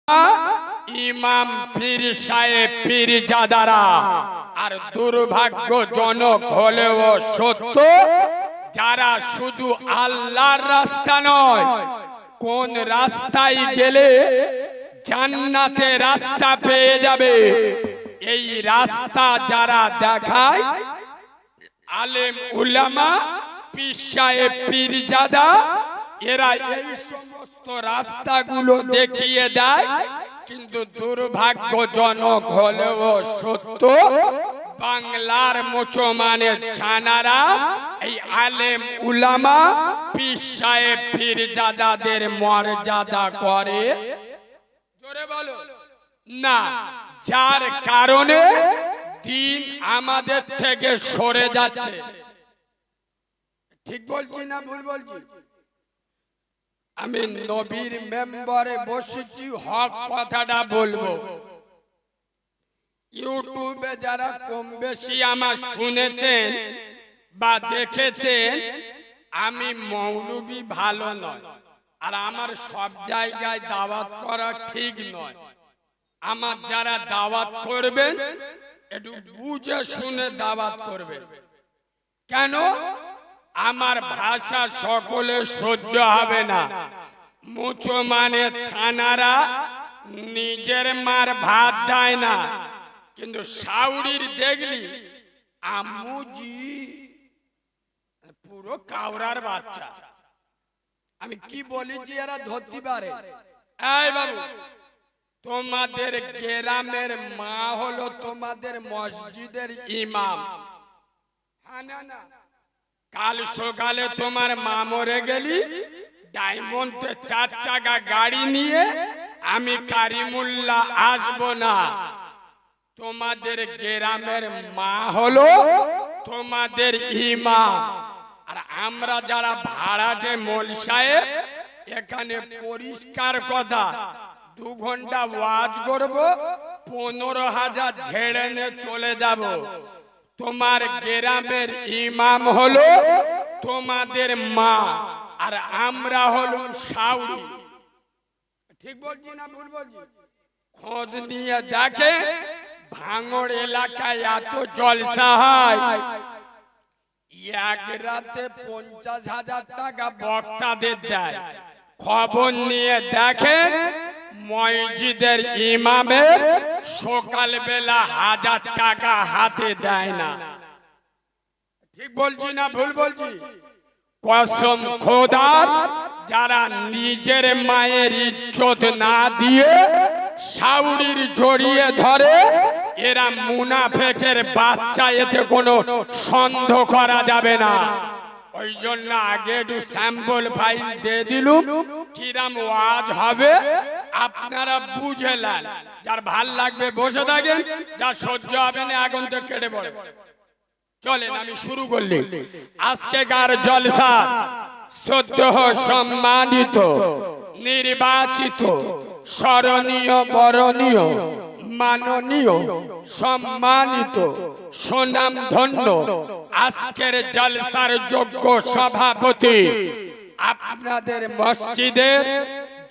ইমাম পীর সাহেব পীরজাদারা আর দুর্ভাগ্যজনক হলেও সত্য, যারা শুধু আল্লাহর রাস্তা নয়, কোন রাস্তায় গেলে জান্নাতের রাস্তা পেয়ে যাবে এই রাস্তা যারা দেখায়, আলেম উলামা পীর সাহেব পীরজাদা, এরা এই সমস্ত রাস্তাগুলো দেখিয়ে দেয়। কিন্তু দুর্ভাগ্যজনক হলেও সত্য, বাংলার মুসলমানের ছানারা এই আলেম উলামা পীর সাহেব পীরজাদাদের মর্যাদা করে জোরে বলো না, যার কারণে দিন আমাদের থেকে সরে যাচ্ছে। ঠিক বলছি না ভুল বলছি? আমি নবীর মেম্বারে বসেছি, হক কথাটা বলবো। ইউটিউবে যারা কম বেশি আমার শুনেছেন বা দেখেছেন, আমি মৌলবি ভালো নয়, আর আমার সব জায়গায় দাওয়াত করা ঠিক নয়। আমার যারা দাওয়াত করবেন একটু বুঝে শুনে দাওয়াত করবেন। কেন? আমার ভাষা সকলে সহ্য হবে না। মুসলমানের ছানারা নিজের মার ভাত দেয় না, কিন্তু সাউরির দেখলি আমুজি পুরো কাউরার বাচ্চা। আমি কি বলেছি এরা ধরতে পারে? এই বাবু, তোমাদের গ্রামের মা হলো তোমাদের মসজিদের ইমাম। হ্যাঁ না না, কাল সকালে তোমার মা মরে গেলি, ডায়মন্ডে 4 চাকা গাড়ি নিয়ে আমি কারিমুল্লাহ আসবো না। তোমাদের গ্রামের মা হলো তোমাদের ইমাম। আর আমরা যারা ভাড়াটে মোল সাহেব, এখানে পরিষ্কার কথা, 2 ঘন্টা ওয়াজ করব, 15,000 ঝেড়ে নিয়ে চলে যাব। তোমার গ্রামের ইমাম হলো তোমাদের মা, আর আমরা হলো সাউরি। ঠিক বলছি না ভুল বলছি? খোঁজ নিয়ে দেখে ভাঙড় এলাকায় এত জলসা হয়, এক রাতে 50,000 টাকা বক্তাদের দেয়। খবর নিয়ে দেখেন মসজিদের ইমামের সকালবেলা 1000 টাকা হাতে দেয় না। ঠিক বলছি না ভুল বলছি? কসম খোদার, যারা নিজের মায়ের ইজ্জত না দিয়ে সাউরির জড়িয়ে ধরে, এরা মুনাফেকের বাচ্চা, এতে কোনো সন্দেহ করা যাবে না। ওই জন্য আগে একটু স্যাম্পল ফাইল দিয়ে দিলুম, কিরাম ওয়াজ হবে আপনারা বুঝেলেন। যার ভাল লাগবে বসে থাকেন, যার সহ্য হবে না আগুন তো কেটে পড়ে। চলেন আমি শুরু করলি। আজকেকার জলসা সদ্য সম্মানিত, নির্বাচিত, স্মরণীয়, বরণীয়, মাননীয়, সম্মানিত, সুনাম ধন্য আজকের জলসার যোগ্য সভাপতি, আপনাদের মসজিদের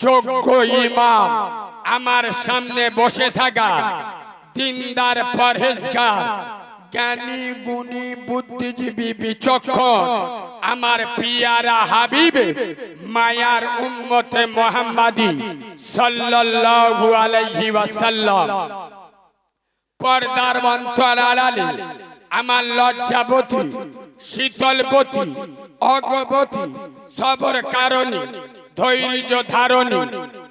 যোগ্য ইমাম, আমার সামনে বসে থাকা দিনদার, পরহেজগার, জ্ঞানী, গুণী, বুদ্ধিজীবী, বিচক্ষণ আমার পিয়ারা হাবিব, মায়ার উম্মতে মুহাম্মাদি সাল্লাল্লাহু আলাইহি ওয়াসাল্লাম, পর্দার অন্তরালে আমার লজ্জাবতী, শীতলবতী, অগবতী, সবর কারণী, ধৈর্য ধারণী,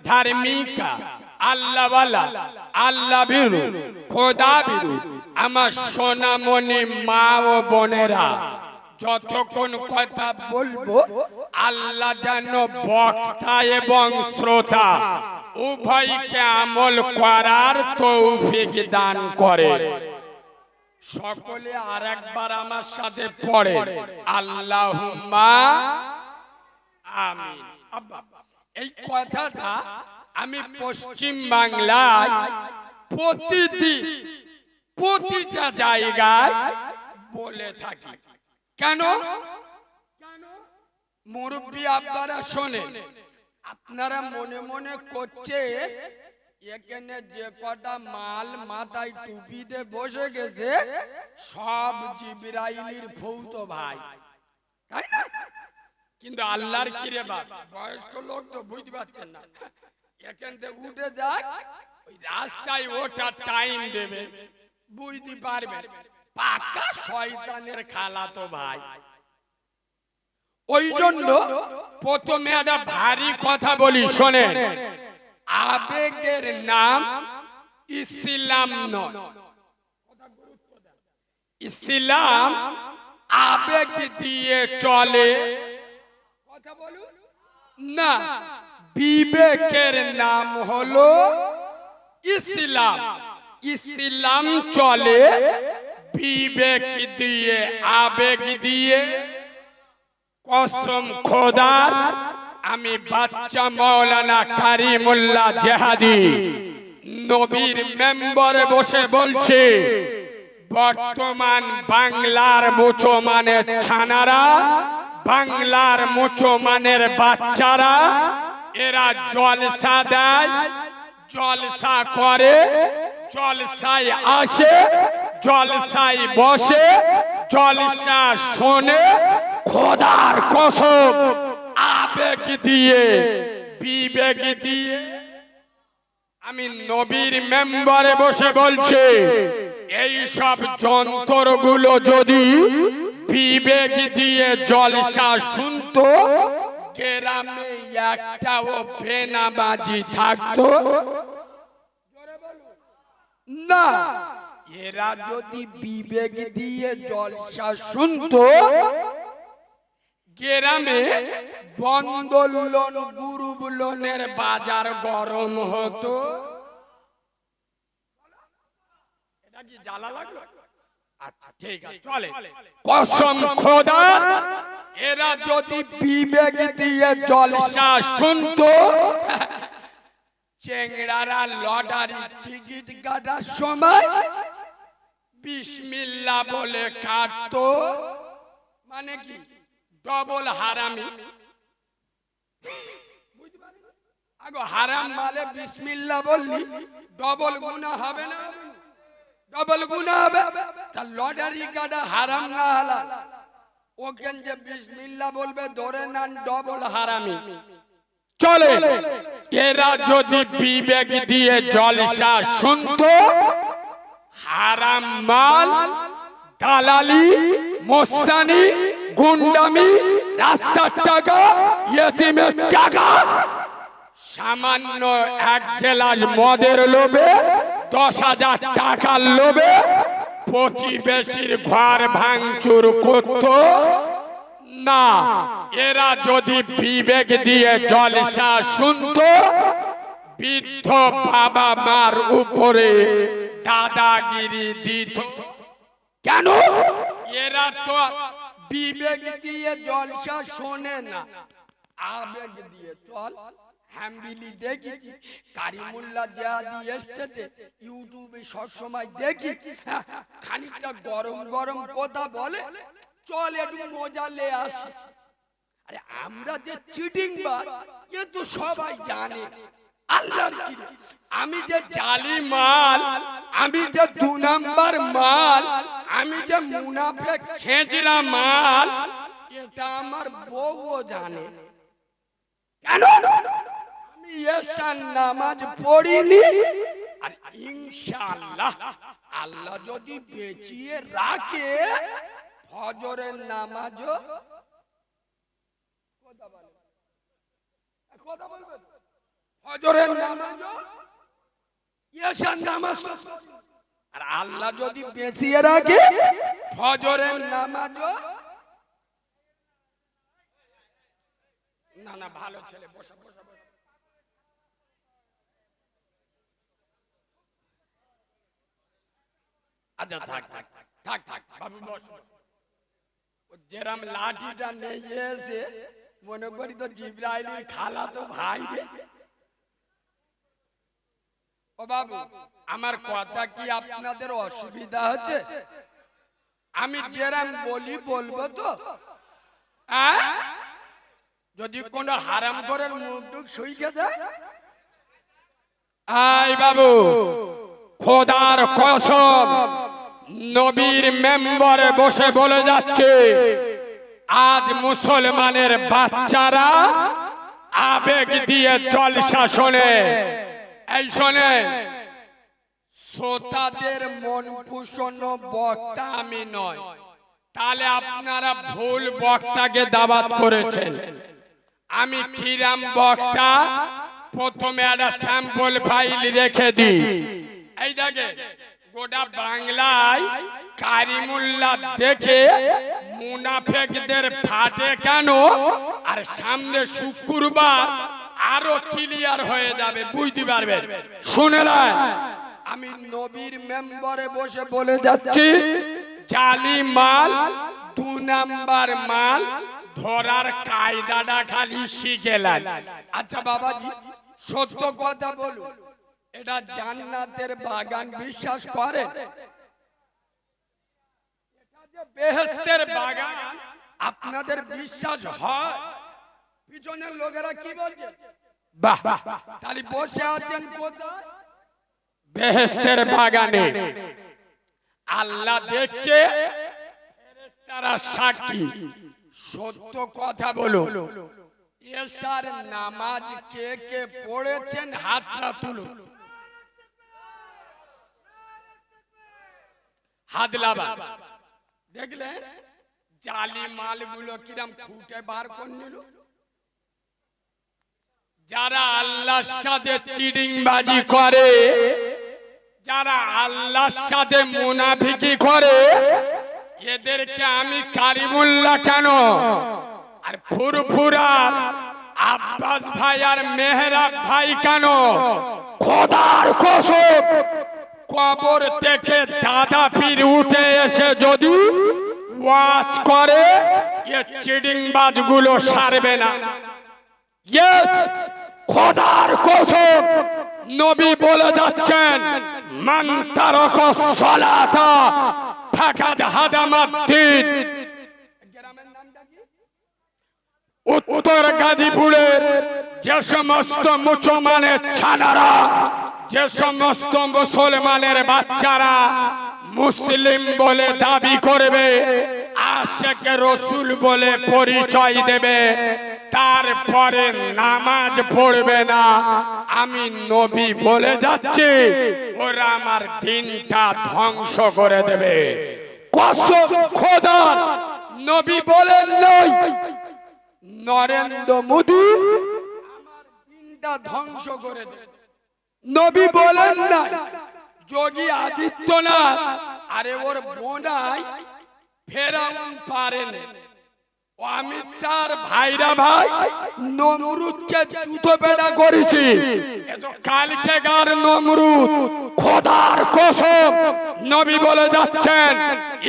ধার্মিকা, আল্লাহওয়ালা, আল্লাহ ভীরু, খোদা ভীরু আমার সোনামণি মা ও বোনেরা, যতক্ষণ কথা বলবো আল্লাহ যেন বক্তা এবং শ্রোতা উভয়কে আমল করার তৌফিক দান করে। সকলে আরেকবার আমার সাথে পড়ে আল্লাহুম্মা আমিন। এই কথাটা আমি পশ্চিম বাংলায় প্রতিদিন প্রতিটা জায়গায় বলে থাকি। কেন? মুরব্বী আপনারা শোনেন, আপনারা মনে মনে করছে এখানে যে কটা মাল মাথায় টুপি দিয়ে বসে গেছে সব জিবরাইলের ফৌতো ভাই, তাই না? কিন্তু আল্লাহর কি রে বাপ, বয়স্ক লোক তো বুঝতে পারছেন না, এখান থেকে উঠে যাক, ওই রাস্তায় ওটা টাইম দেবে, বুঝতে পারবে পাকা শয়তানের খালাতো ভাই। ওই জন্য প্রথমে একটা ভারী কথা বলি শোনেন, আবেগের নাম ইসলাম নয়। ইসলাম আবেগ দিয়ে চলে, কথা বলুন না, বিবেকের নাম হলো ইসলাম। ইসলাম চলে বিবেক দিয়ে, আবেগ দিয়ে। কসম খোদার, আমি বাচ্চা মাওলানা কারিমুল্লাহ জেহাদি নবীর মেম্বারে বসে বলছি, বর্তমান বাংলার মুসলমানের ছানারা, বাংলার মুসলমানের বাচ্চারা, এরা জলসা দেয়, জলসা করে, জলসায় আসে, জলসায় বসে, জলসা শোনে। খোদার কসম, আবেগ দিয়ে, বিবেক দিয়ে। আমি নবীর মেম্বারে বসে বলছি, এই সব যন্ত্রগুলো যদি বিবেক দিয়ে জলসা শুনতো, গ্রামে একটাও বেনামাজি থাকতো না। এরা যদি বিবেক দিয়ে জলসা শুনতো, গ্রামে বন্ধন লোন, গ্রুপ লোনের বাজার গরম হতো। এটা কি জ্বালা লাগলো? আচ্ছা ঠিক আছে, চলে। কসম খোদা, এরা যদি বিবেক দিয়ে জলসা শুনতো, চেংড়ারা লটারি টিকিট কাটার সময় বিসমিল্লাহ বলে কাটতো, মানে কি ডবল হারামি। আগো হারাম মালে বিসমিল্লাহ বললি ডবল গুনাহ হবে না? ডবল গুনাহ হবে। তা লটারি কাটা হারাম না হালাল? ওখান যে বিসমিল্লাহ বলবে ধরে নেন ডবল হারামি। চলে, এরা যদি বিবেক দিয়ে জলসা শুনতো, হারাম মাল, দালালি, মস্তানি, গুন্ডামি, রাস্তার টাকা, ইয়েতিমের টাকা, সামান্য এক গ্লাস মদের লোভে, 10,000 টাকার লোভে প্রতিবেশীর ঘর ভাঙচুর করত না। এরা যদি বিবেক দিয়ে জলসা শুনতো, বৃদ্ধ বাবা মার উপরে দাদাগিরি দিত। কেন? এরা তো বিবেক দিয়ে জলসা শোনে না, আবেগ দিয়ে। চল হ্যাম্বিলি দেখি, কারিমুল্লাহ জেহাদি এসেছে ইউটিউবে সব সময় দেখি, খানিকটা গরম গরম কথা বলে, চল একটু মজা লে আসি। আরে আমরা যে চিটিং বাজ, এ তো সবাই জানে। আল্লাহর কি, আমি যে জালি মাল, আমি যে 2 নাম্বার মাল, আমি যে মুনাফেক ছেঁচড়া মাল, এটা আমার বউও জানে। কেন? আমি এশার নামাজ পড়িনি, আর ইনশাআল্লাহ আল্লাহ যদি বেঁচিয়ে রাখে, ফজরের নামাজও কথা বলবেন, ফজরের নামাজও, এশার নামাজ, আর আল্লাহ যদি বেঁচিয়ে রাখে, ফজরের নামাজও। না না, ভালো ছেলে, বসা বসা বসা। আচ্ছা থাক থাক থাক থাক বাবু, বস। যেরাম লাঠিটা নিয়ে এসে মনে করি তো জিবরাইলের খালাতো ভাই রে। ও বাবু, আমার কথা কি আপনাদের অসুবিধা হচ্ছে? আমি যেরাম বলি বলবো তো? যদি কোন হারাম করার মুখ টুক শুইকে দেয়, আই বাবু, খোদার কসম, নবীর মেম্বারে বসে বলে যাচ্ছে, আজ মুসলমানের বাচ্চারা আবেগ দিয়ে জলসা শোনে। এই শোনে, শ্রোতাদের মন পুষানো বক্তা আমি নয়, তাহলে আপনারা ভুল বক্তাকে দাওয়াত করেছেন। আমি কিরাম বক্তা, প্রথমে একটা স্যাম্পল ফাইল রেখে দিই। এই দেখে গোটা বাংলায় কারিমুল্লাহ দেখে মুনাফেকদের ফাটে কেন, আর সামনে শুক্রবার আরো ক্লিয়ার হয়ে যাবে, বুঝতে পারবেন। শুনে নেন, আমি নবীর মেম্বারে বসে বলে যাচ্ছি, জালি মাল 2 নাম্বার মাল ধরার কায়দাটা খালি শিখেলেন। আচ্ছা বাবাজি, সত্য কথা বলুন, এটা জান্নাতের বাগান বিশ্বাস করে? বেহেশতের বাগান আপনাদের বিশ্বাস হয়? পিছনের লোকেরা কি বলছে? বাহ, তাহলে বসে আছেন কোথায়? বেহেশতের বাগানে। আল্লাহ দেখছে, ফেরেশতারা সাক্ষী। সত্য কথা বলুন, এশার নামাজ কে কে পড়েছেন? হাতটা তুলুন। হাত লাবা। দেখলেন জালি মালগুলো কিরম খুঁটে বার করে নিল। যারা আল্লাহর সাথে চিটিংবাজি করে, যারা আল্লাহর সাথে মুনাফিকি করে, এদেরকে আমি কারিমুল্লাহ কেন আর ফুরফুরা আব্বাস ভাই আর মেহরাব ভাই কেন? খোদার কসম, কবর থেকে দাদা পীর উঠে এসে যদি ওয়াজ করে, এ চিটিংবাজ গুলো সারবে না। ইয়েস, খোদার কসম, নবী বলে যাচ্ছেন, মান তারাকা সালাতা ফাকাদ হাদামাদ্দিন। উত্তর গাজীপুরের যে সমস্ত মুসলমানের ছানারা, যে সমস্ত মুসলমানের বাচ্চারা মুসলিম বলে দাবি করবে, আশেকে রসুল বলে পরিচয় দেবে, তারপরে নামাজ পড়বে না, আমি নবী বলে যাচ্ছি, ওরা আমার দিনটা ধ্বংস করে দেবে। কসম খোদার, নবী বলেন নাই নরেন্দ্র মোদী আমার দিনটা ধ্বংস করে দেবে। নবী বলেন না যোগী আদিত্যনাথ, আরে ওর বোনাই ফেরাউন পারেন। অমিত শাহর ভাইরা ভাই নমরুদকে জুতো পেটা করেছি, কালকে গার নমরুদ। খোদার কসম, নবী বলে যাচ্ছেন,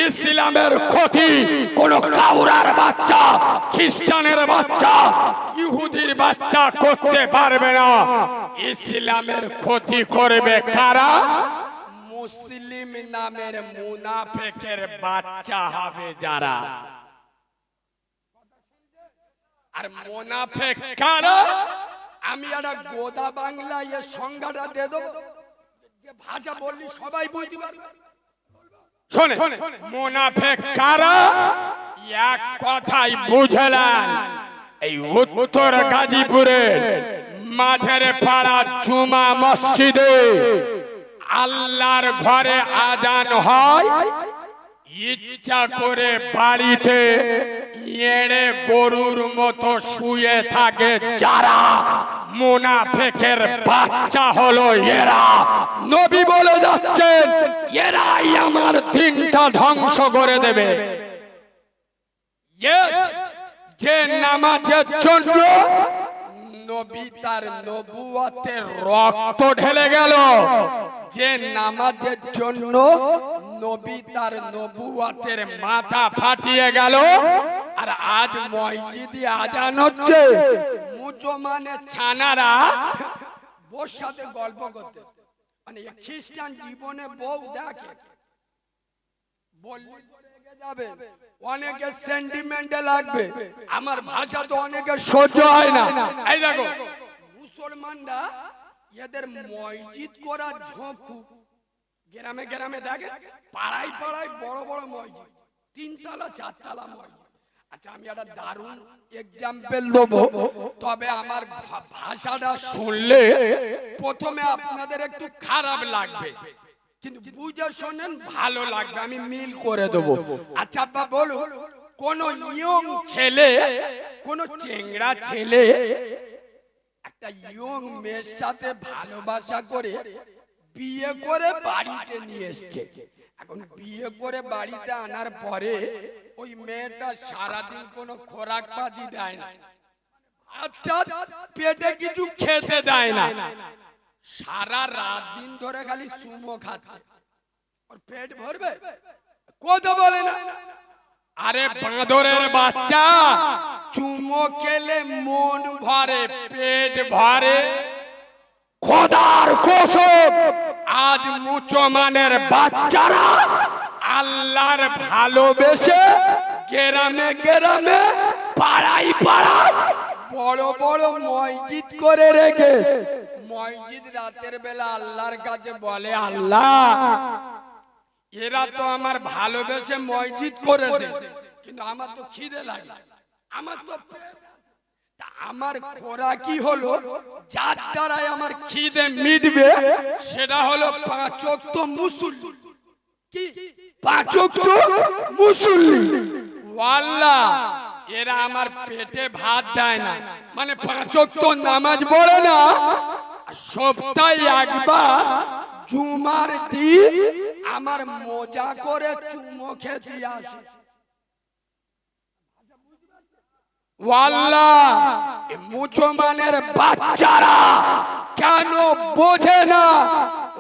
ইসলামের ক্ষতি কোন কাউরার বাচ্চা, খ্রিস্টানের বাচ্চা, ইহুদির বাচ্চা করতে পারবে না। ইসলামের ক্ষতি করবে কারা? মুসলিম নামের মুনাফিকের বাচ্চা হবে যারা। আর মুনাফিক কারা? আমি একটা গোদা বাংলা এর সংজ্ঞাটা দিয়ে দেব, যে ভাষা বললি সবাই বুঝতে পারবে। শোনে, মুনাফিক কারা? এক কথাই বুঝলেন, এই উত্তর গাজীপুরের মাঝের পাড়া জুমা মসজিদে আল্লাহর ঘরে আজান হয়, ইচ্ছা করে বাড়িতে এড়ে গরুর মতো শুয়ে থাকে যারা, মুনাফিকের বাচ্চা হলো এরা। নবী বলে যাচ্ছেন, এরাই আমার দিনটা ধ্বংস করে দেবে। যে নামাজের জন্য নবী তার নবুয়তের রক্ত ঢেলে গেল, যে নামাজের জন্য নবী তার নবুয়তের মাথা ফাটিয়ে গেল, আর আজ মসজিদে আজান হচ্ছে, মুসলমানের ছানারা বউর সাথে গল্প করতে, মানে খ্রিস্টান জীবনে বউ দেখে বললি যাবে, অনেকে সেন্টিমেন্টে লাগবে, আমার ভাষা তো অনেকে সহ্য হয় না। এই দেখো মুসলমানরা এদের মসজিদ করার ঝোঁক খুব। গ্রামে গ্রামে দেখে, পাড়ায় পাড়ায় বড় বড় মসজিদ, 3 তলা 4 তলা মসজিদ। আচ্ছা, আমি একটা দারুণ এক্সাম্পল দেবো, তবে আমার ভাষাটা শুনলে প্রথমে আপনাদের একটু খারাপ লাগবে, কিন্তু বুঝে শোনেন ভালো লাগবে, আমি মিল করে দেবো। আচ্ছা আপা বলুন, কোন ইয়ং ছেলে, কোন চেংড়া ছেলে একটা ইয়ং মেয়ের সাথে ভালোবাসা করে বিয়ে করে বাড়িতে নিয়ে এসছে। এখন বিয়ে করে বাড়িতে আনার পরে ওই মেয়েটা সারাদিন কোনো খোরাক পাতি দেয় না, অর্থাৎ পেটে কিছু খেতে দেয় না, সারা রাত দিন ধরে খালি চুমো খাচ্ছে। ওর পেট ভরবে? কথা বলে না। আরে বাঁদরের বাচ্চা, চুমো খেলে মন ভরে, পেট ভরে? খোদার কসম, আজ মুসলমানের বাচ্চারা আল্লাহর ভালোবেসে গ্রামে গ্রামে পাড়ায় পাড়ায় বড় বড় মসজিদ করে রেখে, মসজিদ রাতের বেলা আল্লাহর কাছে বলে, আল্লাহ এরা তো আমার ভালোবেসে মসজিদ করেছে, কিন্তু আমার তো খিদে লাগে, আমার তো আমার খোরাক কি হলো, যার দ্বারাই আমার খিদে মিটবে সেটা হলো 5 ওয়াক্ত মুসল্লি। কি 5 ওয়াক্ত মুসল্লি? আল্লাহ এরা আমার পেটে ভাত দেয় না, মানে 5 ওয়াক্ত নামাজ পড়ে না, সপ্তাহে একবার জুমার দিন আমার মজা করে চুমো খেতে আসে। আল্লাহ মুসলমানের বাচ্চারা কেন বোঝে না?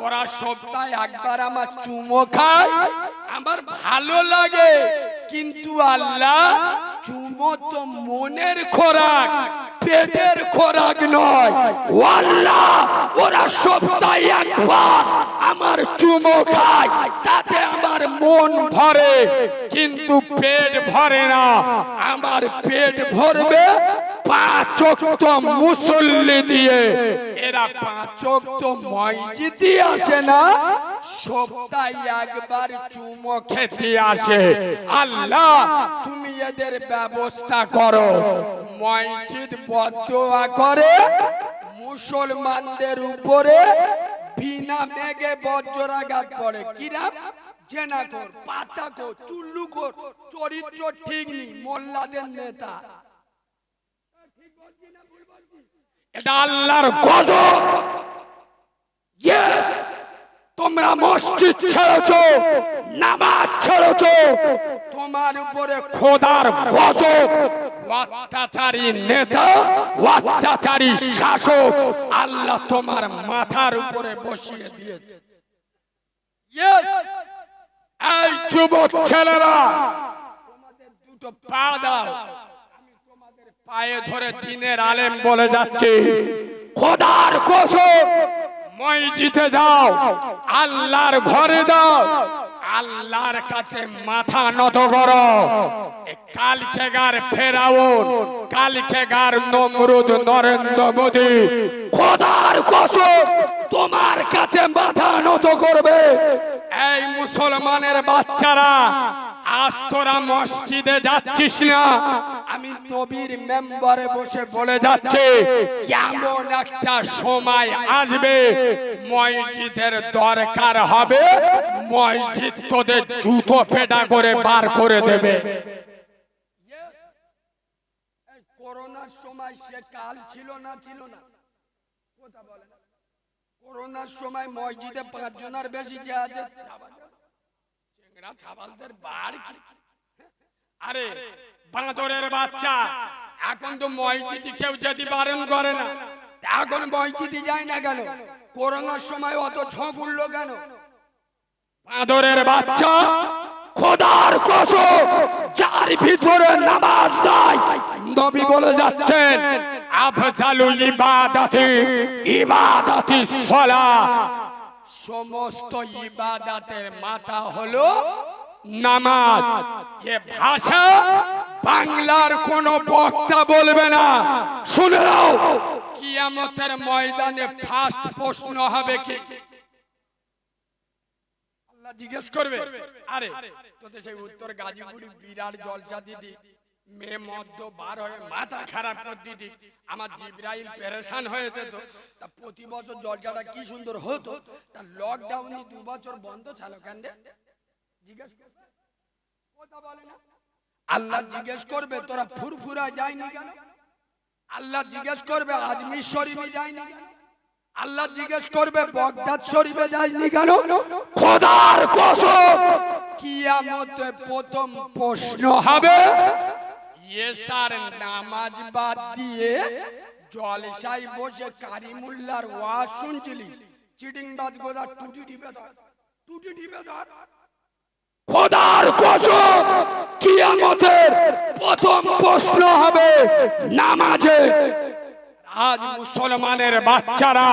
ওরা সপ্তাহে একবার আমার চুমো খায়, আমার ভালো লাগে, কিন্তু আল্লাহ চুমো তো মনের খোরাক, পেটের খোরাক নয়। আল্লাহ ওরা সপ্তাহে একবার আমার চুমো খায়, তাতে আমার মন ভরে, কিন্তু পেট ভরে না। আমার পেট ভরবে 5 ওয়াক্ত মুসল্লি দিয়ে। এরা 5 ওয়াক্ত মসজিদে আসে না, সপ্তাহে একবার চুমো খেতে আসে। আল্লাহ তুমি এদের ব্যবস্থা করো। মসজিদ বদদোয়া করে মুসলমানদের উপরে, বিনা মেঘে বজ্রাঘাত পড়ে। কিরাম? জেনাকর, পাতাকর, চুল্লুকর, চরিত্র ঠিক নেই, মোল্লাদের নেতা। এটা আল্লাহর গজব। তোমরা মসজিদ ছেড়েছো, নামাজ ছেড়েছো, তোমার উপরে খোদার গজব। অত্যাচারী নেতা, অত্যাচারী শাসক আল্লাহ তোমার মাথার উপরে বসিয়ে দিয়েছে। এই যুবক ছেলেরা, তোমাদের দুটো পা দাও, আমি তোমাদের পায়ে ধরে দিনের আলেম বলে যাচ্ছি, খোদার কসম মসজিদে যাও, আল্লাহর ঘরে দাও, আল্লাহর কাছে মাথা নত করো। কালকেগার ফেরাউন, কালকেগার নমরুদ, নরেন্দ্র মোদী খোদার কসম তোমার কাছে মাথা নত করবে। এই মুসলমানের বাচ্চারা, আজ তোরা মসজিদে যাচ্ছিস না, আমি নবীর মেম্বারে বসে বলে যাচ্ছি, এমন একটা সময় আসবে মসজিদের দরকার হবে, মসজিদ তোদের জুতো পেটা করে বার করে দেবে। করোনার সময় সে কাল ছিল না, ছিল না, কথা বলে না। করোনার সময় মসজিদে 5 জনের বেশি যে আছে, চেংড়া ছাবালদের বাড়ি। আরে বাঁদরের বাচ্চা, এখন তো মসজিদে কেউ যেতে বারণ করে না, এখন মসজিদে যায় না কেন? করোনার সময় অত ঝোঁক উঠলো কেন? বাঁদরের বাচ্চা, খোদার কসম যার ভিতরে নামাজ নাই, নবী বলে যাচ্ছেন আফজালু ইবাদাতি ইবাদাতি সালাত, সমস্ত ইবাদতের মাথা হলো নামাজ। এ ভাষা বাংলার কোন বক্তা বলবে না, শুনে নাও। কি কিয়ামতের ময়দানে ফার্স্ট প্রশ্ন হবে কি? আল্লাহ জিজ্ঞেস করবে, আরে তোদের সেই উত্তর গাজীপুরে বিরাট জলসা দিদি, মেয়ে মদ্য বার হয়ে মাথা খারাপ করে দিদি, আমার জিবরাইল পেরেশান হয়ে যেত, তা প্রতি বছর জলসাটা কি সুন্দর হতো, তা লকডাউনে 2 বছর বন্ধ ছিল কেন রে? জিজ্ঞেস কথা বলে না। আল্লাহ জিজ্ঞেস করবে তোরা ফুরফুরা যায়নি কেন? আল্লাহ জিজ্ঞেস করবে আজমির শরীফে যায়নি কেন? আল্লাহ জিজ্ঞেস করবে বাগদাদ শরীফে যায়নি কেন? খোদার কসম কিয়ামতে প্রথম প্রশ্ন হবে এশার নামাজ বাদ দিয়ে জলসায় বসে কারিমুল্লাহর ওয়াজ শুনছিলি, চিটিং বাজ গোদা টুটি টিপে ধর, টুটি টিপে ধর। খোদার কসম কিয়ামতের প্রথম প্রশ্ন হবে নামাজে। আজ মুসলমানের বাচ্চারা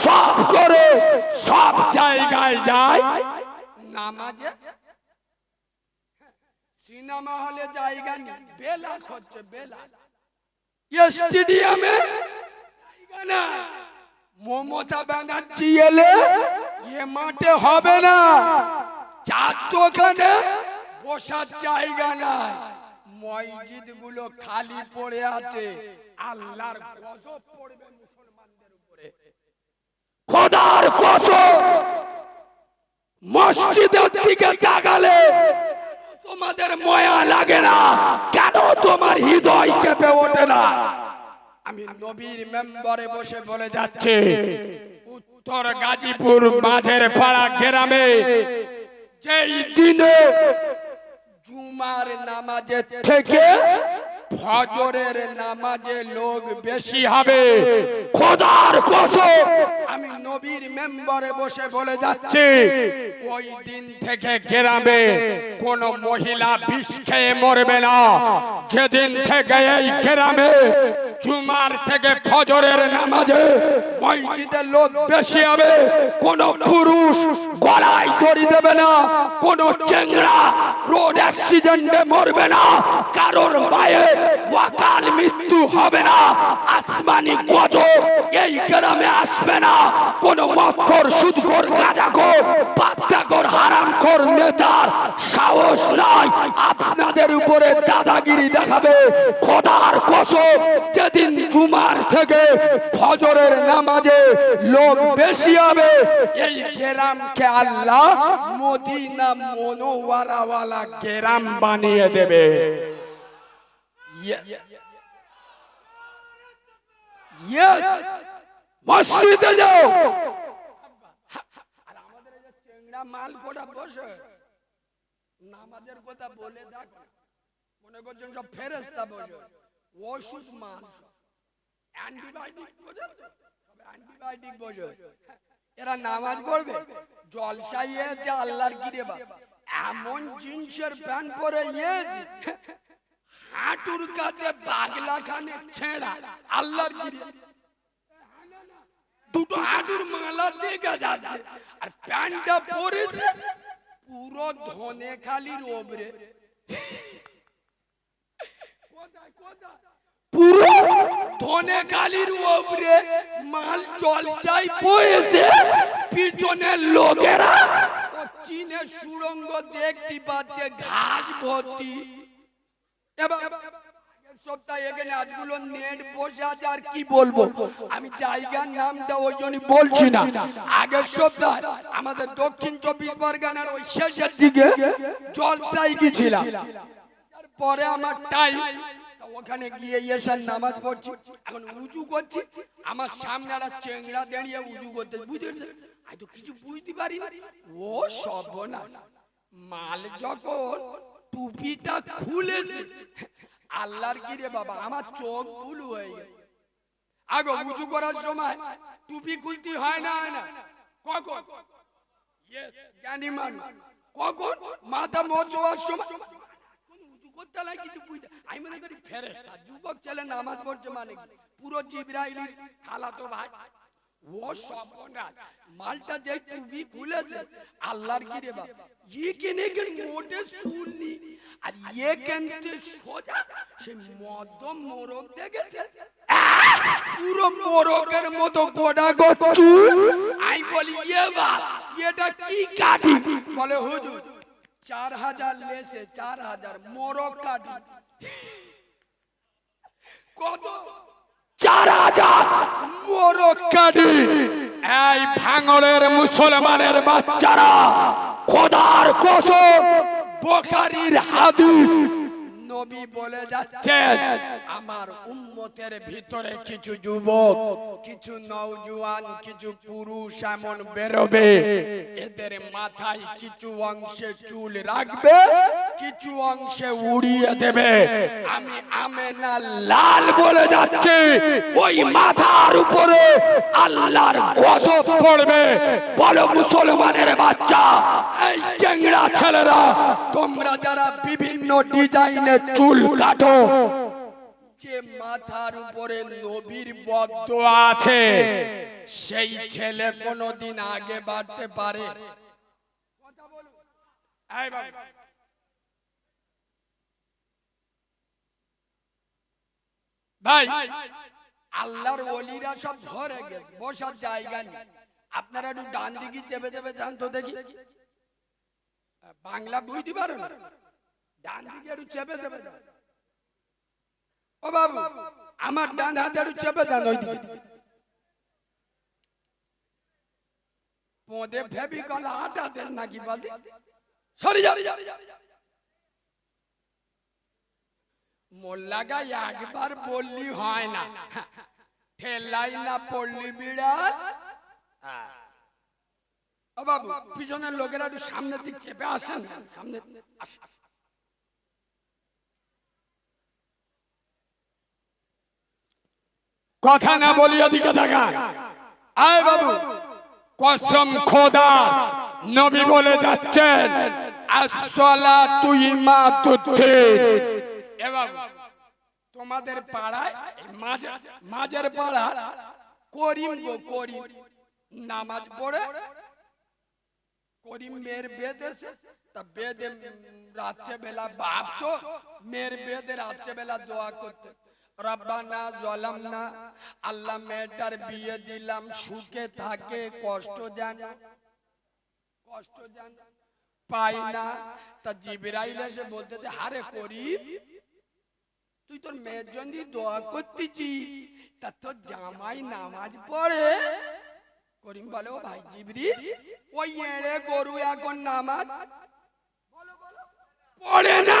সব করে সব জায়গায় যায় নামাজে, সিনেমা হলে জায়গা নেই, বেলা হচ্ছে বেলা, স্টেডিয়ামে জায়গা না, মমতা ব্যানার্জি এলে এ মাঠে হবে না, চার দোকানে বসার জায়গা নাই, মসজিদ গুলো খালি পড়ে আছে, আল্লাহর গজব পড়বে মুসলমানদের উপরে। খোদার কসম মসজিদের দিকে তাকালে তোমাদের মায়া লাগে না কেন? তোমার হৃদয় কেঁপে ওঠে না? আমি নবীর মেম্বারে বসে বলে যাচ্ছে, উত্তর গাজীপুর মাঝের পাড়া গ্রামে যেই দিনে জুমার নামাজের থেকে ফজরের নামাজে লোক বেশি হবে, খোদার কসম আমি নবীর মেম্বারে বসে বলে যাচ্ছি, ওই দিন থেকে গ্রামে কোন মহিলা বিষ খেয়ে মরবে না। যেদিন থেকে এই গ্রামে জুমার থেকে ফজরের নামাজে মসজিদের লোক বেশি হবে, কোন পুরুষ গলায় দড়ি দেবে না, কোন চেংড়া রোড অ্যাক্সিডেন্টে মরবে না, কারোর মায়ে ওয়াকাল মৃত্যু হবে না, আসমানি গজব এই গ্রামে আসবে না, কোন মক্কর সুদখোর গাঁজাখোর পাত্তাখোর হারামখোর নেতার সাহস নাই আপনাদের উপরে দাদাগিরি দেখাবে। খোদার কসম যেদিন জুমার থেকে ফজরের নামাজে লোক বেশি হবে, এই গ্রামকে আল্লাহ মদিনা মুনওয়ারাওয়ালা গ্রাম বানিয়ে দেবে। মসজিদে যাও, আর আমাদের এই যে চেংড়া মাল কোটা বসে নামাজের কথা বলে দেখ, মনে করছেন সব ফেরেশতা বসে, ওষুধ মাল অ্যান্টিবায়োটিক বসে, অ্যান্টিবায়োটিক বসে, এরা নামাজ পড়বে জলসায় এসে আল্লাহর গিরে বা এমন জিন্সের প্যান্ট পরে এসে হাঁটুর কাছে বাগলা খানে ছেঁড়া, আল্লাহর গিরে দুটো হাঁটুর মালা দেখে যাচ্ছে, আর প্যান্টটা পরেছে পুরো ধনে খালির ওপরে, পুরো ধনে খালির ওপরে মাল জলসায় পড়েছে, পিছনের লোকেরা চীনের সুড়ঙ্গ দেখতে পাচ্ছে ঘাস ভর্তি। সপ্তাহে এখানে আজগুলো নেট বসে আছে, আর কি বলবো আমি জায়গার নামটা ওই জন্য বলছি না। আগের সপ্তাহে আমাদের দক্ষিণ 24 পরগনার ওই শেষের দিকে জলসায় গিয়েছিলাম, পরে আমার টাইম, ওখানে গিয়ে এসার নামাজ পড়ছি, এখন উজু করছি, আমার সামনে একটা চেংড়া দাঁড়িয়ে উজু করতে, বুঝতে আমি তো কিছু বুঝতে পারি না, ও সর্বনাশ, মাল যখন টুপিটা খুলেছে আল্লাহর গিরে বাবা আমার চোখ ভুল হয়ে গেছে। আগে উজু করার সময় টুপি খুলতে হয় না, হয় না, কখন জ্ঞানী মানুষ, কখন মাথা মোছার সময় উজু করতে লাগে কিছু বুঝতে, আমি মনে করি ফেরেশতা, যুবক ছেলে নামাজ পড়ছে মানে পুরো জিবরাইলের খালাতো ভাই, ও সর্বনাশ, মালটা যে টুপি খুলেছে আল্লাহর গিরে বাবা, এখানে মোটে শুননি, আর এখানে সোজা সে মদ মোরগ দেখেছে, পুরো মোরগের মতো গোটা গচ্ছু। আমি বলি এ বাপ এটা কি কাটি? বলে হুজুর 4000 লেছে, 4000 মোরগ কাটি। কত? 4000 মোরগ কাটি। এই ভাঙড়ের মুসলমানের বাচ্চারা, খোদার কসম, বুখারীর হাদিস, নবী বলে যাচ্ছেন আমার উম্মতের ভিতরে কিছু যুবক, কিছু নওজোয়ান, কিছু পুরুষ এমন বেরোবে, এদের মাথায় কিছু অংশে চুল রাখবে, কিছু অংশে উড়িয়ে দেবে। আমি আমেনা লাল বলে যাচ্ছি, ওই মাথার উপরে আল্লাহর গজব পড়বে। বলো মুসলমানের বাচ্চা, এই চেংড়া ছেলেরা, তোমরা যারা বিভিন্ন ডিজাইনের চুল কাটো, যে মাথার উপরে নবীর বদদোয়া আছে, সেই ছেলে কোনদিন আগে বাড়তে পারে? কথা বলুন। এই বাবা, ভাই, আল্লাহর ওলিরা সব ধরে গেছে, বসার জায়গা নেই। আপনারা একটু ডান দিকে চেপে চেপে যান তো দেখি। বাংলা বুঝতে পারো না? ডান দিকে একটু চেপে চেপে যান। ও বাবু, আমার ডান হাতে একটু চেপে যান ওই দিকে। পদে ফেবিকল আটা দেন নাকি বলতে? সরি যারি যারি মোল্লাগা একবার বললি হয় না, ঠেলাই না পড়লি বিড়াল। ও বাবু, পিছনের লোকেরা একটু সামনের দিক চেপে আসেন, সামনে আসেন। কথা না বলি ওদিকে দেখান। আয় বাবু, কসম খোদা, নবী বলে যাচ্ছেন আসসালাতু ইমাতুদ্দিন। এ বাবু, তোমাদের পাড়ায় মাঝের পাড়া করিম গো করিম নামাজ পড়ে, করিম মেয়ের বেদেছে, তা বেদে রাত্রে বেলা, বাপ তো মেয়ের বেদে রাত্রে বেলা দোয়া করতে, রব্বানা যালামনা, আল্লাহ মেয়েটার বিয়ে দিলাম, সুখে থাকে, কষ্ট জানা পাই না। তা জিবরাইল এসে বলতেছে, হারে করিম, তুই তোর মেয়ের জন্য দোয়া করতেছি, তা তোর জামাই নামাজ পড়ে? করিম বলে, ও ভাই জিবরিল, ওই এড়ে গরু এখন নামাজ পড়ে না।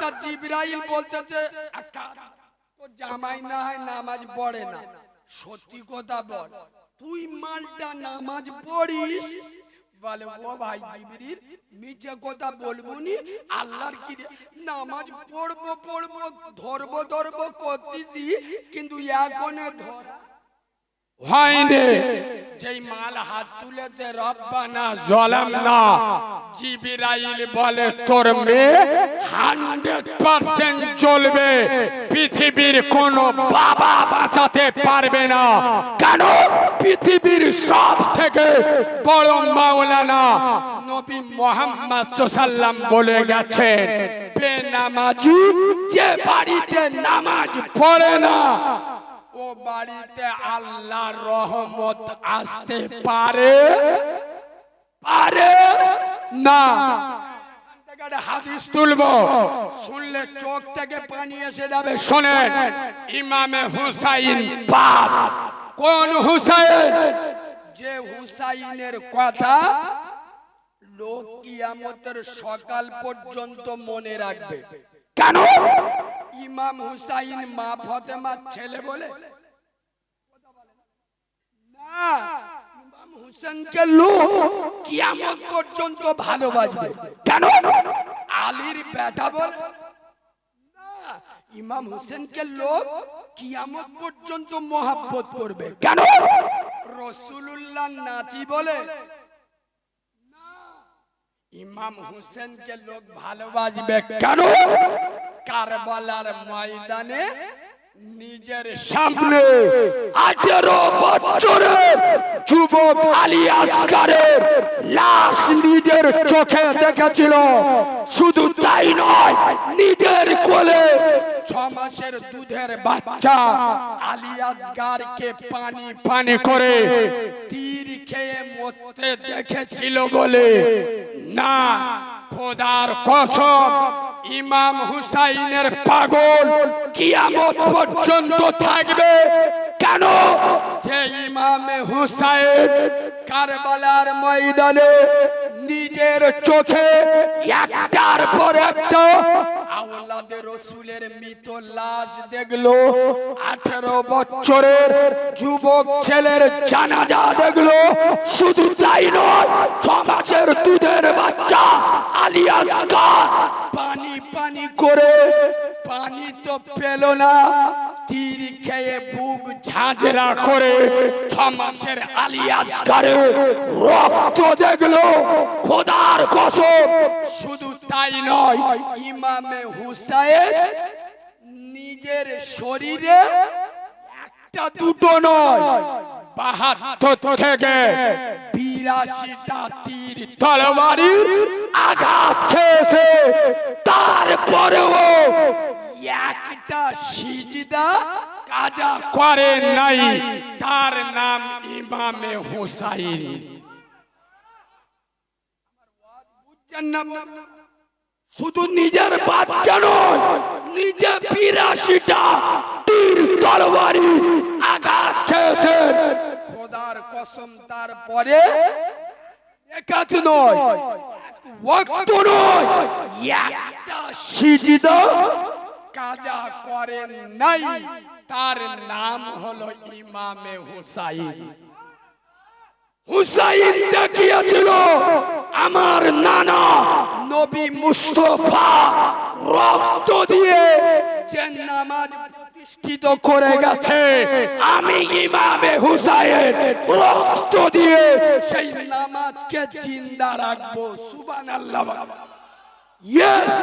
তা জিবরাইল বলতেছে, তোর জামাই না হয় নামাজ পড়ে না, সত্যি কথা বল, তুই মালটা নামাজ পড়িস? বলে, ও ভাই জিবরিল, মিছে কথা বলবো নি, আল্লাহর কি নামাজ পড়বো পড়বো, ধরবো ধরবো করতেছি, কিন্তু এখনো ধরা হয়নি। যেই মাল হাত তুলেছে রব্বানা যালামনা, জিবরাইল বলে তোর মেয়ে 100% চলবে, পৃথিবীর কোন বাবা বাঁচাতে পারবে না। কেন? পৃথিবীর সব থেকে বড় মাওলানা নবী মুহাম্মদ সাল্লাল্লাহু আলাইহি বলে গেছেন, বেনামাজি যে বাড়িতে নামাজ পড়ে না, ও বাড়িতে আল্লাহর রহমত আসতে পারে না। হাদিস তুলবো, শুনলে চোখ থেকে পানি এসে যাবে। শোনেন, ইমামে হুসাইন বাপ। কোন হুসাইন? যে হুসাইনের কথা লোক কিয়ামতের সকাল পর্যন্ত মনে রাখবে। কেন? ইমাম হুসাইন মা ফাতেমার ছেলে বলে না, ইমাম হুসেনকে লোক কিয়ামত পর্যন্ত ভালোবাসবে। কেন? আলীর বেটা বলে না, ইমাম হুসেনকে লোক কিয়ামত পর্যন্ত মহব্বত করবে। কেন? রাসূলুল্লাহ নাতি বলে না, ইমাম হুসেনকে লোক ভালোবাসবে। কেন? কারবালার ময়দানে নিজের সামনে 18 বছরের যুবক আলী আসগারের লাশ নিজের চোখে দেখেছিল। শুধু তাই নয়, নিজের কোলে 6 মাসের দুধের বাচ্চা আলী আসগারকে পানি পানি করে তীর খেয়ে মরতে দেখেছিল বলে না, খোদার কসম ইমাম হুসাইনের পাগল কিয়ামত পর্যন্ত থাকবে। কেন? যে ইমামে হুসাইন কারবালার ময়দানে নিজের চোখে একটার পর একটা আওলাদে রসুলের মৃত লাশ দেখলো, 18 বছরের যুবক ছেলের জানাজা দেখলো। শুধু তাই নয়, 6 মাসের দুধের বাচ্চা আলী আসগার পানি পানি করে পানি তো পেল না, তীর খেয়ে বুক ঝাঁঝরা করে 6 মাসের আলী আসগারের রক্ত দেখলো। খোদার কসম, শুধু তাই নয়, ইমামে হুসাইন নিজের শরীরে একটা দুটো নয় 72 থেকে 82টা তীর তরবারির আঘাত খেয়েছে। তারপরেও একটা সিজদা কাজা করে নাই। তার নাম ইমামে হুসাইন। শুধু নিজের বাচ্চা নয়, নিজে 82টা তীর তরবারি আঘাত খেয়েছেন। খোদার কসম, তারপরে একাত নয়, ওয়াক্ত নয়, একটা সিজদা কাজা করেন নাই। তার নাম হলো ইমামে হুসাইন। হুসাইন দেখিয়েছিল আমার নানা নবী মুস্তাফা রক্ত দিয়ে যে নামাজ প্রতিষ্ঠিত করে গেছে, আমি ইমামে হুসাইন রক্ত দিয়ে সেই নামাজকে জিন্দা রাখবো। সুবহানাল্লাহ। ইয়েস,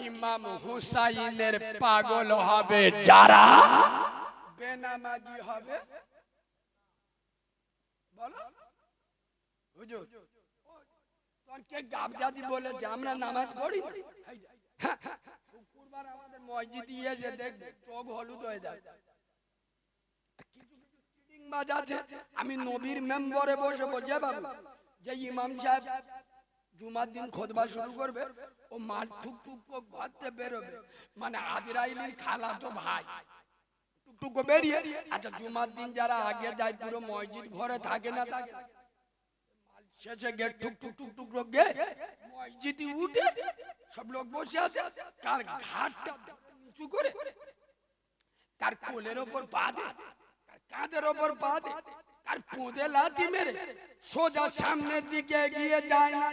ইমাম হুসাইনের পাগল হবে যারা, বেনামাজি হবে। বলো হুজুর, তোকে গাবজাদি বলেছে আমরা নামাজ পড়ি। শুক্রবার আমাদের মসজিদে এসে দেখবে চোখ হলুদ হয়ে যায়। আমি নবীর মেম্বরে বসে বলছি বাবু, যে ইমাম সাহেব জুমার দিন খুতবা শুরু করবে, ও মাল ঠুক ঠুক ঘরতে বেরোবে, মানে আজরাইলের খালাতো ভাই টুকটুক বেরিয়ে। আচ্ছা, জুমার দিন যারা আগে যায় পুরো মসজিদ ঘরে থাকে না, থাকে শেষে গেট টুক টুক টুক টুক লোক গে মসজিদে উঠে সব লোক বসে আছে, তার ঘাটটা নিচু করে, তার কোলের ওপর পা দে, তার কাঁধের ওপর পা দে, তার পোঁদে লাথি মেরে সোজা সামনের দিকে এগিয়ে যায় না।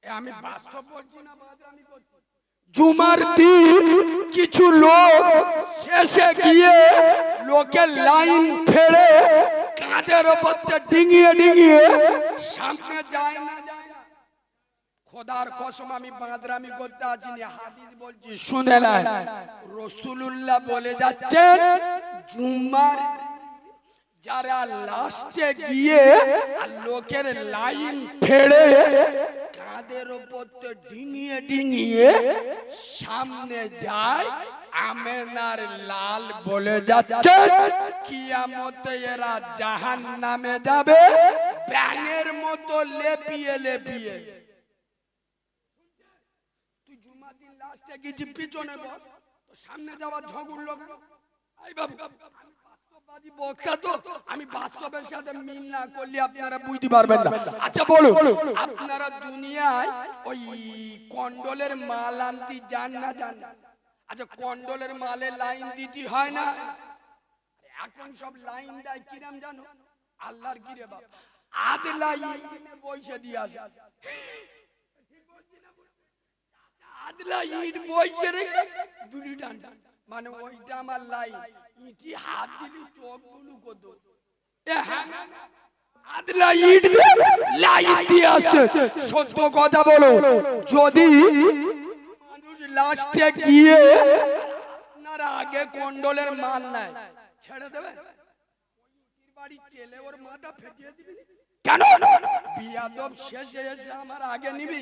আমি বাস্তব বলছি না, আমি বলছি। জুমার দিন কিছু লোক শেষে গিয়ে লোকের লাইন ফেলে কাঁধের ওপর ডিঙিয়ে ডিঙিয়ে সামনে যায় না। খোদার কসম, আমি বাঁদরামি করতে আছি না, হাদিস বলছি, শুনে না। রাসূলুল্লাহ বলে যাচ্ছেন, জুমার যারা লাস্টে গিয়ে লোকের লাইন ফেলে কাঁধের ওপর ডিঙিয়ে ডিঙিয়ে সামনে যায়, আমেনার লাল বলে যাচ্ছে কিয়ামতে এরা জাহান্নামে যাবে ব্যাঙের মতো লেপিয়ে লেপিয়ে। তুই জুমার দিন লাস্টে গেছি, পিছনে বল, তো সামনে যাওয়ার ঝগড় লোক। এই বাবু, আমি বাস্তবের সাথে মিল না করলে আপনারা বুঝতে পারবেন না। আচ্ছা বলুন, আপনারা দুনিয়ায় ওই কন্ডলের মাল আনতে যান না, যান? আচ্ছা, কন্ডলের মালে লাইন দিতে হয় না? এখন সব লাইন দেয় কিরাম জানো? আল্লাহর কি রে বাবা, আধ লাইনে বসে দিয়ে আসে, আধ লাইন বসে রেখে দুলি টান, মানে ওইটা আমার লাইন, ইটি হাত দিলি চোখ গুলো কত আদলা ইট দিয়ে লাইন দিয়ে আসছে। সত্য কথা বলো, যদি মানুষ লাস্টে গিয়ে আপনার আগে কন্ডলের মাল নাই ছেড়ে দেবে বাড়ি চেলে ওর মাথা ফেটিয়ে দিবি কেন বিয়াদব শেষে এসে আমার আগে নিবি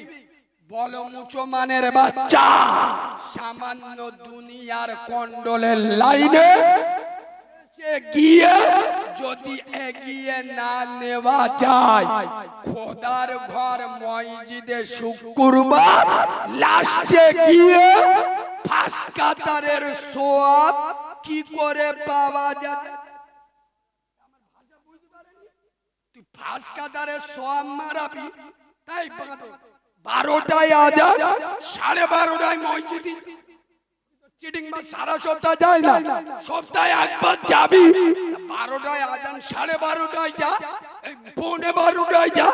বলো মুসলমানের বাচ্চা সামান্য দুনিয়ার কন্ডলের লাইনে গিয়ে যদি এগিয়ে না নেওয়া যায় খোদার ঘর মসজিদে শুক্রবার লাস্টে গিয়ে ফাঁস কাতারের সোয়াব কি করে পাওয়া যায় তুই ফাঁস কাতারের সোয়াব মারাবি তাই 12টায় আজান 12:30টায় মসজিদে চিটিং মাস সারা সপ্তাহ যায় না সপ্তাহে একবার যাবি 12টায় আজান 12:30টায় যা 12:15টায় যা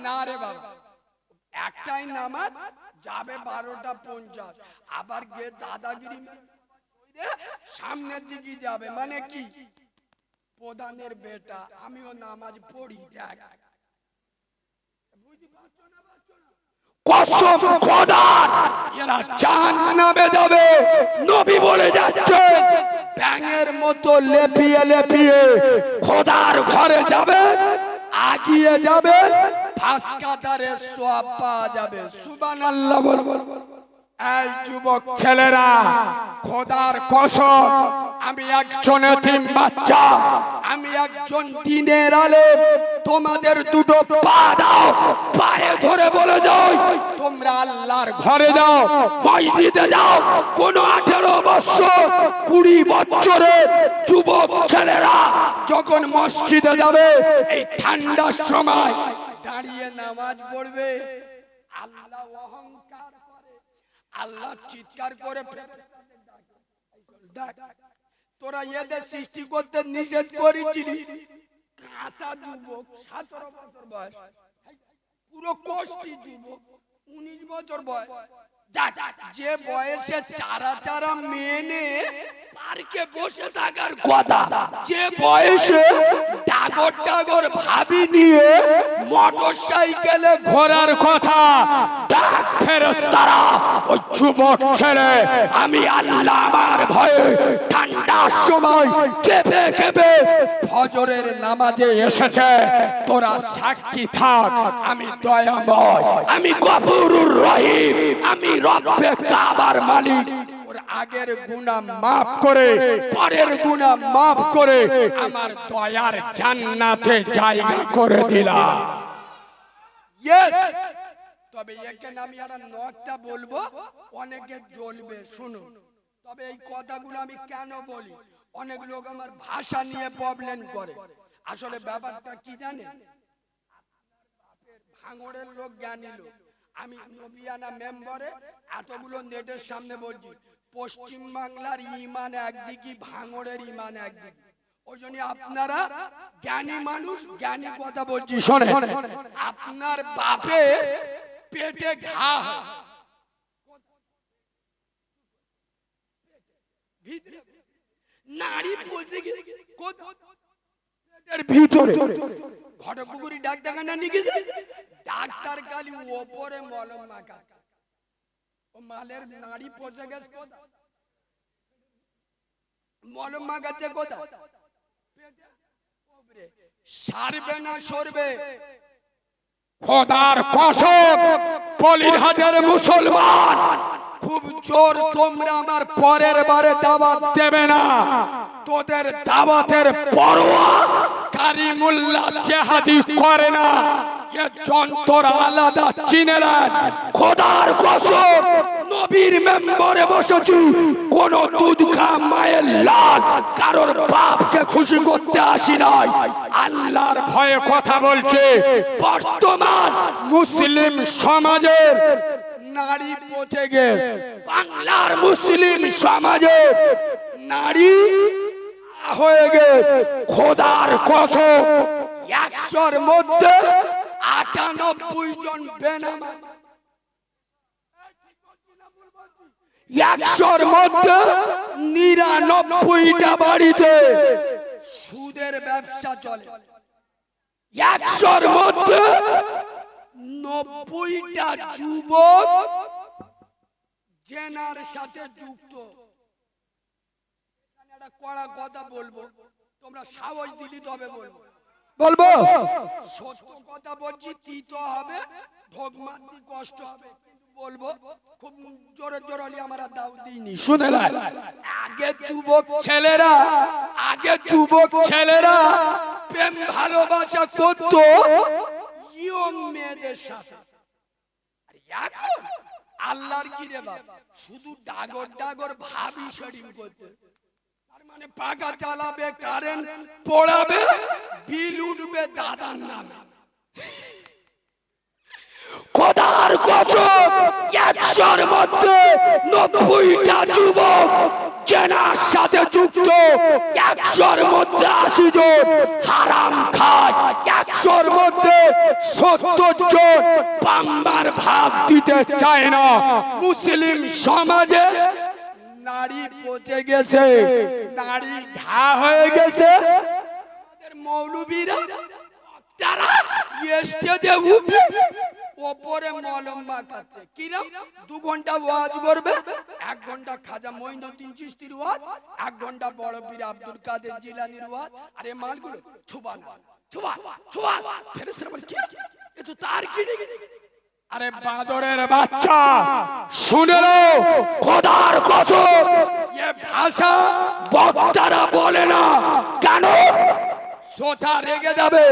না রে বাবা একটাই নামাজ যাবে 12:50 আবার গিয়ে দাদাগিরি সামনের দিকে যাবে মানে কি প্রধানের বেটা আমিও নামাজ পড়ি দেখ কসম খোদার এরা জাহান্নামে যাবে নবী বলে যাচ্ছে ব্যাঙের মতো লেপিয়ে লেপিয়ে খোদার ঘরে যাবে আগিয়ে যাবে ফাঁস কাতারে সওয়াব পাওয়া যাবে সুবহানাল্লাহ বল এই যুবক ছেলেরা খোদার কসম আমি একজন এতিম বাচ্চা আমি একজন দ্বীনের আলেম তোমাদের দুটো পা দাও পায়ে ধরে বলে যাও তোমরা আল্লাহর ঘরে যাও মসজিদে যাও কোন 18 বছর 20 বছরের যুবক ছেলেরা যখন মসজিদে যাবে এই ঠান্ডার সময় দাঁড়িয়ে নামাজ পড়বে আল্লাহ অহংকার করে আল্লাহ চিৎকার করে দেখ তোরা এদের সৃষ্টি করতে নিষেধ করেছিলি কাঁচা যুবক 17 বছর বয়স পুরো কোষ্ঠী যুবক 19 বছর বয়স যে বয়সে চারা চারা মেনে পার্কে বসে থাকার কথা যে বয়সে ডাগর ডাগর ভাবি নিয়ে মোটরসাইকেলে ঘোরার কথা ডাক ফেরেশতারা ওই যুবক ছেলে আমি আল্লাহ আমার ভয়ে ঠান্ডার সময় কেঁপে কেঁপে ফজরের নামাজে এসেছে তোরা সাক্ষী থাক আমি দয়াময় আমি গফুরুর রহিম আমি রব্বে কাবার মালিক ওর আগের গুনাহ maaf করে পরের গুনাহ maaf করে আমার দয়ার জান্নাতে জায়গা করে দিলাম ইয়েস তবে একে আমি আর নকটা বলবো অনেকে জ্বলবে শুনুন তবে এই কথাগুলো আমি কেন বলি অনেক লোক আমার ভাষা নিয়ে প্রবলেম করে আসলে ব্যাপারটা কি জানেন ভাঙড়ের লোক জ্ঞানী লোক আমি নবিয়ানা মেম্বারে এতগুলো নেটের সামনে বলছি পশ্চিম বাংলার ঈমান একদিকে ভাঙড়ের ঈমান একদিকে ওই জন্য আপনারা জ্ঞানী মানুষ জ্ঞানী কথা বলছি শুনেন আপনার বাপে পেটে ঘা নারী পচে গেছে ভিতরে ঘটপুকুরি ডাক্তারখানা নিয়ে গেছে ডাক্তার কালি ওপরে মলম মাখা ও মালের নারী পচে গেছে কোথা মলম মাখাচ্ছে কোথা সারবে না সরবে খোদার কসম পলিরহাটের মুসলমান খুব জোর তোমরা আমার পরের বারে দাওয়াত দেবে না তোদের দাওয়াতের পরোয়া কারিমুল্লাহ জেহাদি করে না এ যন্ত্র আলাদা চিনে নেন খোদার কসম নবীর মেম্বারে বসেছি কোন দুধ খা মায়ের লাল কারোর বাপকে খুশি করতে আসি নাই আল্লাহর ভয়ে কথা বলছে বর্তমান মুসলিম সমাজের নারী পচে গেছে বাংলার মুসলিম সমাজে নারী হয়ে গেছে খোদার কসম 100-র মধ্যে 98 জন বেনামা 100-র মধ্যে 99টা বাড়িতে সুদের ব্যবসা চলে 100-র মধ্যে 90টা যুবক জেনার সাথে যুক্ত একটা কড়া কথা বলবো, তোমরা সাহস দিলি তবে বলবো। বলবো সত্য কথা বলছি, তিতো হবে, ঢোক মারতে কষ্ট হবে, কিন্তু বলবো খুব জোরে জোরালি আমার আর দাও দিইনি। শুনে না, আগে যুবক ছেলেরা প্রেম ভালোবাসা করতো ইয়ং মেয়েদের সাথে। আর এখন আল্লাহর কি রে বাপ, শুধু ডাগর ভাবি শরীর করতে। তার মানে পাকা চালাবে, কারেন্ট পোড়াবে, বিল উঠবে দাদার নামে। খোদার কসম 100-র মধ্যে 90টা যুবক জেনার সাথে যুক্ত, 100-র মধ্যে 80 জন হারাম খায়, 100-র মধ্যে 70 জন বাম্বার ভাব দিতে চায় না। মুসলিম সমাজে নারী পচে গেছে, নারী ঘা হয়ে গেছে। মৌলবীরা তারা স্টেজে উঠে ওপরে মলম মাখাচ্ছে। কিরম 2 ঘন্টা ওয়াজ করবে, 1 ঘন্টা খাজা মঈনুদ্দিন চিশতির ওয়াজ, 1 ঘন্টা বড় পীর আব্দুল কাদের জিলানীর ওয়াজ। আরে মালগুলো ছুবা ফেরেশতারা বলে কি এ তো তার কি? আরে বাঁদরের বাচ্চা শুনে নাও, খোদার কসম এ ভাষা বক্তারা বলে না কেন? সোথা রেগে যাবে।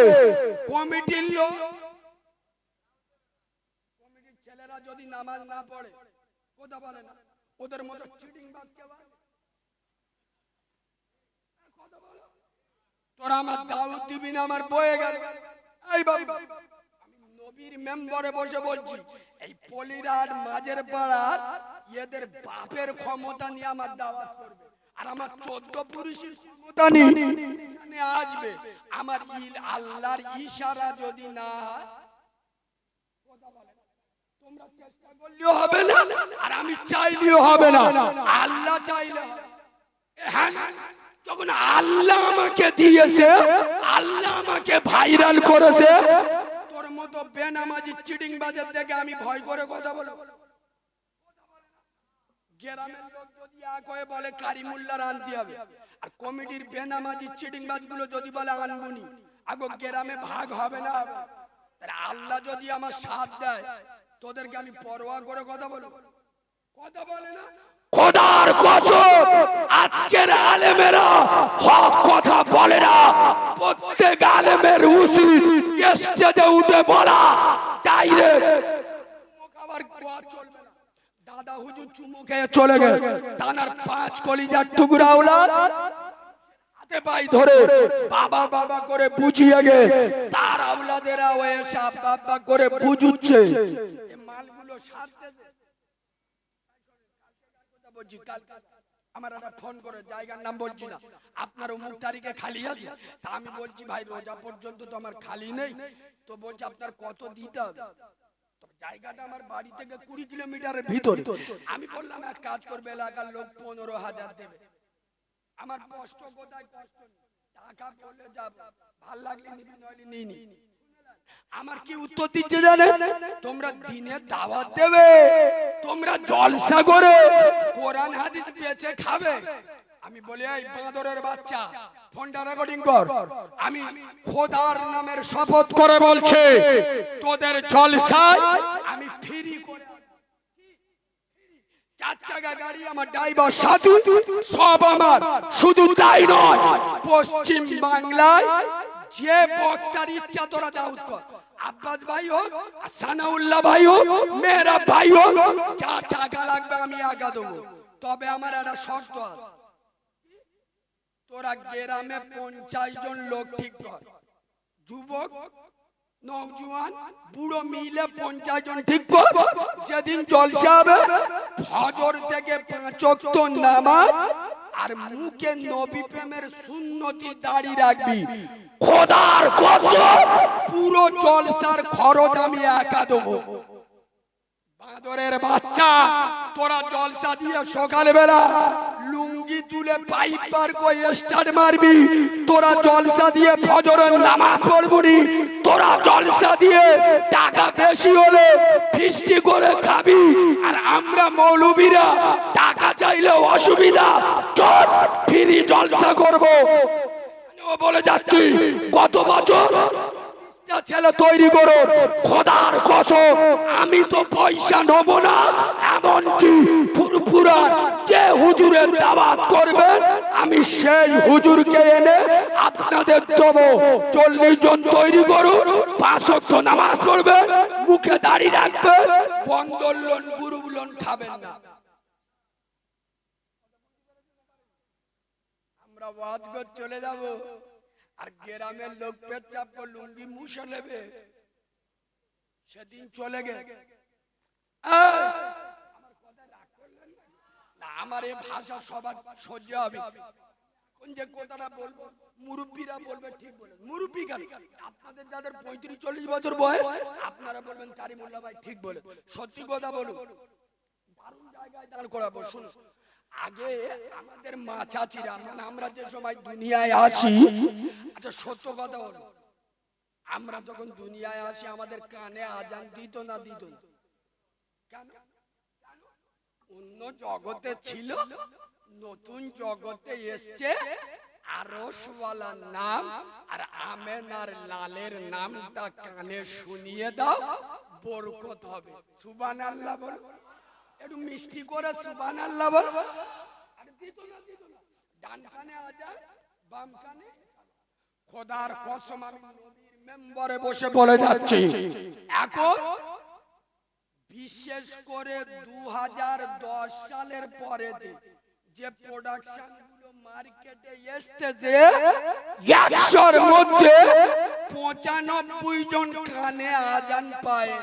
কমিটির লোক, কমিটির ছেলেরা যদি নামাজ না পড়ে, কথা বলে না, ওদের মতো চিটিং বাজ কে বলে? কথা বলো, তোরা আমার দাওয়াত দিবি না, আমার বয়ে গেল। এই বাবা, আমি নবীর মেম্বারে বসে বলছি, এই পলিরার মাঝের পাড়ার এদের বাপের ক্ষমতা নিয়ে আমার দাওয়াত করবে, আর আমার 14 পুরুষের ক্ষমতা নিয়ে আসবে। আমার আল্লাহর ইশারা যদি না হয়, কথা বলে না, তোমরা চেষ্টা করলেও হবে না, আর আমি চাইলেও হবে না, আল্লাহ চাইলে হবে। হ্যাঁ, যখন আল্লাহ আমাকে দিয়েছে, আল্লাহ আমাকে ভাইরাল করেছে, তোর মতো বেনামাজি চিটিং বাজের দেখে আমি ভয় করে কথা বলবো? গ্রামের লোক যদি এক হয়ে বলে কারিমুল্লাহর আনতে হবে, আর কমিটির বেনামাজি চিটিং বাজগুলো যদি বলে আনবুনি, আগে গ্রামে ভাগ হবে না? তাহলে আল্লাহ যদি আমার সাথ দেয়, তোদেরকে আমি পরোয়া করে কথা বলবো? কথা বলে না। খোদার কসম আজকের আলেমেরা হক কথা বলে না। প্রত্যেক আলেমের উচিত স্টেজে উঠে বলা ডাইরেক্ট। আবার কোয়া চলবে না। দাদা হুজুর চুমু খেয়ে চলে গেল, তানার 5 কলিজার টুকরা আওলাদ হাতে পাই ধরে বাবা বাবা করে বুঝিয়ে গে, তার আওলাদেরা ওই সব বাবা করে বুঝুচ্ছে। এই মালগুলো সাথে বলছি, কালকে আমার একটা ফোন করে, জায়গার নাম বলছি না, আপনার অমুক তারিখে খালি আছে। তা আমি বলছি ভাই রোজা পর্যন্ত তো আমার খালি নেই, তো বলছি আপনার কত দিতে হবে? জায়গাটা আমার বাড়ি থেকে 20 কিলোমিটারের ভিতরে। আমি বললাম এক কাজ করবে, এলাকার লোক 15,000 দেবে। আমার কষ্ট কোথায়? কষ্ট নেই, টাকা বললে যাব, ভাল লাগলে নিবি, নইলে নিনি। আমার কি উত্তর দিচ্ছে জানেন? তোমরা দিনে দাওয়াত দেবে, তোমরা জলসা করে কোরআন হাদিস বেচে খাবে। আমি বলি এই বাঁদরের বাচ্চা, ফোনটা রেকর্ডিং কর। আমি খোদার নামের শপথ করে বলছি, তোদের জলসায় আমি ফ্রি করে 4 চাকা গাড়ি, আমার ড্রাইভার সাথী সব আমার। শুধু তাই নয়, পশ্চিম বাংলায় যে বক্তার ইচ্ছা তোরা দাউদ কর, আব্বাস ভাই হোক, সানাউল্লাহ ভাই হোক, মেহরাব ভাই হোক, যা টাকা লাগবে আমি আগা দেবো। তবে আমার একটা শর্ত আছে, তোরা গ্রামে 50 জন লোক ঠিক কর, যুবক নওজোয়ান বুড়ো মিলে 50 জন ঠিক কর। যেদিন জলসা হবে, ফজর থেকে 5 ওয়াক্ত নামাজ, আর মুখে নবী প্রেমের সুন্নতি দাড়ি রাখবি। খোদার কসম পুরো জলসার খরচ আমি একা দেবো। বাঁদরের বাচ্চা, তোরা জলসা দিয়ে সকালবেলা লুঙ্গি তুলে পাইপ পার করে স্টার্ট মারবি, তোরা জলসা দিয়ে ফজরের নামাজ পড়বি, তোরা জলসা দিয়ে টাকা বেশি হলে ফিস্টি করে খাবি, আর আমরা মৌলবীরা টাকা চাইলে অসুবিধা, চল ফ্রি জলসা করব। বলে যাচ্ছি কত বছর ছেলে তৈরি করো, খোদার কসম আমি তো পয়সা নেব না, এমনকি ফুরফুরা যে হুজুরের দাওয়াত করবেন আমি সেই হুজুরকে এনে আপনাদের দেবো। 40 জন তৈরি করুন, 5 ওয়াক্ত নামাজ পড়বেন, মুখে দাড়ি রাখবেন, বন্দর লোন গ্রুপ লোন খাবেন না। আমরা ওয়াজ করে চলে যাব, আর গ্রামের লোক পেচ্ছাপ লুঙ্গি মুছে নেবে, সেদিন চলে গে। আমার এই ভাষা সবার সহ্য হবে, কোন যে কথাটা বলবো মুরব্বীরা বলবে ঠিক বলে, মুরব্বী কেন আপনাদের যাদের 35-40 বছর বয়স আপনারা বলবেন কারিমুল্লাহ ভাই ঠিক বলে, সত্যি কথা বলুন, দারুণ জায়গায় দাঁড় করাবো। শুনুন, আগে আমাদের মা চাচিরা, মানে আমরা যে সময় দুনিয়ায় আসি, আচ্ছা সত্য কথা হলো, আমরা যখন দুনিয়ায় আসি আমাদের কানে আজান দিত না দিত না? কেন? অন্য জগতে ছিল, নতুন জগতে এসছে আরশওয়ালার নাম আর আমেনার লালের নামটা কানে শুনিয়ে দাও, বরকত হবে। সুবহানাল্লাহ বল, একটু মিষ্টি করে সুবহানাল্লাহ বল। আর দিত না দিত না, ডান কানে আজান, বাম কানে। খোদার কসম আমি নবীর মেম্বারে বসে বলে যাচ্ছি, এখন বিশেষ করে 2010 সালের পরে যে প্রোডাকশন গুলো মার্কেটে এসেছে 100-র মধ্যে 95 জন কানে আজান পায়।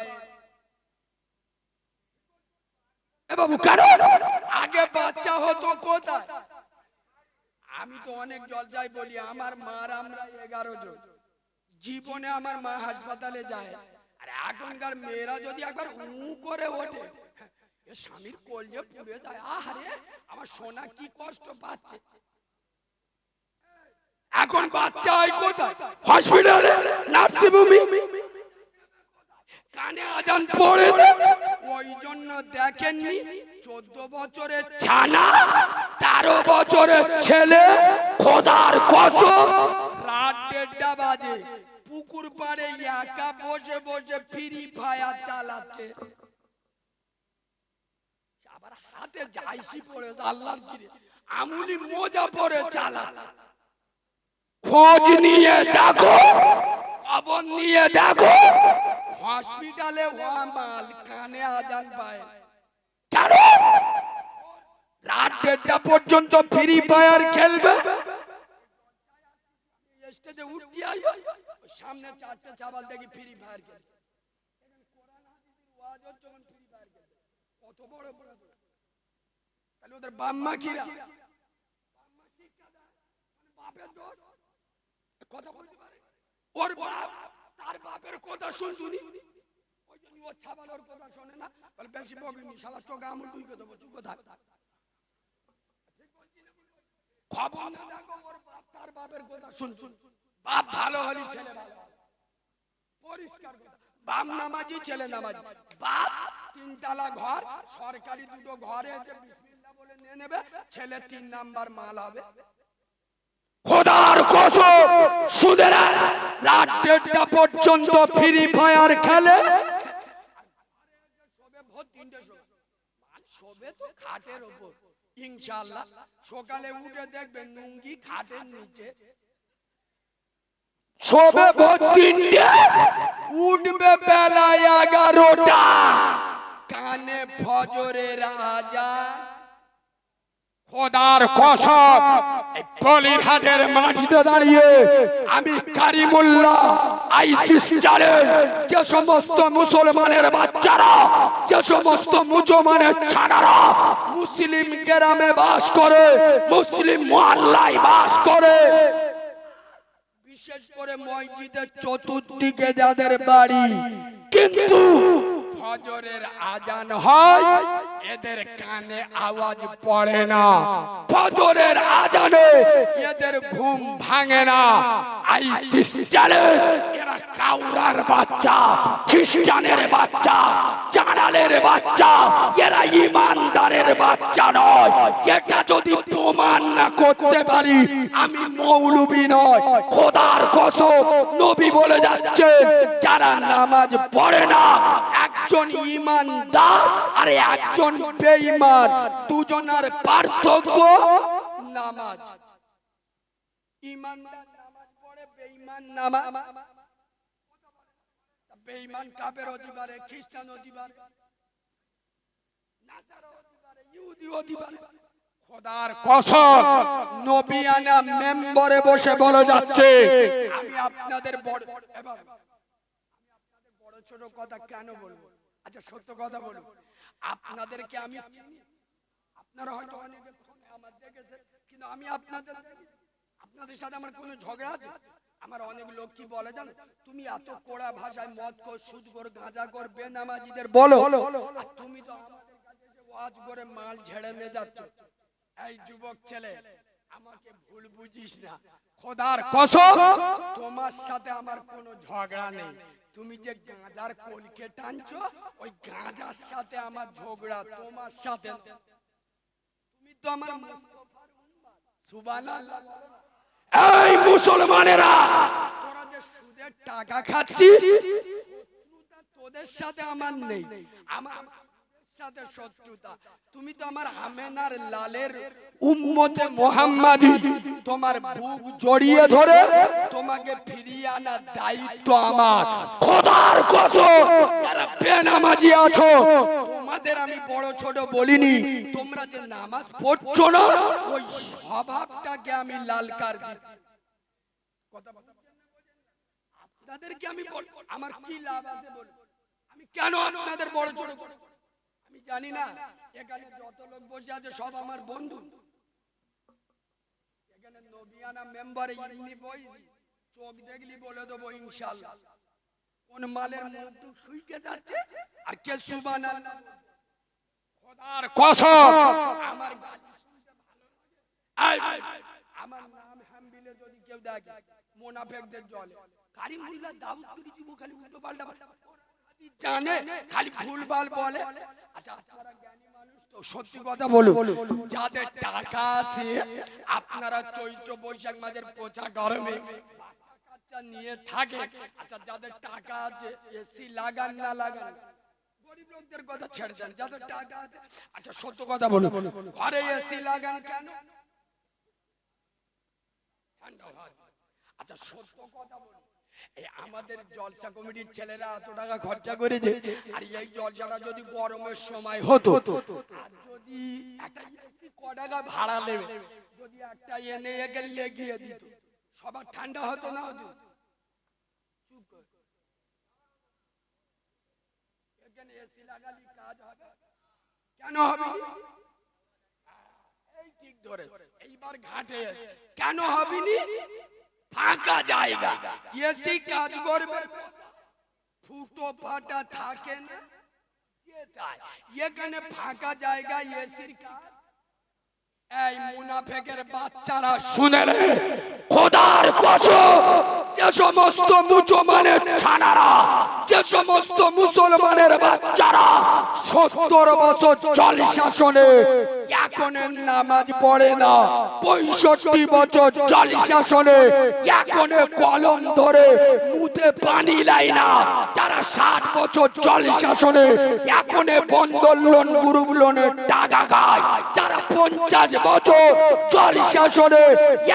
বাবু কারণ আগে বাচ্চা হতো কোথায়? আমি তো অনেক জলসায় বলি, আমার মার আমরা 11 জন, জীবনে আমার মা হাসপাতালে যায়, আর এখনকার মেয়েরা যদি একবার উ করে ওঠে স্বামীর কলজে পুড়ে যায়, আহারে আমার সোনা কি কষ্ট পাচ্ছে। এখন বাচ্চা হয় কোথায়? হসপিটালে, নার্সিংহোমে, কানে আজান পড়ে। ওই জন্য দেখেননি 14 বছরের ছানা 13 বছরের ছেলে খোদার কসম রাত 1:30 বাজে পুকুর পাড়ে একা বসে বসে ফ্রি ফায়ার চালাচ্ছে, আবার হাতে জাইসি পড়ে আল্লাহর কিরে আমুলি মোজা পরে চালাচ্ছে। খোঁজ নিয়ে দেখো, খবর নিয়ে দেখো, হসপিটালে হওয়া মাল কানে আজান পায়। কেন? রাত 1:30 পর্যন্ত ফ্রি ফায়ার খেলবে, স্টেজে উঠতে আসবে, সামনে 4টে চাবাল দেখি ফ্রি ফায়ার খেলবে। কোরআন হাদিসের ওয়াজ হচ্ছে যখন ফ্রি ফায়ার খেলবে, কত বড় বড়, তাহলে ওদের বাম্মা কিরা, বাম্মা শিক্ষা দেয়, মানে বাপের দোষ কথা বলতে পারে, ওর বাপ তার বাপের কথা শুনতুনি, ওই জন্য ও ছাবালোর কথা শোনে না, বলে বেশি বকিনি শালা চোখে আমল তুই কে দেবো, চুপ থাক। খবর না দেখো, ওর বাপ তার বাপের কথা শুনতুন, বাপ ভালো হলি ছেলে ভালো, পরিষ্কার কথা, বাপ নামাজি ছেলে নামাজি, বাপ 3 তলা ঘর, সরকারি 2টো ঘরে যে বিসমিল্লাহ বলে নিয়ে নেবে, ছেলে 3 নাম্বার মাল হবে। খোদার কসম সুদেরা রাত 1:30 পর্যন্ত ফ্রি ফায়ার খেলে, সবে ভোর 3টে সবে তো খাটের উপর, ইনশাআল্লাহ সকালে উঠে দেখবেন লুঙ্গি খাটের নিচে, সবে ভোর 3টে উঠবে বেলা 11টা, কানে ফজরের আজান। খোদার কসম এই পলিরহাটের মাটিতে দাঁড়িয়ে আমি কারিমুল্লাহ আইজিস চ্যালেঞ্জ, যে সমস্ত মুসলমানের বাচ্চারা, যে সমস্ত মুসলমানের ছানারা মুসলিম গ্রামে বাস করে, মুসলিম মহল্লায় বাস করে, বিশেষ করে মসজিদের চতুর্দিকে যাদের বাড়ি, কিন্তু ফজরের আজান হয় এদের কানে আওয়াজ পড়ে না, ফজরের আজানে এদের ঘুম ভাঙে না। আই খ্রিস্টানের এরা কাউরার বাচ্চা, খ্রিস্টানের বাচ্চা, জানালের বাচ্চা, এরা ইমানদারের বাচ্চা নয়। এটা যদি প্রমাণ না করতে পারি আমি মৌলবি নয়। খোদার কসম নবী বলে যাচ্ছেন যারা নামাজ পড়ে না একজন ইমানদার আর একজন বেঈমান, দুজনের পার্থক্য নামাজ। ইমানদার নামাজ পড়ে, বেঈমান নামাজ। বেঈমান কাফের হতে পারে, খ্রিস্টান হতে পারে, নাসারা হতে পারে, ইহুদি হতে পারে। খোদার কসম নবিয়ানা মেম্বারে বসে বলে যাচ্ছে আমি আপনাদের বড় ছোট কথা কেন বলবো? আচ্ছা সত্য কথা বলবো, আপনাদেরকে আমি চিনি, আপনারা হয়তো অনেকে ফোনে আমার দেখেছেন, কিন্তু আমি আপনাদের সাথে আমার কোনো ঝগড়া আছে? আমার অনেক লোক কি বলে জানো, তুমি এত কড়া ভাষায় মদ কর, সুদ কর, গাঁজা কর, বেনামাজিদের বলো, আর তুমি তো আমাদের কাছে এসে ওয়াজ করে মাল ঝেড়ে নিয়ে যাচ্ছ। এই যুবক ছেলে আমাকে ভুল বুঝিস না, খোদার কসম তোমার সাথে আমার কোনো ঝগড়া নেই। তুমি যে গাঁজার কলকে টানছো ওই গাঁজার সাথে আমার ঝগড়া, তোমার সাথে। তুমি তো আমার সুবহানাল্লাহ। এই মুসলমানেরা তোরা যে সুদের টাকা খাচ্ছিস তোদের সাথে আমার নেই, আমার সাথে শত্রুতা। তুমি তো আমার আমেনার লালের উম্মতে মুহাম্মাদি, তোমার বুক জড়িয়ে ধরে তোমাকে ফিরিয়ে আনার দায়িত্ব আমার। খোদার কসম যারা বেনামাজি আছো তোমাদের আমি বড় ছোট বলিনি, তোমরা যে নামাজ পড়ছো না ওই স্বভাবটাকে আমি লাল কার দিই। আপনাদেরকে আমি আমার কি লাভ আছে বলুন? আমি কেন আপনাদের বড় ছোট করব? আমি জানি না এখানে যত লোক বসে আছে সব আমার বন্ধু। এখানে নবিয়ানা মেম্বারে ইন্নি বই চোখ দেখলি বলে দেবো ইনশাআল্লাহ কোন মালের মুখ শুইকে যাচ্ছে আর কে সুবহানাল্লাহ। খোদার কসম আমার আমার নাম হামবিলে যদি কেউ দেখে মুনাফিকদের জলে কারিমুল্লাহ দাউদপুরি যুবক খালি উল্টো পাল্টা জানে, খালি ভুলভাল বলে। আচ্ছা আপনারা জ্ঞানী মানুষ তো সত্যি কথা বলুন, যাদের টাকা আছে আপনারা চৈত্র বৈশাখ মাসের পচা গরমে বাচ্চা নিয়ে থাকে, আচ্ছা যাদের টাকা আছে এসি লাগান না লাগান, গরিব লোকদের কথা ছেড়ে দেন, যাদের টাকা আছে আচ্ছা সত্য কথা বলুন ঘরে এসি লাগান কেন? ঠান্ডা হয়। আচ্ছা সত্য কথা বলুন, এই আমাদের জলসা কমিটির ছেলেরা এত টাকা খরচা করেছে, আর এই জলসাটা যদি গরমের সময় হতো আর যদি একটা ক টাকা ভাড়া নেবে, যদি একটা এনে একে লেগিয়ে দিত সবার ঠান্ডা হতো না হতো? চুপ কর, এখানে এসি লাগালি কাজ হবে কেন? হবে এই ঠিক ধরে এইবার ঘাটে কেন হবেনি? ফাঁকা জায়গা এসি কাজ করবে, ফুটো ফাটা থাকে না, এখানে ফাঁকা জায়গা এসির কাজ। এই মুনাফিকের বাচ্চারা শুনে রে, খোদার কসম যে সমস্ত মুসলমানের ছানারা, যে সমস্ত মুসলমানের বাচ্চারা 70 বছর জলশাসনে এখন নামাজ পড়ে না, 65 বছর জলশাসনে এখন কলম ধরে মুখে পানি লাই না, যারা 60 বছর জলশাসনে এখন বন্ধন লোন গ্রুপ লোনের টাকা খায়, যারা 50 বছর জলশাসনে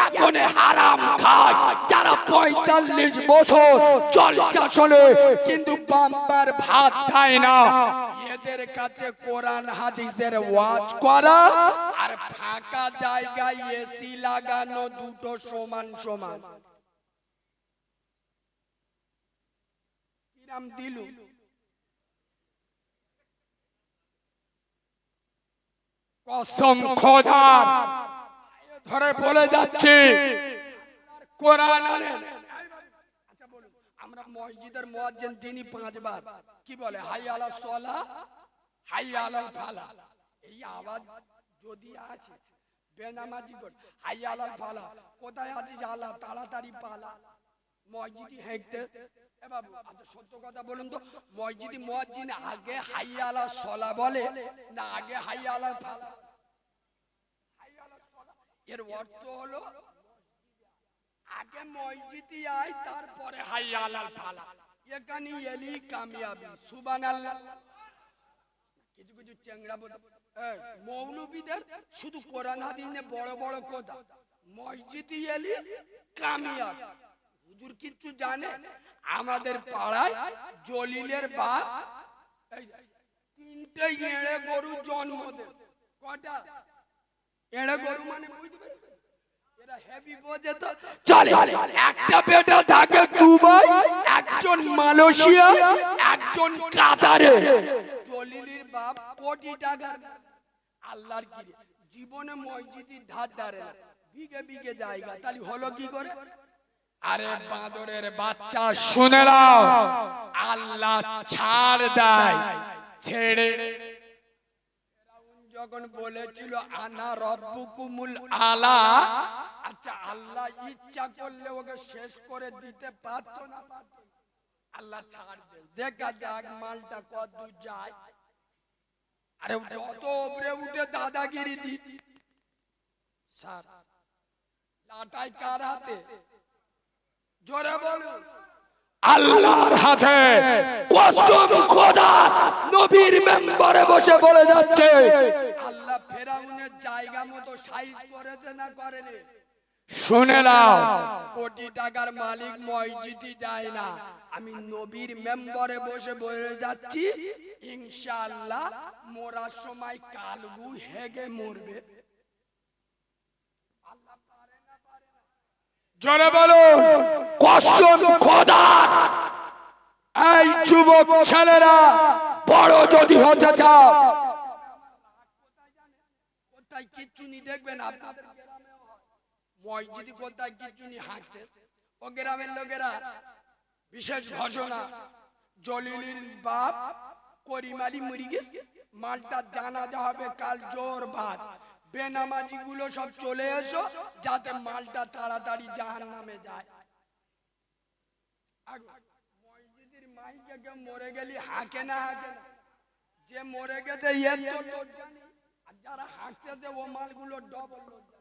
এখন হারাম খায়, যারা 45 বছর জলশাসনে কিন্তু বাম্পার ভাত খায় না, এদের কাছে কোরআন হাদিসের ওয়াজ করা আর ফাঁকা জায়গায় এসি লাগানো দুটো সমান সমান। কিরাম দিলু কসম খোদার ধরে বলে যাচ্ছে কোরআন আনেন। আচ্ছা বলুন আমরা মসজিদের মুয়াজ্জিন তিনি 5 বার কি বলে হাইয়া আলাস সালাহ হাইয়া আলাল ফালাহ। এই আওয়াজ যদি আছে বেনামাজি কর হাইয়া আলাল ফালাহ, কোথায় আছিস আল্লাহ তাড়াতাড়ি পালা। মসজিদি হেঁকতে এ বাবু আচ্ছা সত্য কথা বলুন তো, মসজিদি মুয়াজ্জিন আগে হাইয়া আলাস সালাহ বলে না আগে হাইয়া আলাল ফালাহ? এর অর্থ হলো আগে মসজিদে আয় তারপরে হাইয়া আলাল ফালাহ। এখানে এলি কামিয়াবি সুবহানাল্লাহ। কিছু কিছু চেংড়া বলে মৌলবীদের শুধু কোরআন হাদিস নিয়ে বড় বড় কথা, মসজিদে এলি কামিয়াব। হুজুর কিছু জানে? আমাদের পাড়ায় জলিলের বাপ 3টে এড়ে গরু জন্ম দেয়। কটা এড়ে গরু মানে বুঝতে পারছেন? এরা হেভি বোঝে তো। চলে একটা বেটা থাকে দুবাই, একজন মালয়েশিয়া, একজন কাতারে। জলিলের বাপ কোটি টাকা আল্লাহর কি জীবনে মসজিদের ধার ধারে না, বিঘে বিঘে জায়গা, তাহলে হলো কি করে? আরে বাঁদরের বাচ্চা শুনে নাও, আল্লাহ ছাড় দেয় ছেড়ে। যখন বলেছিল আনা রব্বুকুমুল আলা, আচ্ছা আল্লাহ ইচ্ছা করলে ওকে শেষ করে দিতে পারতো না? আল্লাহ ছাড় দেন, দেখা যাক মালটা কত দূর যায়। আরে যত উপরে উঠে দাদাগিরি দি স্যার লাটাই কার হাতে? জোরে বলুন আল্লাহর হাতে। কসম খোদা, নবীর মেম্বারে বসে বলে যাচ্ছে আল্লাহ ফেরাউনের জায়গা মতো সাইজ করেছে না করেনি? শুনে নাও, কোটি টাকার মালিক মসজিদে যায় না, আমি নবীর মেম্বারে বসে বলে যাচ্ছি ইনশাআল্লাহ মরার সময় কালগু হেগে মরবে। জোরে বলুন কসম খোদা। এই যুবক ছেলেরা, বড় যদি হতে চাও, কোথায় কিচ্ছুনি দেখবেন আপনাদের গ্রামেও হয়, মসজিদে কোথায় কিচ্ছুনি হাঁটতে, ও গ্রামের লোকেরা বিশেষ ঘোষণা, জলিলের বাপ করিম আলী মরে গেছে, মালটা জানাজা হবে কাল জোর ভাত, বেনামাজি গুলো সব চলে এসো যাতে মালটা তাড়াতাড়ি জাহান্নামে যায়। মসজিদের মাইকে কেউ মরে গেলি হাঁকে না হাঁকে না? যে মরে গেছে এর তো লজ্জা নেই, আর যারা হাঁকতেছে ও মালগুলো ডবল লজ্জা।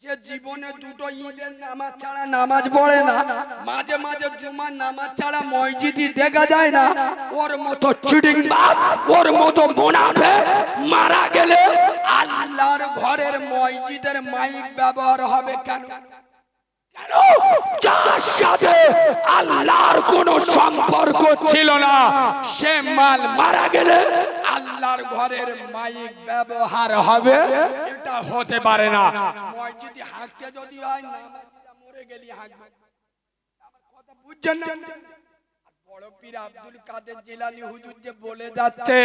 যে জীবনে দুটো ঈদের নামাজ ছাড়া নামাজ পড়ে না, মাঝে মাঝে জুমার নামাজ ছাড়া মসজিদে দেখা যায় না, ওর মতো চিটিং বাপ, ওর মতো মুনাফিক মারা গেলে আল্লাহর ঘরের মসজিদের মাইক ব্যবহার হবে কেন? কেন? যার সাথে আল্লাহর কোনো সম্পর্ক ছিল না, সে মাল মারা গেলে আল্লাহর ঘরের মাইক ব্যবহার হবে? এটা হতে পারে না। মসজিদে হাঁকতে যদি হয় নামাজিরা মরে গেলি হাঁকবে। আমার কথা বুঝছেন না? বড় পীর আব্দুল কাদের জিলানী হুজুর যে বলে যাচ্ছে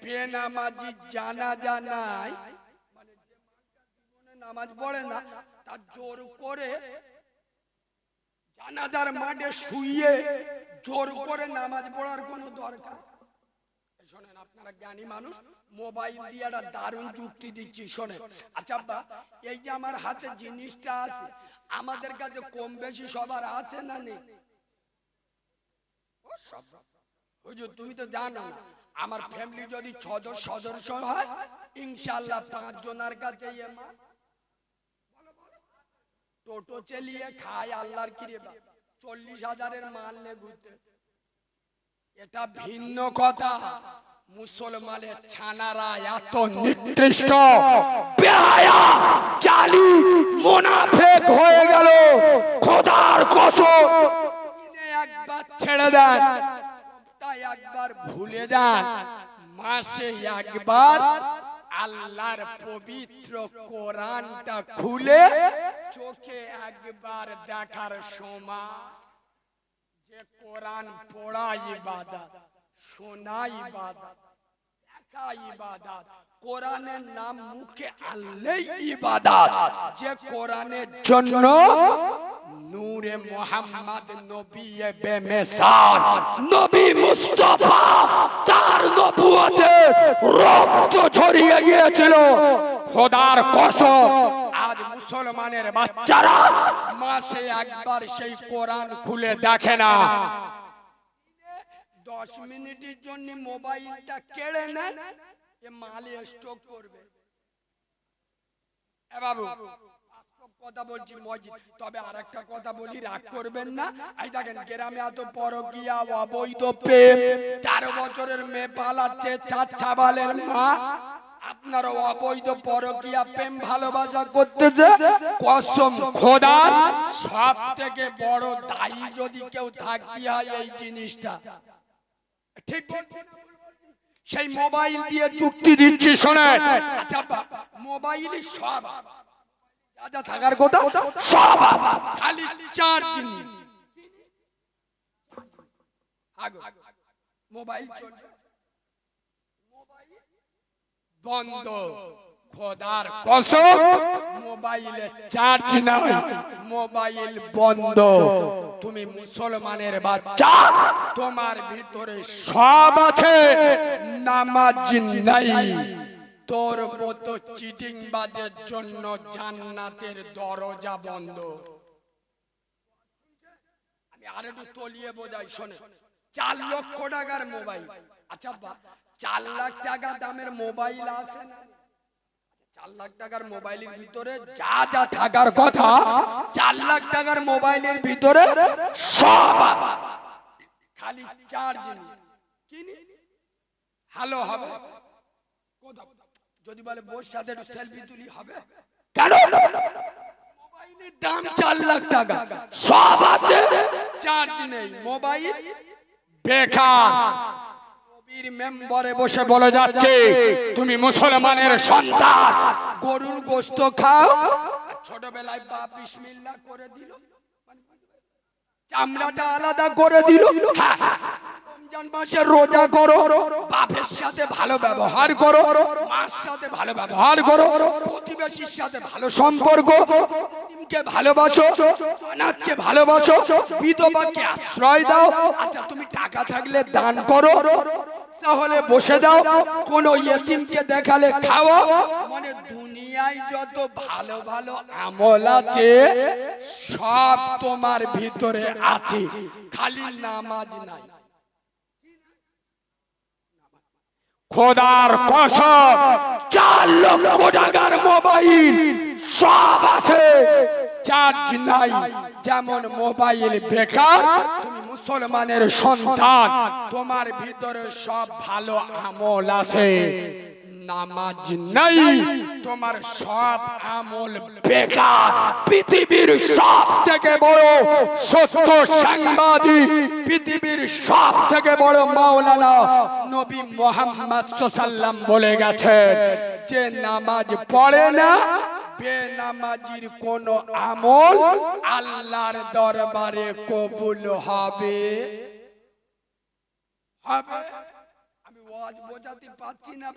বেনামাজি জানাজা নাই, মানে যে মানুষটা জীবনে নামাজ পড়ে না তার জোর করে জানাজার মাঠে শুইয়ে জোর করে নামাজ পড়ার কোনো দরকার। শোনেন, আপনারা জ্ঞানী মানুষ, মোবাইল দিয়ে একটা দারুণ যুক্তি দিচ্ছি, শোনেন। আচ্ছা আব্বা, এই যে আমার হাতে জিনিসটা আছে, আমাদের কাছে কম বেশি সবার আছে না নেই? হুজুর তুমি তো জানো না, আমার ফ্যামিলি যদি 6 জন সদস্য হয়, ইনশাআল্লাহ 5 জনের কাছে টোটো চালিয়ে খায় আল্লাহর কি রে বাপ, 40,000-এর মাল নিয়ে ঘুরতে। এটা ভিন্ন কথা। মুসলমানের ছানারা এত নিকৃষ্ট, বেহায়া, জালি, মুনাফিক হয়ে গেল। খোদার কসম, একবার ছেড়ে দেন, সপ্তাহে একবার ভুলে যান, মাসে একবার আল্লাহর পবিত্র কোরআনটা খুলে চোখে একবার দেখার সময়, যে কোরআন পড়া ইবাদত, শোনা ইবাদত, একা ইবাদত। কোরআনের নাম মুখে আনলেই ইবাদত। যে কোরআনের জন্য নূরে মুহাম্মদ নবী বেমিসাল নবী মুস্তাফা তার নবুয়তে রক্ত ছড়িয়ে গিয়েছিল। খোদার কসম আজ মুসলমানের বাচ্চারা মাসে একবার সেই কোরআন খুলে দেখে না। 10 মিনিটের জন্য মোবাইলটা কেড়ে নেন, এ মালে স্টক করবে। এ বাবু কথা বলছি মজিদ, তবে আরেকটা কথা বলি, রাগ করবেন না। এই দেখেন গ্রামে এত পরকীয়া অবৈধ প্রেম, 13 বছরের মেয়ে পালাচ্ছে 4 বালের মা। আপনারা অবৈধ পরকীয়া প্রেম ভালোবাসা করতেছে, কসম খোদার সব থেকে বড় দায়ী যদি কেউ থাকতে হয় এই জিনিসটা। ঠিক সেই মোবাইল দিয়ে চুক্তি দিচ্ছি শোনেন। আচ্ছা মোবাইল সব যা থাকার কথা সব, খালি চার্জ নেই। মোবাইল বন্ধ, খোদার কসম মোবাইলে চার্জ নাই, মোবাইল বন্ধ। তুমি মুসলমানের বাচ্চা, তোমার ভিতরে সব আছে, নামাজ নাই। তোর মতো চিটিং বাজের জন্য জান্নাতের দরজা বন্ধ। আমি আরেকটু তলিয়ে বোঝাই শোনে। 4 লক্ষ টাকার মোবাইল, আচ্ছা 4 লাখ টাকা দামের মোবাইল আছে না? 4 লাখ টাকার মোবাইলের ভিতরে যা যা থাকার কথা, 4 লাখ টাকার মোবাইলের ভিতরে সব আছে, খালি চার্জ নেই। কিনি হ্যালো হবে, যদি বলে বোর সাথে একটু সেলফি তুলি হবে কেন? মোবাইলের দাম 4 লাখ টাকা, সব আছে, চার্জ নেই, মোবাইল বেকার। নবীর মেম্বারে বসে বলে যাচ্ছে তুমি মুসলমানের সন্তান, গরুর গোশত খাও। ছোটবেলায় বাপ বিসমিল্লাহ করে দিল, চামড়াটা আলাদা করে দিল। রমজান মাসে রোজা করো, বাপের সাথে ভালো ব্যবহার করো, মার সাথে ভালো ব্যবহার করো, প্রতিবেশীর সাথে ভালো সম্পর্ক, কে ভালোবাসো, অনাথকে ভালোবাসো, বিধবাকে আশ্রয় দাও। আচ্ছা তুমি টাকা থাকলে দান করো, তাহলে বসে দাও, কোন ইয়েতিমকে দেখালে খাও। মানে দুনিয়ায় যত ভালো ভালো আমল আছে সব তোমার ভিতরে আছে, খালি নামাজ নাই। খোদার কসম 4 লক্ষ টাকার মোবাইল সব আছে, চার্জ নাই। যেমন মোবাইল বেকার, তুমি মুসলমানের সন্তান, তোমার ভিতরে সব ভালো আমল আছে, নামাজ নাই, তোমার সব আমল বেকার। পৃথিবীর সব থেকে বড় সত্য সাংবাদিক, পৃথিবীর সব থেকে বড় মাওলানা নবী মুহাম্মদ সাল্লাল্লাহু বলে গেছেন, যে নামাজ পড়ে না বেনামাজির কোন আমল আল্লাহর দরবারে কবুল হবে। আমি ওয়াজ বোঝাতে পারছি না।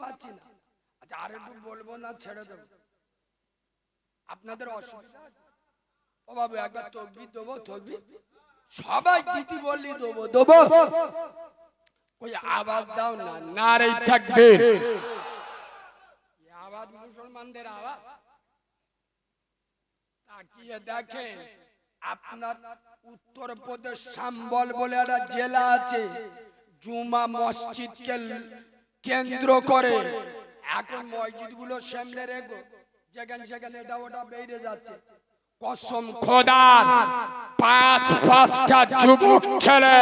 আচ্ছা আর একটু বলবো না ছেড়ে দেব, আপনাদের অসুবিধা? ও বাবু একবার তকবীর দেবো, তকবীর সবাই দিদি বললি দেবো। ওই আওয়াজ দাও না, নারে তাকবীর। আওয়াজ মুসলমানদের আওয়াজ। তাকিয়ে দেখেন আপনার উত্তরপ্রদেশ সম্বল বলে একটা জেলা আছে, জুমা মসজিদকে কেন্দ্র করে এখন মসজিদ গুলো সামনে রেখো, যেখানে এটা ওটা বেরিয়ে যাচ্ছে। কসম খোদার 5-5টা যুবক ছেলে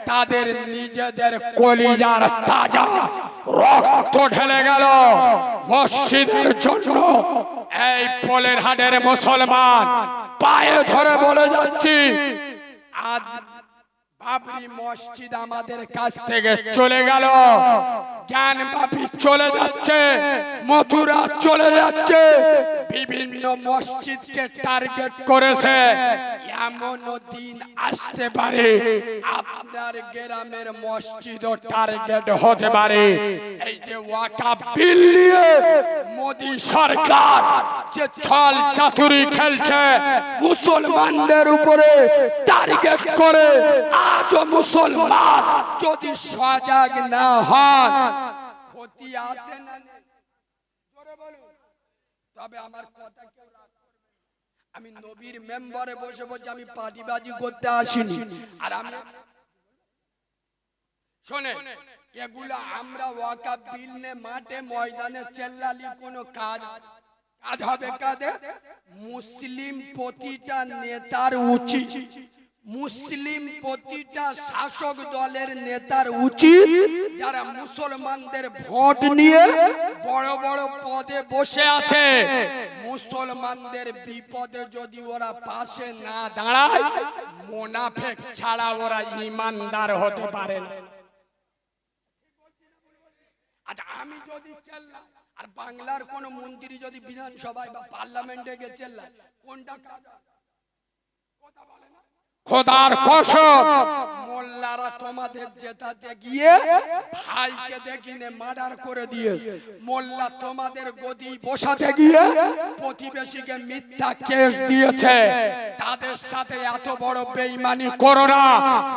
তাদের নিজেদের কলিজার তাজা রক্ত ঢেলে গেল মসজিদের জন্য। এই পোলের হাটের মুসলমান পায়ে ধরে বলে যাচ্ছি, আজ বাবরি মসজিদ আমাদের কাছ থেকে চলে গেল, জ্ঞানবাপী চলে যাচ্ছে, মথুরা চলে যাচ্ছে, বিভিন্ন মসজিদকে টার্গেট করেছে। এমনও দিন আসতে পারে আপনার গ্রামের মসজিদও টার্গেট হতে পারে। এই যে ওয়াকফ বিল নিয়ে মোদি সরকার যে ছল চাতুরি খেলছে মুসলমানদের উপরে টার্গেট করে, আজও মুসলমান যদি সজাগ না হন ক্ষতি আছে না নেই? জোরে বলুন। তবে আমার কথা কেউ রাগ করবে না। আমি নবীর মেম্বারে বসে বসে আমি পার্টিবাজি করতে আসিনি। আর আমি শোনে, এগুলো আমরা ওয়াকফ বিল নে মাঠে ময়দানে চেল্লালি কোনো কাজ হবে কাঁধে? মুসলিম প্রতিটা নেতার উচিত, মুসলিম প্রতিটা শাসক দলের নেতার উচিত যারা মুসলমানদের ভোট নিয়ে বড় বড় পদে বসে আছে, মুসলমানদের বিপদে যদি ওরা পাশে না দাঁড়ায় মুনাফিক ছাড়া ওরা ঈমানদার হতে পারে না। আচ্ছা, আমি যদি চেল্লাই আর বাংলার কোন মন্ত্রী যদি বিধানসভায় বা পার্লামেন্টে গিয়ে চেল্লায়, কোনটা কাজ? কথা বলে না? খোদার কসম, মোল্লারা তোমাদের জেতাতে গিয়ে ভাইকে দেখিনে মার্ডার করে দিয়েছে। মোল্লা তোমাদের গদি বসাতে গিয়ে প্রতিবেশীকে মিথ্যা কেস দিয়েছে। তাদের সাথে এত বড় বেঈমানি করো না।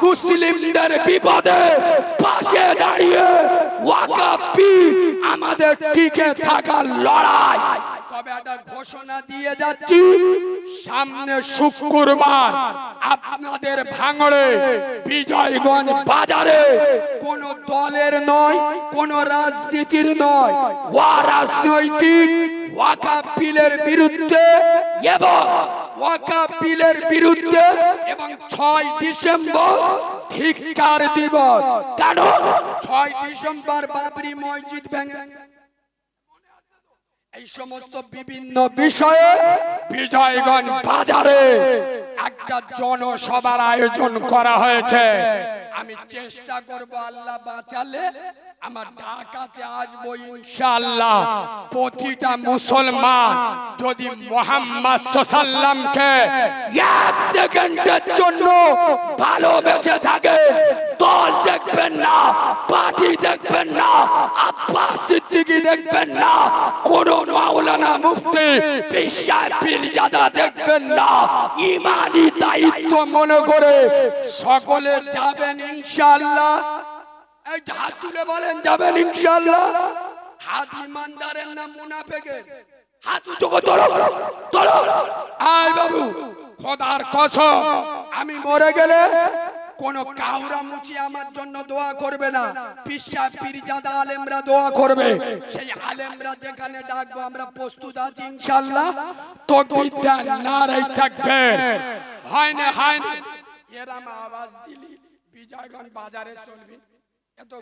মুসলিমদের বিপদে পাশে দাঁড়িয়ে ওয়াকফ বিল আমাদের টিকে থাকার লড়াই। তবে একটা ঘোষণা দিয়ে যাচ্ছি, সামনে শুক্রবার আপনাদের ভাঙড়ে বিজয়গঞ্জ বাজারে কোন দলের নয়, কোন রাজনীতির নয়, রাজনৈতিক ওয়াকফ বিলের বিরুদ্ধে এবং ওয়াকফ বিলের বিরুদ্ধে এবং 6 ডিসেম্বর ধিক্কার দিবস। কেন 6 ডিসেম্বর বাবরি মসজিদ ভেঙে? এই সমস্ত বিভিন্ন বিষয়ে বিজয়গঞ্জ বাজারে একটা জনসভার আয়োজন করা হয়েছে। আমি চেষ্টা করব, আল্লাহ বাঁচালে আমার ডাক আছে, আসবো ইনশাআল্লাহ। প্রতিটা মুসলমান যদি মুহাম্মদ সাল্লাল্লাহকে 1 সেকেন্ডের জন্য ভালোবেসে থাকে, দল দেখবেন না, পার্টি দেখবেন না, আব্বাস সিদ্দিকী দেখবেন না, কোন মাওলানা মুফতি পীরজাদা দেখবেন না, ইমানি দায়িত্ব মনে করে সকলে যাবেন ইনশাআল্লাহ। এই হাত তুলে বলেন যাবেন ইনশাআল্লাহ। হাত ইমানদারের না মুনাফিকের? হাত উঁচু করে তোলো, তোলো। আয় বাবু, খোদার কসম, আমি মরে গেলে কোন কাউরা মুচি আমার জন্য দোয়া করবে না। পীরজাদা আলেমরা দোয়া করবে। সেই আলেমরা যেখানে ডাকবো আমরা প্রস্তুত আছি ইনশাআল্লাহ। তাকবীরটা নারায়ে তাকবীর। হয় না, হয় না? এরম আওয়াজ দিলি বিজয়গঞ্জ বাজারে চলবি? এত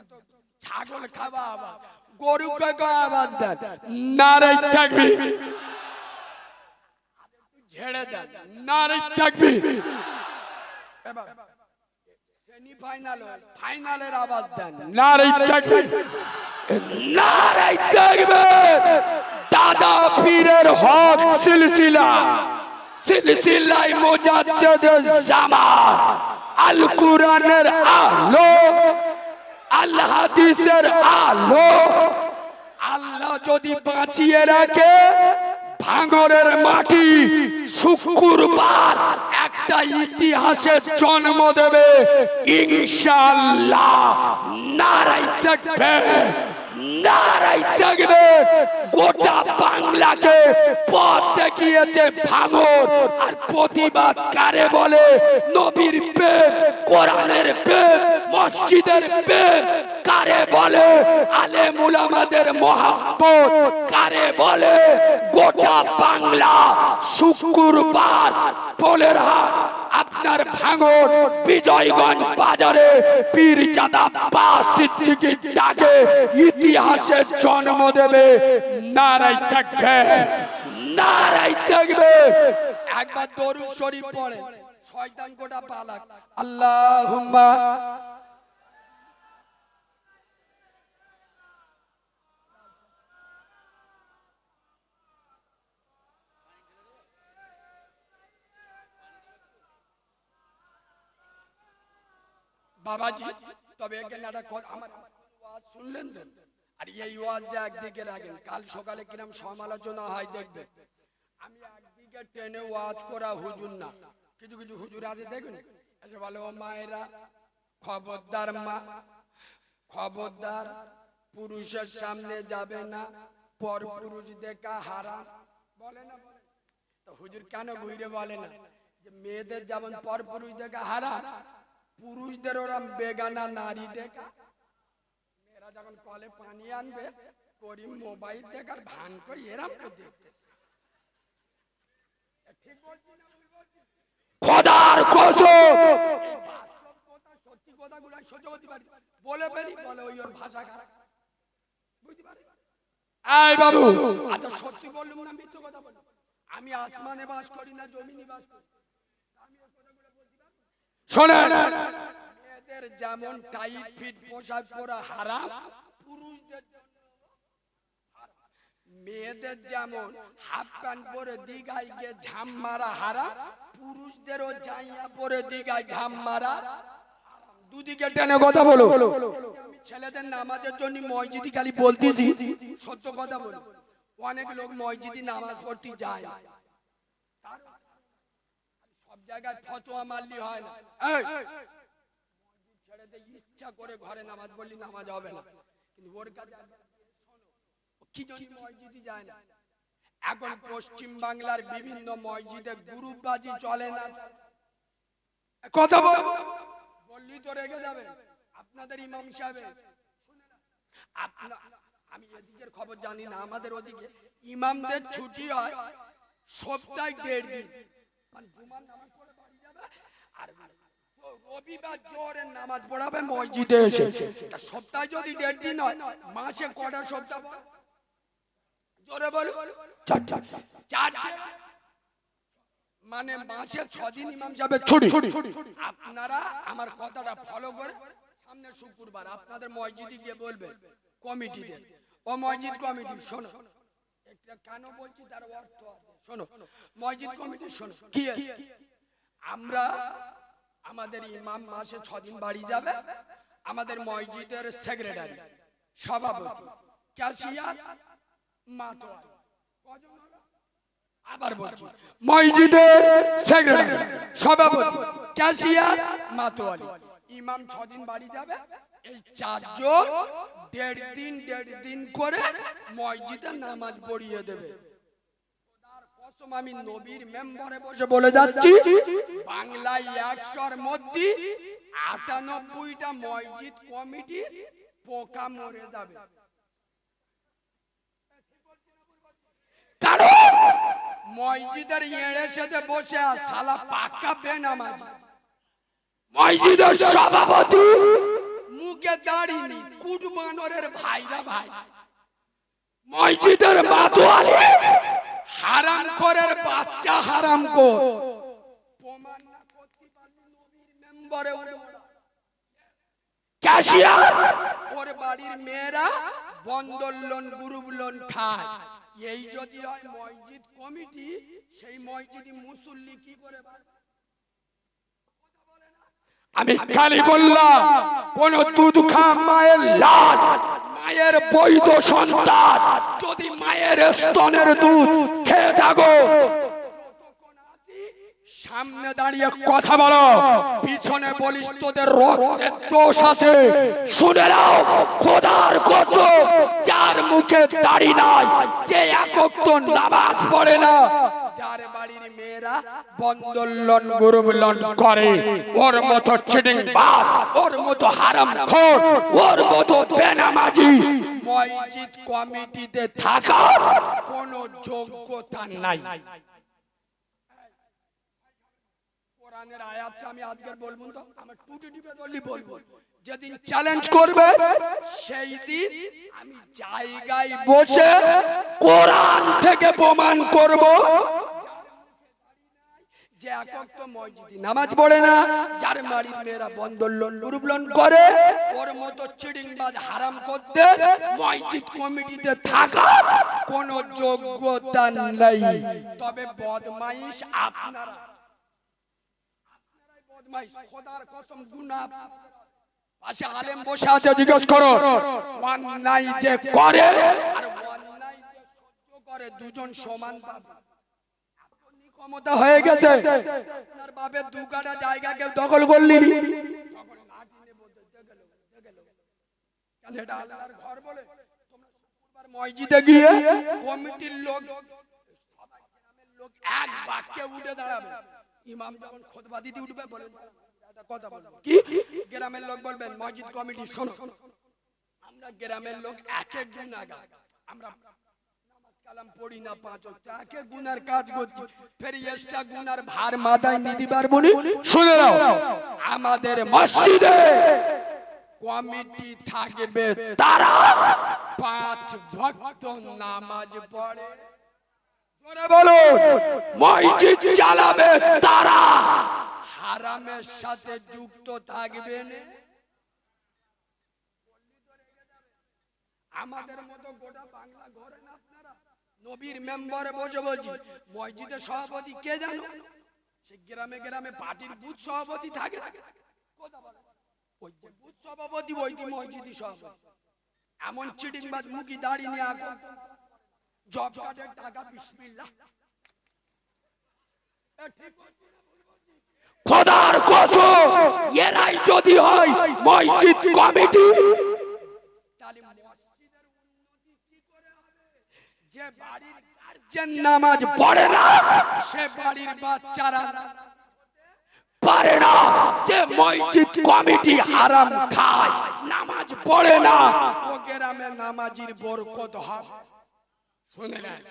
ছাগল খাওয়া আওয়াজ, গরু কাকা আওয়াজ দেন, নারায়ে তাকবীর। ঝেড়ে দেন, নারায়ে তাকবীর। এবার সেমিফাইনাল, ফাইনালের আওয়াজ দেন, নারায়ে তাকবীর, নারায়ে তাকবীর। দাদা পীরের হক সিলসিলা, সিলসিলায়ে মুজাদ্দিদুজ জামান, আল কুরআনের আলো, আল হাদিসের আলো। আল্লাহ যদি বাঁচিয়ে রাখে, ভাঙড়ের মাটি শুক্রবার একটা ইতিহাসের জন্ম দেবে ইনশাআল্লাহ। নারায়ে তাকবীর, নারায়ে তাকবীর। গোটা বাংলাকে পথ দেখিয়েছে ভাঙড়। আর প্রতিবাদ কারে বলে? নবীর প্রেম, কোরআনের প্রেম, মসজিদের প্রেম কারে বলে? আলেম উলামাদের মহব্বত কারে বলে? গোটা বাংলা শুক্রবার পোলেরহাট আপনার ভাঙড় বিজয়গঞ্জ বাজারে পীরজাদা আব্বাস সিদ্দিকীর ডাকে ইতিহাসের জন্ম দেবে। নারায়ে তাকবীর, নারায়ে তাকবীর। একবার দরুদ শরীফ পড়ে, শয়তান কোটা পালাক। আল্লাহুম্মা বাবাজি তবে এখানে একটা আমার ওয়াজ শুনলেন তো, আর এই ওয়াজটা একদিকে রাখেন, কাল সকালে কিরম সমালোচনা হয় দেখবে। আমি একদিকে টেনে ওয়াজ করা হুজুর না, কিছু কিছু হুজুর আছে দেখুন এসে বলে ও মায়েরা খবরদার মা, খবরদার পুরুষের সামনে যাবে না, পর পুরুষ দেখা হারাম, বলে না? তো হুজুর কেন ঘুরে বলে না যে মেয়েদের যেমন পর পুরুষ দেখা হারাম, পুরুষদের ওরম বেগানা নারী দেখা? মেয়েরা যখন কলে পানি আনবে করিম মোবাইল দেখার ভান করে এরম করে দেখতে। ঠিক বলছি না ভুল বলছি? খোদার কসম এই বাস্তব কথা সত্যি কথাগুলো আমি সহ্য করতে পারি, বলে ফেলি বলে ওই ওর ভাষা খারাপ, বুঝতে পারি? এই বাবু আচ্ছা সত্যি বললুম না মিথ্যে কথা বললাম? আমি আসমানে বাস করি না জমিনে বাস করি, আমি এই কথাগুলো বলতে পারবো? শোনেন, মেয়েদের যেমন টাইট ফিট পোশাক পরা হারাম, পুরুষদের জন্য হারাম। মেয়েদের যেমন হাফ প্যান্ট পরে দিঘায় গিয়ে ঝাম মারা হারাম, পুরুষদেরও জাইয়া পরে দিঘায় ঝাম মারা হারাম। দুদিকে টেনে কথা বলো। আমি ছেলেদের নামাজের জন্য মসজিদে খালি বলতেছি, সত্য কথা বলো, অনেক লোক মসজিদে নামাজ পড়তে যায় না। সব জায়গায় ফতোয়া মারলি হয় না। এই ছেড়ে ইচ্ছা করে ঘরে নামাজ পড়লি নামাজ হবে না, কিন্তু ওর কাছে কি জন্য মসজিদে যায় না? এখন পশ্চিম বাংলার বিভিন্ন মসজিদে গ্রুপবাজি চলে না, কথা বল। বললি তো রেগে যাবে আপনাদের ইমাম সাহেব। আমি এদিকের খবর জানি না, আমাদের ওদিকে ইমামদের ছুটি হয় সপ্তাহে 1.5 দিন, মানে জুমার নামাজ পড়ে বাড়ি যাবে আর রবিবার জোহরের নামাজ পড়াবে মসজিদে এসে। সপ্তাহে যদি 1.5 দিন হয়, মাসে কটা সপ্তাহ? জোরে বলো। 4 দিন, মানে মাসে 6 দিন ইমাম সাহেবের ছুটি। আপনারা আমার কথাটা ফলো করে সামনে শুক্রবার আপনাদের মসজিদে গিয়ে বলবেন কমিটিদের, ও মসজিদ কমিটি শোনো, এটা কেন বলছি তার অর্থ আছে, শোনো মসজিদ কমিটি শোনো, কি আমরা আমাদের ইমাম মাসে 6 দিন বাড়ি যাবে, আমাদের মসজিদের সেক্রেটারি, সভাপতি, ক্যাশিয়ার, মাতোয়ারি, কজন হলো? আবার বলছি, মসজিদের সেক্রেটারি, সভাপতি, ক্যাশিয়ার, মাতোয়ারি, ইমাম 6 দিন বাড়ি যাবে। এই 4 জন 1.5 দিন করে মসজিদে নামাজ পড়িয়ে দেবে। খোদার কসম আমি নবীর মেম্বারে বসে বলে যাচ্ছি, বাংলায় 100-র মধ্যে 98টা মসজিদ কমিটি পোকা মরে যাবে। কারণ মসজিদের এড়ে সেজে বসে আর শালা পাক্কা বেনামাজি, মসজিদের সভাপতি মুখে দাড়ি নেই, কুটবানরের ভাইরা ভাই, মসজিদের মাতোয়ালি হারামখোরের বাচ্চা হারামখোর, প্রমাণ না করতে পারলে নবীর মেম্বারে ক্যাশিয়ার ওর বাড়ির মেয়েরা বন্দর লোন গ্রুপ লোন খায়। এই যদি হয় মসজিদ কমিটি, সেই মসজিদে মুসল্লি কি করে বাড়বে? আমি খালি বললাম, কোন দুধ খা মায়ের লাল, মায়ের বৈধ সন্তান যদি মায়ের স্তনের দুধ খেয়ে থাকো, সামনে দাঁড়িয়ে কথা বলো, পিছনে বলিস তোদের রক্তের দোষ আছে। শুনে নাও, খোদার কসম, যার মুখে দাড়ি নাই, যে এক ওয়াক্ত নামাজ পড়ে না, যার বাড়ির মেয়েরা বন্দর লোন গ্রুপ লোন করে, ওর মতো চিটিং বাজ, ওর মতো হারামখোর, ওর মতো বেনামাজি মসজিদ কমিটিতে থাকা কোনো যোগ্যতা নাই। কোরআনের আয়াতটা আমি আজকের বলবো তো, আমার টুটি টিপে ধরলি বলবো, যেদিন চ্যালেঞ্জ করবে সেই দিন আমি জায়গায় বসে কোরআন থেকে প্রমাণ করব যে এক ওয়াক্ত মসজিদে নামাজ পড়ে না, যার বাড়ির মেয়েরা বন্দর লোন গ্রুপ লোন করে, ওর মতো চিটিংবাজ হারাম করতে মসজিদ কমিটিতে থাকা কোনো যোগ্যতা নাই। তবে বদমাইশ আপনারা, বদমাইশ, খোদার কসম গুনাহ পাশে আলেম বসে আছে, জিজ্ঞেস করো অন্যায় যে করে আর অন্যায় যে সহ্য করে দুজন সমান পাবে? ক্ষমতা হয়ে গেছে, আপনার বাপের দু কাটা জায়গা কেউ দখল করলি, তখন লাঠি নিয়ে বলতে গেল কেন এটা আল্লাহর ঘর বলে তোমরা শুক্রবার মসজিদে গিয়ে কমিটির লোক সবাই গ্রামের লোক এক বাক্যে উঠে দাঁড়াবে, ইমাম যখন খুতবা দিতে উঠবে বলে কথা বলবো কি, গ্রামের লোক বলবেন মসজিদ কমিটি শোনো, আমরা গ্রামের লোক এক এক গুনাহগার, আমরা কালাম পড়ি না পাঁচ ওয়াক্ত, একে গুনার কাজ করছি, ফের এক্সট্রা গুনার ভার মাথায় নিতে পারবো না। শুনে নাও, আমাদের মসজিদে কমিটি থাকবে, তারা 5 ওয়াক্ত নামাজ পড়ে। জোরে বলো, মসজিদ চালাবে তারা, হারামের সাথে যুক্ত থাকবে না। আমাদের মতো গোটা বাংলা ঘরে না, আপনারা নবীর মেম্বারে বসে বলছি, মসজিদের সভাপতি কে জানো? সে গ্রামে গ্রামে পার্টির বুথ সভাপতি থাকে, ওই যে বুথ সভাপতি ওইটি মসজিদি সভাপতি। এমন চিটিংবাজ মুখী দাঁড়িয়ে নিয়ে এখন জব কার্ডের টাকা বিসমিল্লাহ, খোদার কসম এরাই যদি হয় মসজিদ কমিটি, তাহলে মসজিদের উন্নতি কি করে হবে? যে বাড়ির গার্জিয়ান নামাজ পড়ে না, সে বাড়ির বাচ্চারা পারে না, যে মসজিদ কমিটি হারাম খায়, নামাজ পড়ে না, ও গ্রামে নামাজির বরকত হবে। শুনে নেন,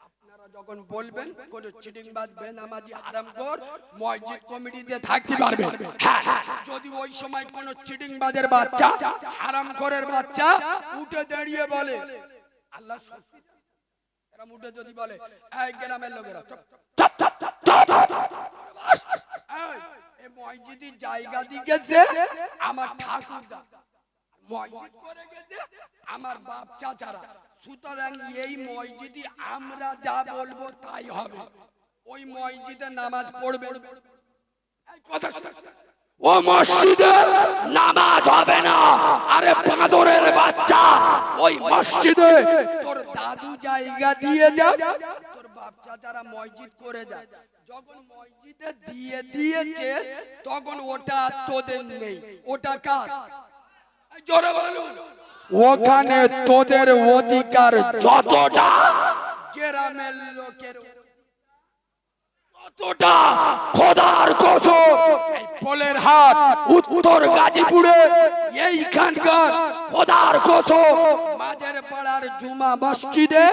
আপনারা যখন বলবেন কোন চিটিংবাজ বেনামাজি হারামখোর মসজিদ কমিটিতে থাকতে পারবে, হ্যাঁ, যদি ওই সময় কোন চিটিংবাজের বাচ্চা, হারামখোরের বাচ্চা উঠে দাঁড়িয়ে বলে আল্লাহ সত্যি, এরা উঠে যদি বলে এই গ্রামের লোকেরা চুপ, এই মসজিদের জায়গা দিয়ে গেছে আমার ঠাকুরদা, মসজিদ করে গেছে আমার বাপ চাচারা, সুতরাং এই মসজিদে আমরা যা বলবো তাই হবে, ওই মসজিদে নামাজ পড়বে। ও মসজিদে নামাজ হবে না, আরে বাঁদরের বাচ্চা, ওই মসজিদে তোর দাদু জায়গা দিয়ে যা, তোর বাপ চাচারা মসজিদ করে যায়, যখন মসজিদে দিয়ে দিয়েছে তখন ওটা তোদের নেই, ওটা কার? জোরে বলুন, ওখানে তোদের অধিকার যতটা গ্রামের লোকের ততটা, খোদার কসম এই পোলের হাট উত্তর গাজীপুরে এইখানকার খোদার কসম মাঝের পাড়ার জুমা মসজিদে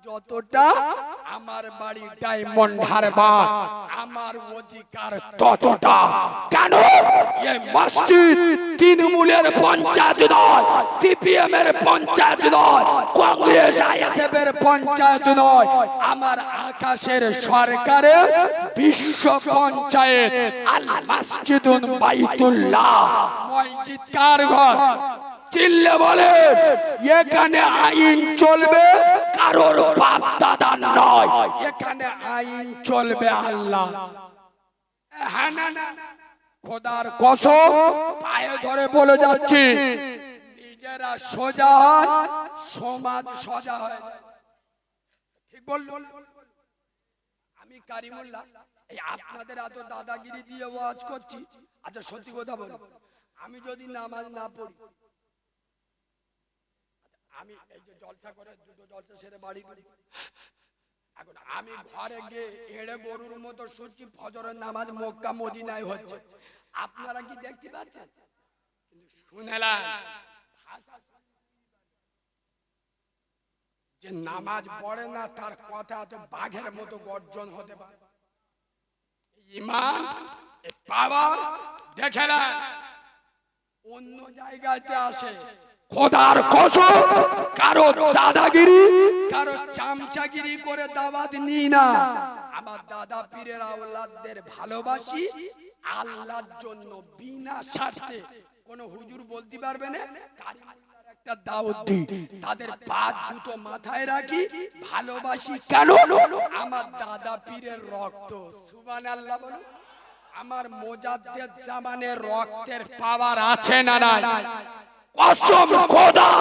যতটা আমার বাড়ি ডায়মন্ড হারবার, আমার অধিকার ততটা। কেন? এই মসজিদ তৃণমূলের পঞ্চায়েত নয়, সিপিএম এর পঞ্চায়েত নয়, কংগ্রেস আইএসএফ এর পঞ্চায়েত নয়, আমার আকাশের সরকারের বিশ্ব পঞ্চায়েত, আল মসজিদুন বাইতুল্লাহ। মসজিদ কার ঘর? চিল্লে বলে এখানে আইন চলবে, কারোর বাপ দাদা নয়, এখানে আইন চলবে আল্লাহ। হ্যাঁ না না, খোদার কসম পায়ে ধরে বলে যাচ্ছি, নিজেরা সোজা হয়, সমাজ সোজা হয়। ঠিক বলল? আমি কারিমুল্লাহ, এই আপনাদের এত দাদাগিরি দিয়ে ওয়াজ করছি, আচ্ছা সত্যি কথা বল, আমি যদি নামাজ না পড়ি, আমি এই যে জলসা করে দুটো জলসা সেরে বাড়ি করি, এখন আমি ঘরে গিয়ে এড়ে গরুর মতো শুনছি ফজরের নামাজ মক্কা মদিনায় হচ্ছে, আপনারা কি দেখতে পাচ্ছেন? শুনেলাম যে নামাজ পড়ে না তার কথা তো বাঘের মতো গর্জন হতে পারে, ঈমান পাওয়ার দেখেলাম অন্য জায়গাতে আসে। খোদার কসম কারো দাদাগিরি, কারো চামচাগিরি করে দাওয়াত নি না, আমার দাদা পীরের আওলাদদের ভালোবাসি আল্লাহর জন্য, বিনা স্বার্থে। কোন হুজুর বলতে পারবে না একটা দাওয়াত দি, তাদের পাঁচ জুতো মাথায় রাখি, ভালোবাসি কেন? আমার দাদা পীরের রক্ত। সুবহানাল্লাহ বলো। আমার মোজাদ্দেদ জামানের রক্তের পাওয়ার আছে না নাই? কসম খোদা,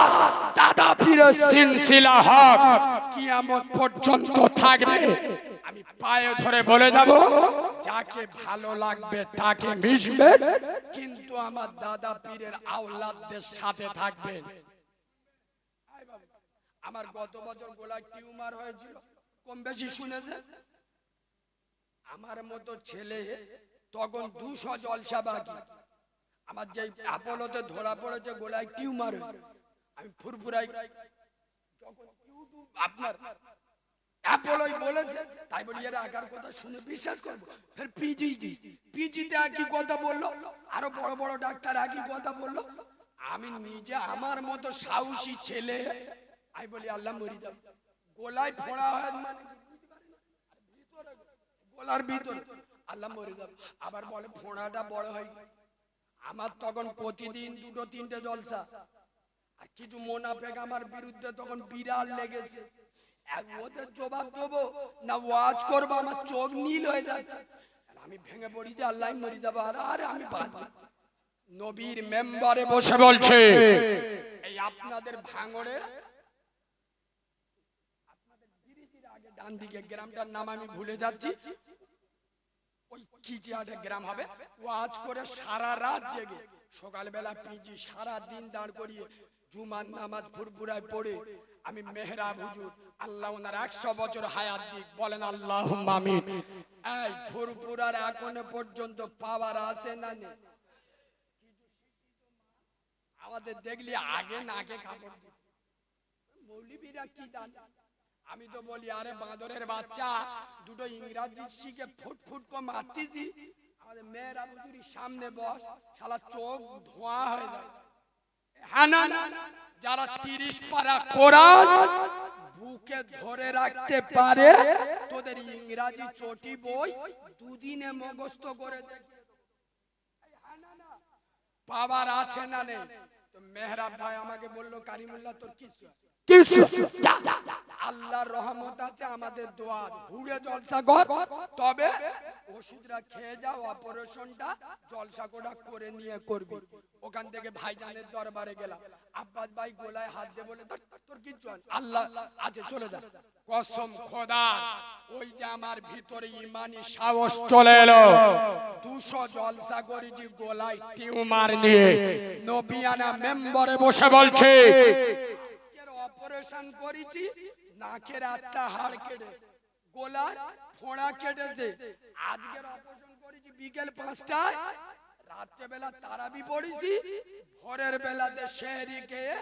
দাদা পীরের সিলসিলা হক কিয়ামত পর্যন্ত থাকবে। আমি পায়ে ধরে বলে যাব, যাকে ভালো লাগবে তাকে মিশবে, কিন্তু আমার দাদা পীরের আওলাদদের সাথে থাকবেন। আমার গত বছর গলায় টিউমার হয়েছিল, কম বেশি শুনেছে। আমার মতো ছেলে তখন 200 জলসা বাকি। আমার যে আপলোতে ধরা পড়েছে গলায় টিউমার, আমি ফুরফুরাই যখন ইউটিউব আপনার অ্যাপোলোই বলেছে, তাই বলি এর আগার কথা শুনে বিশ্বাস করবো। ফের পিজিতে একই কথা বললো, আরো বড় বড় ডাক্তার একই কথা বললো। আমি নিজে আমার মতো সাহসী ছেলে, আমি বলি আল্লাহ মরি যাবে। গলায় ফোড়া হয় মানে গলার ভিতরে আল্লাহ মরে যাবে। আবার বলে ফোড়াটা বড় হয়। আমার তখন প্রতিদিন 2-3টে জলসা, আর কিছু মোনাফেক আমার বিরুদ্ধে তখন বিড়াল লেগেছে। ওদের জবাব দেবো না ওয়াজ করবো, আমার চোখ নীল হয়ে যাচ্ছে। আমি ভেঙে পড়ি যে আল্লাহ মরে যাবো। আর আমি নবীর মেম্বারে বসে বলছে, এই আপনাদের ভাঙড়ে আগে ডান দিকে গ্রামটার নাম আমি ভুলে যাচ্ছি, ওই কিচিয়াটে গ্রাম হবে। ওয়াজ করে সারা রাত জেগে সকালবেলা পিজি সারা দিন দাঁড় করিয়ে জুমার নামাজ ফুরফুরায় পড়ে আমি মেহরাব হুজুর, আল্লাহ ওনার 100 বছর হায়াত দিক, বলেন আল্লাহুম্মা আমিন। এই ফুরফুরার এখনো পর্যন্ত পাওয়ার আছে না নেই? আমাদের দেখলি আগে নাকে কাপড় দিত, মৌলবীরা কি জানে। আমি তো বলি আরে বাঁদরের বাচ্চা, দুটো ইংরাজি শিখে ফুট ফুট করে মারতেছি, আমাদের মেয়েরা হুজুরির সামনে বস, শালা চোখ ধোঁয়া হয়ে যায়। হ্যাঁ না, যারা 30 পারা কোরআন বুকে ধরে রাখতে পারে, তোদের ইংরাজি চটি বই দুদিনে মুখস্থ করে দেবে। পাওয়ার আছে না নেই? তো মেহরাব ভাই আমাকে বললো, কারিমুল্লাহ তোর কিছু আল্লাহর রহমত আছে, আমাদের দোয়া ঘুরে জলসা কর, তবে ওষুধরা খেয়ে যাও, অপারেশনটা জলসা কোটা করে নিয়ে করবি। ওখান থেকে ভাইজানের দরবারে গেলাম, আব্বাস ভাই গোলায় হাত দিয়ে বলে তোর কিচ্ছু আল্লাহ আছে, চলে যা। কসম খোদা, ওই যে আমার ভিতরে ইমানি সাহস চলে এলো। 200 জলসা করেছি গোলায় টিউমার নিয়ে, নবিয়ানা মেম্বারে বসে বলছে অপারেশন করেছি, নাকের একটা হাড় কেটেছে, গলার ফোঁড়া কেটেছে। আজকের অপারেশন করেছি বিকেল 5টায়, রাত্রে বেলা তারাবি পড়েছি, ভোরের বেলাতে সেহরি খেয়ে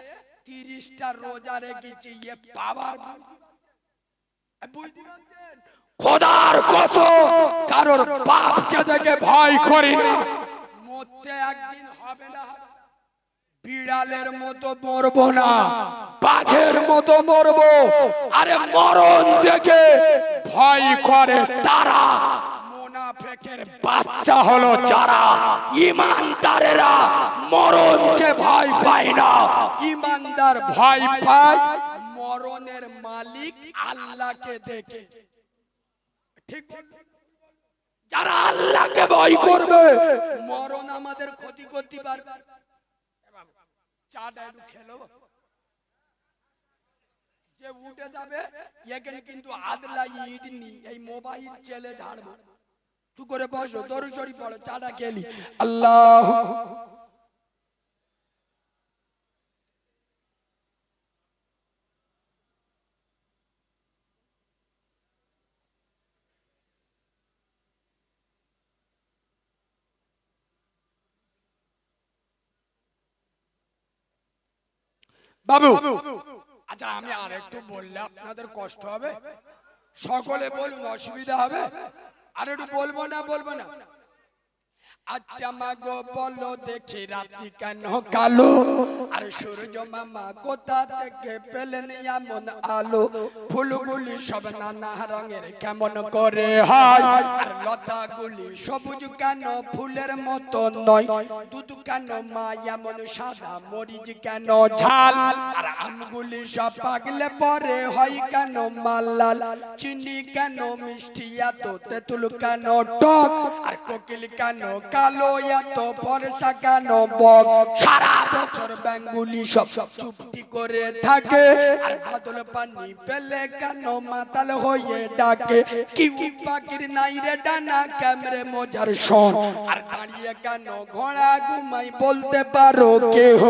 30টা রোজা রেখেছি। ये পাওয়ার খোদার কসম, কারোর বাপকে দেখে ভয় করি না। মরতে একদিন হবে না, বিড়ালের মতো মরবো না, বাঘের মতো মরবো। আরে মরণ দেখে ভয় করে তারা, মুনাফিকের বাচ্চা হলো যারা। ইমানদারেরা মরণকে ভয় পায় না, ইমানদার ভয় পায় মরণের মালিক আল্লাহকে দেখে। ঠিক, যারা আল্লাহকে ভয় করবে মরণ আমাদের ক্ষতি করতে পারবে। চাটা একটু খেলো, যে উঠে যাবে এখানে কিন্তু আদলা ইট নি, এই মোবাইল চেলে ঝাড়বো। তু করে বসো, দরুদ শরীফ পড়ো, চাটা খেলি। আল্লাহ বাবু। আচ্ছা আমি আর একটু বললে আপনাদের কষ্ট হবে, সকলে বলুন অসুবিধা হবে? আর একটু বলবো না? আচ্ছা মা গো বলো দেখি রাত্রি কেন কালো, আর সূর্য মামা কোথা থেকে পেলেন এমন আলো, ফুলগুলি সব নানা রঙের কেমন করে হয়, আর লতাগুলি সবুজ কেন ফুলের মতো নয়, দুধ কেন মা এমন সাদা, মরিচ কেন ঝাল, আর আমগুলি সব পাগলে পরে হয় কেন মা লাল, চিনি কেন মিষ্টি এত, তেঁতুল কেন টক, আর কোকিল কেন কালো এত, ফর্সা কেন বক, সারা বছর ব্যাঙগুলি সব চুপটি করে থাকে, আর বাদল পানি পেলে কেন মাতাল হয়ে ডাকে, কি পাখির নাই রে ডানা ক্যামরে মজার শোন, আর দাঁড়িয়ে কেন ঘোড়া ঘুমাই বলতে পারো কেহ,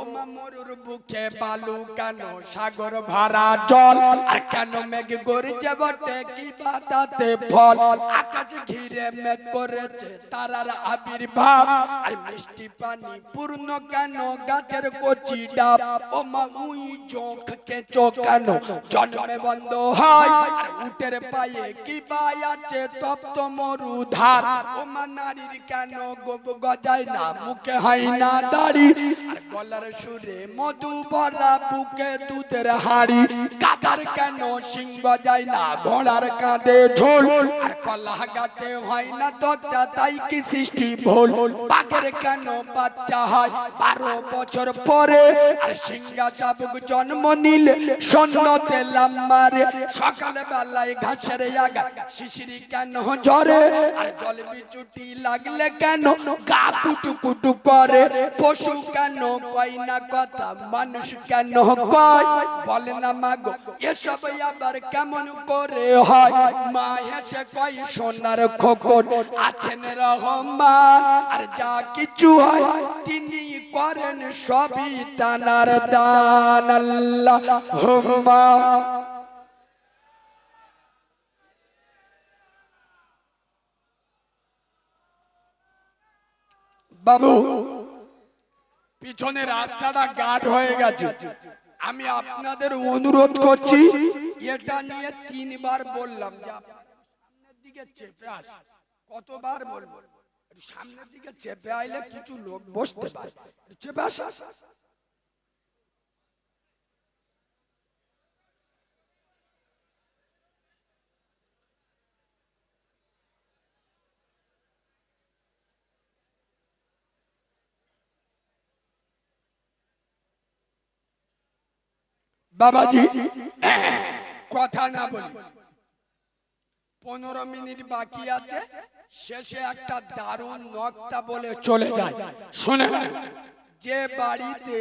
ওমা মরুর বুকে বালু কেন সাগর ভরা জল, আর কেন মেঘ গর্জে বটে কি পাতাতে ফল, আকাশ ঘিরে মেঘ করেছে তারার আবির্ভাব, আর মিষ্টি পানি পূর্ণ কেন গাছের কচি ডাব, ওমা উই চোখ কেঁচো কেন জন্মে বন্ধ হয়, আর উটের পায়ে কি বাই আছে তপ্ত মরু ধার, ওমা নারীর কেন গজায় না মুখে হয় না দাড়ি, আর গলার সুরে মধু ভরা বুকে দুধের হাড়ি, গাধার কেন সিংহ যায় না ঘোড়ার কাঁধে ঝোল, আর কলা গাছে হয় না দরজা তাই কি সৃষ্টি ভুল, বাঘের কেন বাচ্চা হয় 12 বছর পরে, আর সিংহা শাবক জন্ম নিলে সন্ন্যতে লাম্বারে, সকাল বেলায় ঘাসের আগা শিশিরি কেন ঝরে, আর জল বিচুটি লাগলে কেন গা কুটু কুটু করে, পশু কেন কয় না কথা মানুষ কেন কয়, বলে না মাগো এসব আবার কেমন করে হয়, মা হেসে কয় সোনার খোকন আছেন রহমান, আর যা কিছু হয় তিনি করেন সবই তানার দান, আল্লাহুম্মা। বাবু পিছনে রাস্তাটা গাঢ় হয়ে গেছে, আমি আপনাদের অনুরোধ করছি, এটা নিয়ে 3 বার বললাম যে সামনের দিকে চেপে আস, কতবার বলবো, সামনের দিকে চেপে আইলে কিছু লোক বসতে পারে, চেপে আস। বাবাজি কথা না বলি, 15 মিনিট বাকি আছে, শেষে একটা দারুণ নকতা বলে চলে যায়, শুনে যে বাড়িতে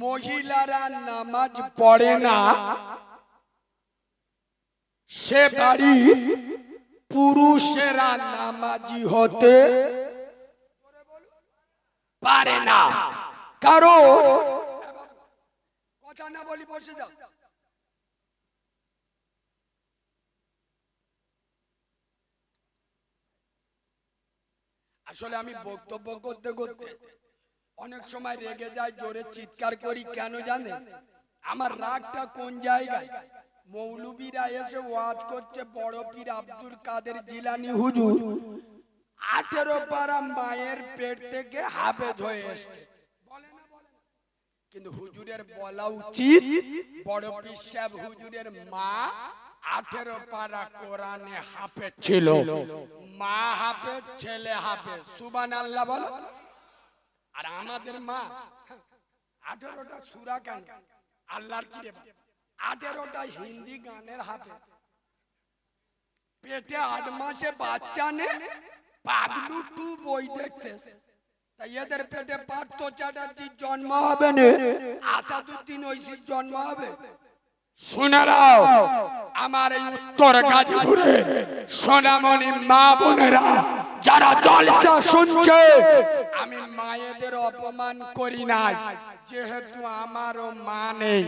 মহিলারা নামাজ পড়ে না সে বাড়ি পুরুষেরা নামাজি হতে পারে না, কারণ কথা না বলি বসে যাও, আসলে আমি বক্তব্য করতে করতে অনেক সময় রেগে যাই, জোরে চিৎকার করি, কেন জানেন? আমার রাগটা কোন জায়গায়, মৌলবীরা এসে ওয়াজ করছে বড় পীর আব্দুল কাদের জিলানী হুজুর 18 পারা মায়ের পেট থেকে হাফেজ হয়ে এসেছে, কিন্তু হুজুরের বলা উচিত বড় পীর সাহেব হুজুরের মা 18 পারা কোরআনে হাফেজ ছিল, মা হাফেজ ছেলে হাফেজ, সুবহানাল্লাহ বলো। আর আমাদের মা 18টা সূরা কেন আল্লাহর কি রে, 18টা হিন্দি গানের হাফেজ, পেটে 8 মাসে বাচ্চা নে পাগলু 2 বই দেখতেছে, তাই এদের পেটে পার্থ চ্যাটার্জির জন্ম হবে না, আসাদুদ্দিন ঐশীর জন্ম হবে। শুনে নাও আমার এই উত্তর গাজীপুরে সোনামণি মা বোনেরা যারা জলসা শুনছে, আমি মায়েদের অপমান করি নাই, যেহেতু আমারও মা নেই,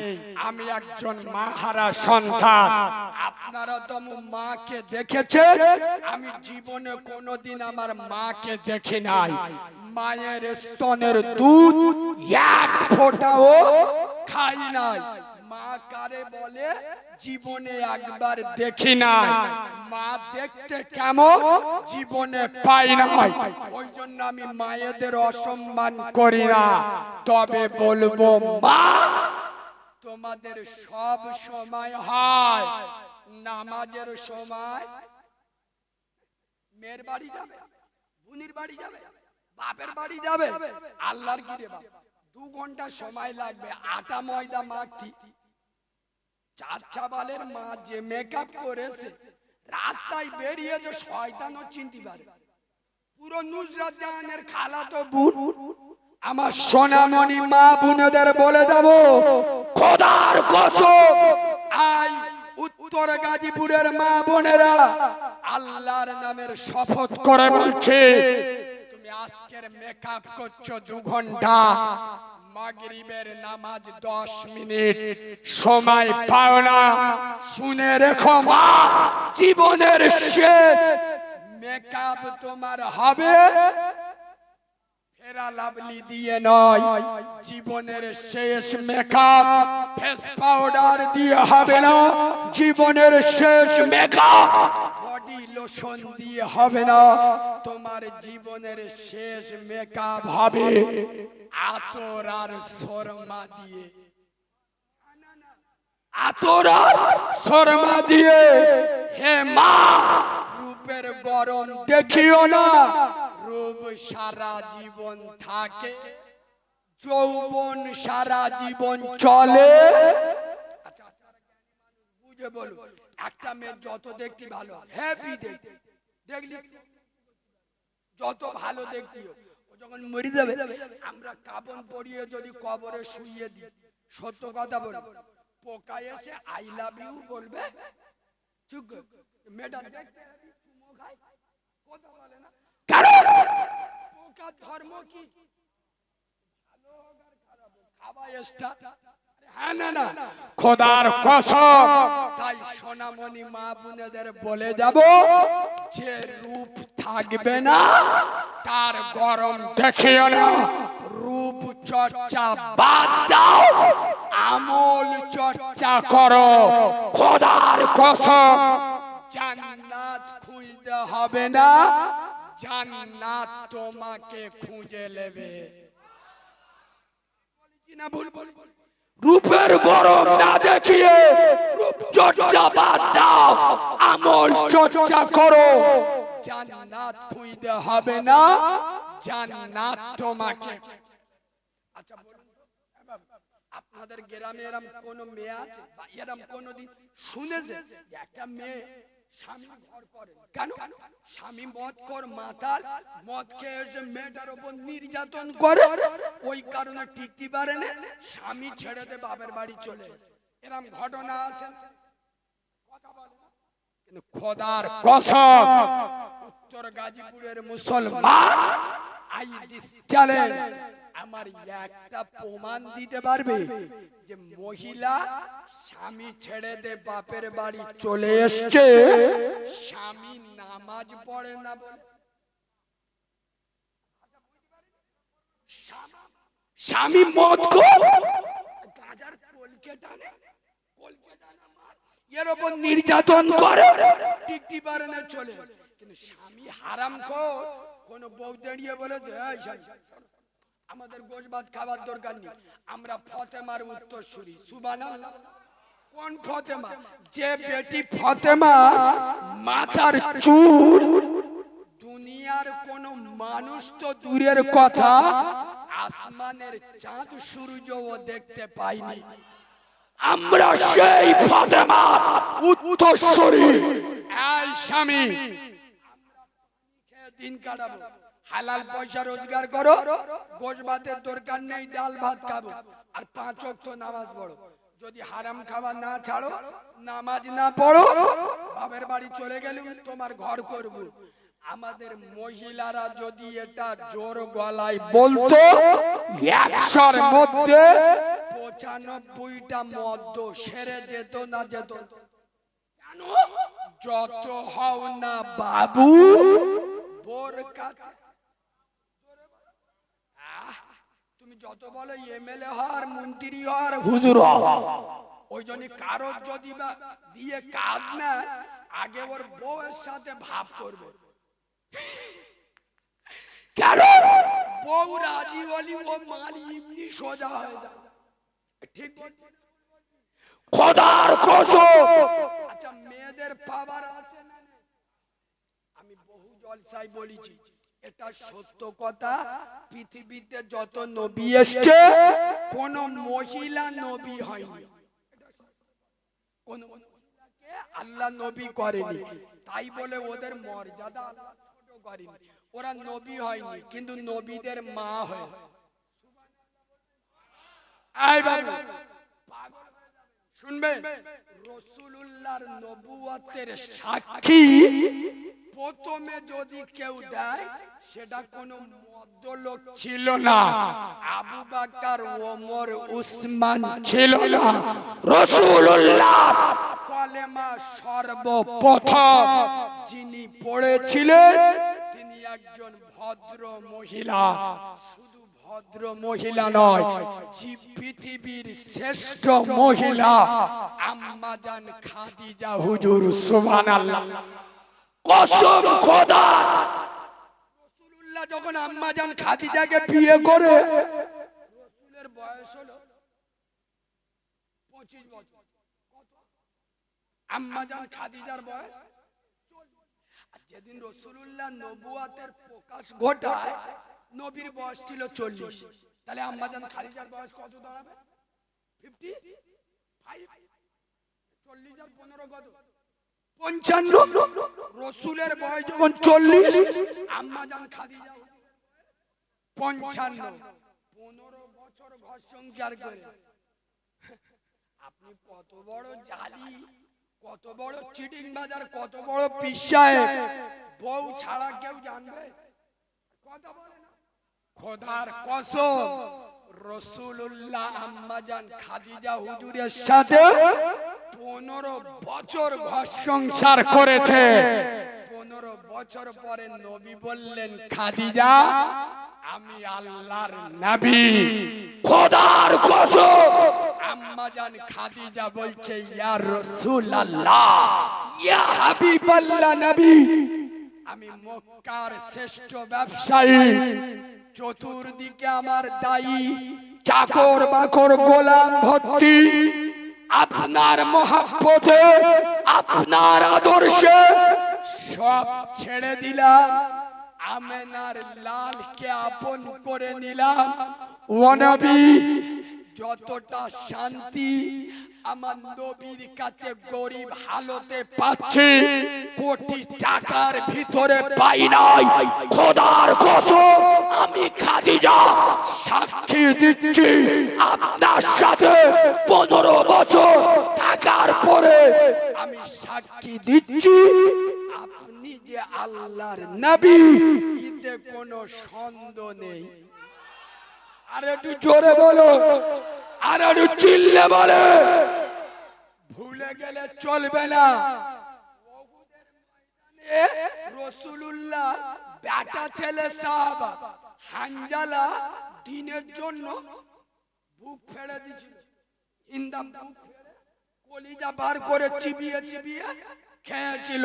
আমি একজন মাহারা সন্তান, আপনারা তো মাকে দেখেছেন, আমি জীবনে কোনোদিন আমার মাকে দেখি নাই, মায়ের স্তনের দুধ 1 ফোঁটাও খাই নাই, মা কারে বলে জীবনে একবার দেখি নাই, মা দেখতে কেমন জীবনে পাই নাই। ওই জন্য আমি মায়েদের অসম্মান করি না। তবে বলবো মা, তোমাদের সব সময় হয় নামাজের সময় মেয়ের বাড়ি যাবে, বোনের বাড়ি যাবে, বাপের বাড়ি যাবে, আল্লাহর কি রে বাপ 2 ঘন্টা সময় লাগবে আটা ময়দা মাখতে। চাচাবালের মা যে মেকআপ করেছে, রাস্তায় বেরিয়ে যে শয়তানও চিনতে পারে। পুরো নুসরাত জাহানের খালাতো বোন। আমার সোনামণি মা বোনদের বলে দেব, খোদার কসম, আই উত্তর গাজীপুরের মা বোনেরা আল্লাহর নামের শপথ করে বলছে, তুমি আজকের মেকআপ করছো 2 ঘন্টা, মাগরিবের নামাজ 10 মিনিট সময় পাও না। শুনে রেখো মা, জীবনের শেষ মেকআপ তোমার হবে ফেরা লাভলি দিয়ে নয়, জীবনের শেষ মেকআপ ফেস পাউডার দিয়ে হবে না, জীবনের শেষ মেকআপ বডি লোশন দিয়ে হবে না, তোমার জীবনের শেষ মেকআপ হবে আতর আর শর্মা দিয়ে। আতর আর শর্মা দিয়ে। হে মা, রূপের গরম দেখিও না, রূপ সারা জীবন থাকে, যৌবন সারা জীবন চলে। বুঝে বলো, একটা মেয়ে যত দেখতে ভালো, হ্যাপি দেখতে, দেখলি যত ভালো দেখতে, ও যখন মরে যাবে আমরা কাপড় পরিয়ে যদি কবরে শুইয়ে দিই, সত্য কথা বলবো, পোকা এসে আই লাভ ইউ বলবে, ঠিক মেয়েটা দেখতে চুমো খায়, কথা বলে না, কারণ পোকা ধর্ম কি ভালো হোক আর খারাপ হোক, খাওয়া এসটা। হ্যাঁ না না, খোদার কসম। তাই সোনামণি মা বোনেদের বলে যাব, যে রূপ থাকবে না তার গরম দেখিও না, রূপ চর্চা বাদ দাও, আমল চর্চা করো। খোদার কসম, জান্নাত খুঁজতে হবে না, জান্নাত তোমাকে খুঁজে নেবে। না ভুল বল, রূপের গরম না দেখিয়ে রূপ চর্চা বাদ দাও, আমল চর্চা করো, জান্নাত খুঁজতে হবে না, জান্নাত তোমাকে। আচ্ছা বলুন, আপনাদের গ্রামে এরকম কোন মেয়ে আছে বা এরকম কোনদিন শুনেছে যে একটা মেয়ে স্বামী ঘর করে? কেন? স্বামী মদ কর মাতাল, মদ খেয়ে এসে মেয়েটার উপর নির্যাতন করে, ওই কারণে টিকতে পারে না, স্বামী ছেড়ে দে বাপের বাড়ি চলে। এরকম ঘটনা আছে, কথা বলে না। কিন্তু খোদার কসম, উত্তর গাজীপুরের মুসলমান আই দিস চ্যালেঞ্জ, আমার একটা প্রমাণ দিতে পারবে যে মহিলা স্বামী ছেড়ে দে বাপের বাড়ি চলে এসছে, স্বামী নামাজ পড়ে না বলে, স্বামী মদ খোর, গাজার কলকে টানে, কলকে টানা মার, এর উপর নির্যাতন করে, টিকতে পারে না চলে। কিন্তু স্বামী হারামখোর, কোন বউ দাঁড়িয়ে বলেছে আমাদের গোশ ভাত খাবার দরকার নেই, আমরা ফতেমার উত্তরসূরি, সুবহানাল্লাহ। কোন ফতেমা? যে বেটি ফতেমা মাথার চুল দুনিয়ার কোন মানুষ তো দূরের কথা, আসমানের চাঁদ সূর্যও দেখতে পাইনি, আমরা সেই ফতেমা উত্তরসূরি। এই স্বামী, দিন কাটাবো, হালাল পয়সা রোজগার করো, গোশ ভাতের দরকার নেই, ডাল ভাত খাবো, আর 5 ওয়াক্ত নামাজ পড়ো। যদি হারাম খাবার না ছাড়ো, নামাজ না পড়ো, বাপের বাড়ি চলে গেলে তোমার ঘর করব। আমাদের মহিলারা যদি এটা জোর গলায় বলতো, 100-র মধ্যে 95টা মদ্য সেরে যেত না যেত। কেন? যত হও না বাবু বোরকা, তুমি যত বলো এমএলএ হওয়ার, মন্ত্রী হওয়ার, হুজুর হওয়ার, ওই জন্য কারো যদি বা দিয়ে কাজ না আগে ওর বউয়ের সাথে ভাব করবে। কেন বউ রাজি হলি ও মাল এমনি সোজা হয়ে যায়। ঠিক খোদার কসম। আচ্ছা মেয়েদের পাওয়ার আছে না? আমি বহু জলসায় বলেছি এটা সত্য কথা। পৃথিবীতে যত নবী এসেছে কোন মহিলা নবী হয়নি, কোন মহিলাকে আল্লাহ নবী করেনি। তাই বলে ওদের মর্যাদা আল্লাহ ছোট করেনি। ওরা নবী হয়নি কিন্তু নবীদের মা হয়। এই বাবু শুনবেন, রাসূলুল্লাহর নবুয়তের সাক্ষী প্রথমে যদি কেউ দেয় সেটা কোনো মধ্যলোক ছিল না। আবু বকর, ওমর, উসমান ছিল না। রাসূলুল্লাহ কলেমা সর্বপ্রথম যিনি পড়েছিলেন তিনি একজন ভদ্র মহিলা। শুধু ভদ্র মহিলা নয়, পৃথিবীর শ্রেষ্ঠ মহিলা আম্মা জান খাদিজা হুজুর। সুবহানাল্লাহ, কসম খোদা। রাসূলুল্লাহ যখন আম্মা জান খাদিজাকে বিয়ে করে রাসূলের বয়স হলো 25 বছর। আম্মা জান খাদিজার বয়স 40। আর যেদিন রাসূলুল্লাহ নবুয়তের প্রকাশ ঘটায় নবীর বয়স ছিল 40। তাহলে আম্মা জান খাদিজার বয়স কত দাঁড়াবে? 55। 40 আর 15 কত? 55। রাসূলের বয়স যখন 40, আম্মা জান খাদিজা 55। 15 বছর ঘর সংসার করে আপনি কত বড় জালি, কত বড় চিটিং বাজার, কত বড় পিসায় বউ ছাড়া কেউ জানবে? কথা বলে না। খোদার কসম রাসূলুল্লাহ আম্মা জান খাদিজা হুজুরের সাথে 15 বছর ঘর সংসার করেছে। 15 বছর পরে নবী বললেন, খাদিজা আমি আল্লাহর নবী। খোদার কসম আম্মা জান খাদিজা বলছে, ইয়া রাসূলুল্লাহ, ইয়া হাবিবাল্লাহ নবী, আমি মক্কার শ্রেষ্ঠ ব্যবসায়ী, চতুর্দিকে আমার দায়ী চাকর বাকর গোলাম ভর্তি, আপনার মহব্বতে আপনার আদর্শে সব ছেড়ে দিলাম, আমেনার লালকে আপন করে নিলাম। ও নবী, যতটা শান্তি আমার নবীর কাছে গরিব হালতে পাচ্ছি কোটি টাকার ভিতরে পাই নাই। খোদার কসম আমি খাদিজা সাক্ষী দিচ্ছি, আপনার সাথে 15 বছর থাকার পরে আমি সাক্ষী দিচ্ছি আপনি যে আল্লাহর নবী, এতে কোনো সন্দেহ নেই। আর একটু জোরে বলো, আর একটু চিল্লে বলে। ভুলে গেলে চলবে না। রাসূলুল্লাহ বেটা ছেলে সাহাবা হানজালা দিনের জন্য বুক ফেড়ে দিয়েছিল। ইন্দাম বুক ফেড়ে কলিজা বার করে চিবিয়ে চিবিয়ে খেয়েছিল।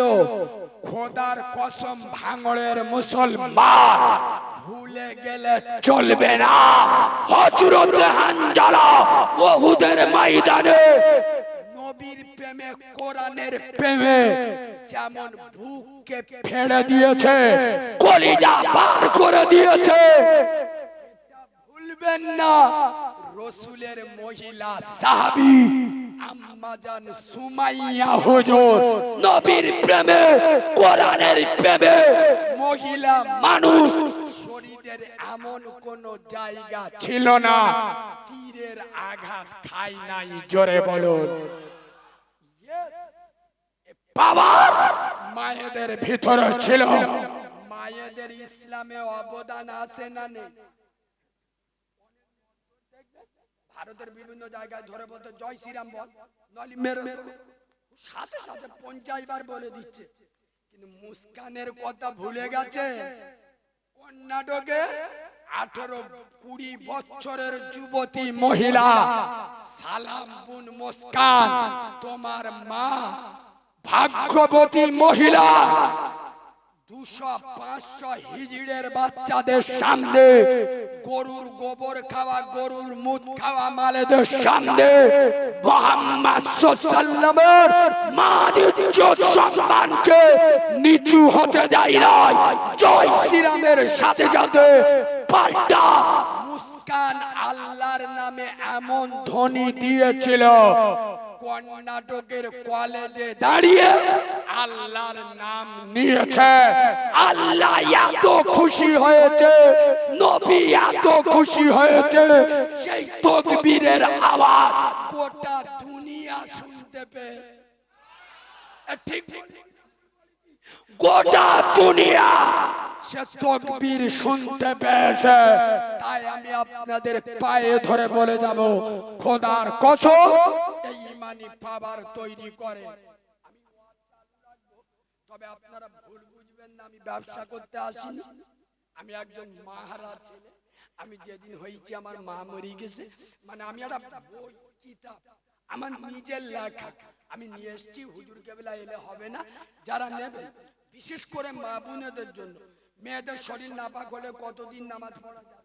খোদার কসম ভাঙড়ের মুসলমান ভুলে গেলে চলবে না। হযরত হানজালা উহুদের ময়দানে নবীর প্রেমে কোরআনের প্রেমে যেমন বুককে ফেড়ে দিয়েছে, কলিজা বার করে দিয়েছে, এটা ভুলবেন না। রাসূলের মহিলা সাহাবী আম্মা জান সুমাইয়া হুজুর নবীর প্রেমে কোরআনের প্রেমে মহিলা মানুষ, শরীরের এমন কোন জায়গা ছিল না তীরের আঘাত খাই নাই। জোরে বলুন। বাবা মায়েদের ভিতরে ছিল। মায়েদের ইসলামে অবদান আছে না নেই? ভারতের বিভিন্ন জায়গায় ধরে বলতে জয় শ্রীরাম বল, নলি মেরে সাথে সাথে 50 বার বলে দিচ্ছে। কিন্তু মুস্কানের কথা ভুলে গেছে। কর্ণাটকে 18-20 বছরের যুবতী মহিলা সালাম বুন মুস্কান, তোমার মা ভাগ্যবতী মহিলা 200-500 হিজড়ের বাচ্চাদের সামনে, গরুর গোবর খাওয়া, গরুর মুত খাওয়া মালেদের সামনে মুহাম্মদ সাল্লাল্লাহু আলাইহি ওয়াসাল্লামের মান ইজ্জত সম্মানকে নিচু হতে দেয় না। জয় শ্রীরামের সাথে সাথে পাল্টা মুস্কান আল্লাহর নামে এমন ধ্বনি দিয়েছিল, কর্ণাটকের কলেজে দাঁড়িয়ে আল্লাহর নাম নিয়েছে। আল্লাহ এত খুশি হয়েছে, নবী এত খুশি হয়েছে, সেই তাকবীরের আওয়াজ গোটা দুনিয়া শুনতে পেয়ে, ঠিক গোটা দুনিয়া সে তাকবীর শুনতে পেয়েছে। তাই আমি আপনাদের পায়ে ধরে বলে যাব, খোদার কসম এই ইমানি পাওয়ার তৈরি করে। তবে আপনারা ভুল বুঝবেন না, আমি ব্যবসা করতে আসিনি, আমি একজন মাহারা ছেলে। আমি যেদিন হয়েছি আমার মা মরে গেছে, মানে আমি একটা বই কিতাব আমার নিজের লেখা আমি নিয়ে এসেছি। হুজুর কেবলা এলে হবে না, যারা নেবে বিশেষ করে মা বোনেদের জন্য। মেয়েদের শরীর নাপাক হলে কতদিন নামাজ পড়া যাবে?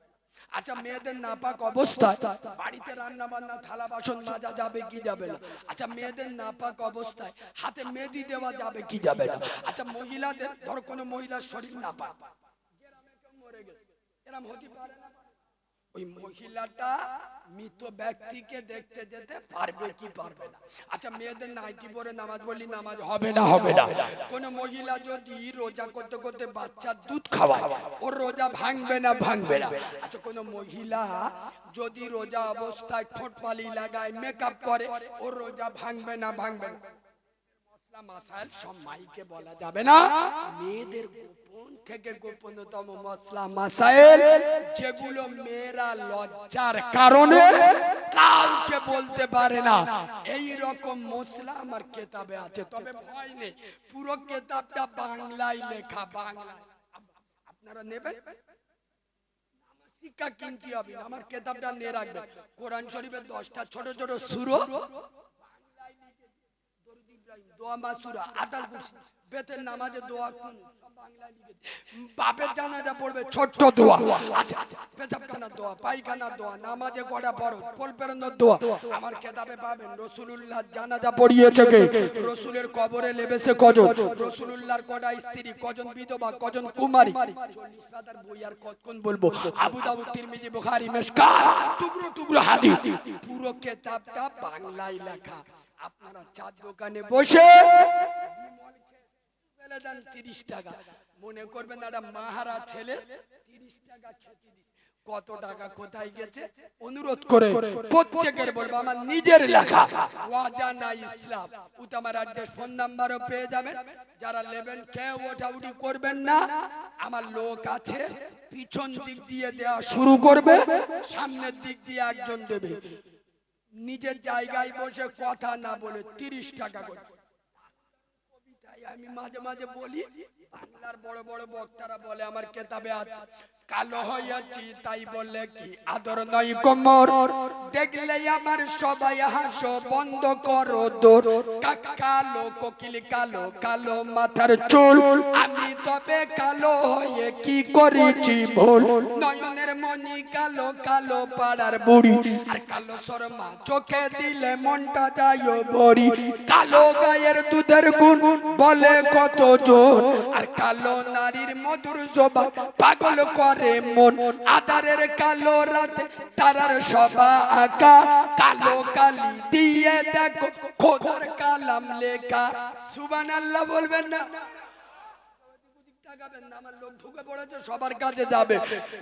আচ্ছা, মেয়েদের নাপাক অবস্থায় বাড়িতে রান্না বান্না থালা বাসন মাজা যাবে কি যাবে না? আচ্ছা, মেয়েদের নাপাক অবস্থায় হাতে মেহেদি দেওয়া যাবে কি যাবে না? আচ্ছা, মহিলাদের ধর কোনো মহিলার শরীর নাপাক, গ্রামে কেউ মরে গেছে, এরকম হতে পারে না? ওই মহিলাটা মৃত ব্যক্তিকে দেখতে যেতে পারবে কি পারবে না? আচ্ছা, মেয়েদের নাইটি পরে নামাজ বলি নামাজ হবে না? হবে না। কোন মহিলা যদি রোজা করতে করতে বাচ্চার দুধ খাওয়ায়, ওর রোজা ভাঙবে না? ভাঙবে না। আচ্ছা, কোন মহিলা যদি রোজা অবস্থায় ঠোঁট পালি লাগায়, মেকআপ করে, ওর রোজা ভাঙবে না? ভাঙবে না। মশলা মাসাইল সব মাইকে বলা যাবে না। মেয়েদের গোপন থেকে গোপনতম মশলা মাসাইল, যেগুলো মেয়েরা লজ্জার কারণে কাউকে বলতে পারে না, এই রকম মশলা আমার কিতাবে আছে। তবে ভয় নেই, পুরো কিতাবটা বাংলায় লেখা, বাংলায়। আপনারা নেবেন, শিক্ষা কিনতে হবে, আমার কিতাবটা নিয়ে রাখবেন। কোরআন শরীফের 10টা ছোট ছোট সূরা দোয়া মাসুরা, আটাল কুরসি, বেতের নামাজে দোয়া, বাপের জানাজা পড়বে ছোট্ট দোয়া। আচ্ছা, পেশাবখানার দোয়া, পায়খানার দোয়া, নামাজে গড়া ফরজ, ফল পেরানোর দোয়া আমার কিতাবে পাবেন। রাসূলুল্লাহ জানাজা পড়িয়েছে কে? রাসূলের কবরে লেবেছে কজন? রাসূলুল্লাহর কটা স্ত্রী, কজন বিধবা, কজন কুমারী? 40 পাতার বই আর কতক্ষণ বলবো? আবু দাউদ, তিরমিজি, বুখারী, মিশকাত, টুকরো টুকরো হাদিস, পুরো কিতাবটা বাংলায় লেখা। আপনারা চা দোকানে বসে ফেলে দেন 30 টাকা, মনে করবেন একটা মাহারা ছেলে 30 টাকা খেতে দিচ্ছে, কত টাকা কোথায় গেছে? অনুরোধ করে প্রত্যেকের বলবো, আমার নিজের লেখা ওয়াজানা ইসলাম, ওটা আমার অ্যাড্রেস, ফোন নাম্বারও পেয়ে যাবেন। যারা নেবেন কেউ ওঠাউঠি করবেন না, আমার লোক আছে, পিছন দিক দিয়ে দেওয়া শুরু করবে, সামনের দিক দিয়ে একজন দেবে। নিজের জায়গায় বসে কথা না বলে 30 টাকা করে। আমি মাঝে মাঝে বলি, বাংলার বড় বড় বক্তারা বলে আমার কিতাবে আছে, কালো হয়েছি তাই বলে কি আদর নয় কোমর, দেখলে আমার সবাই হাসো, বন্ধ করো দোর, কালো কোকিল কালো, কালো মাথার চুল, আমি তবে কালো হয়ে কি করেছি ভুল, নয়নের মনি কালো, কালো পাড়ার বুড়ি, আর কালো শর্মা চোখে দিলে মনটা যায় ভরি, কালো গায়ের দুধের গুণ বলে কত জোর, আর কালো নারীর মধুর জবান পাগল করে মন, আধারের কালো রাতে তারার সবা আঁকা, কালো কালি দিয়ে দেখো খোদার কালাম লেখা। সুবহানাল্লাহ বলবেন না? আমার লোক ঢুকে পড়েছে, সবার কাছে যাবে।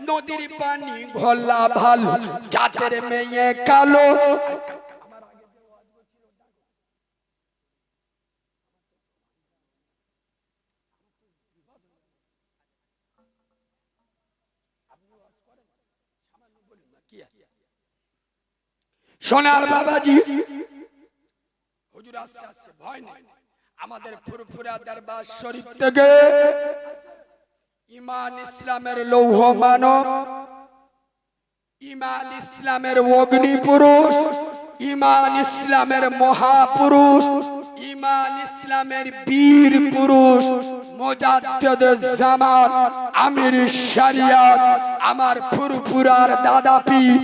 নদীর পানি ঘোলা ভালো, জাতের মেয়ে কালো, সোনার বাবাজি হুজুর আসছে, আসছে, ভয় নেই। আমাদের ফুরফুরা দরবার শরীফ থেকে ঈমান ইসলামের লৌহ মানব ইমান ইসলামের অগ্নি পুরুষ, ইমান ইসলামের মহাপুরুষ, ইমান ইসলামের বীর পুরুষ, মুজাদ্দিদ জামান, আমির শরিয়ত, আমার ফুরফুরার দাদা পীর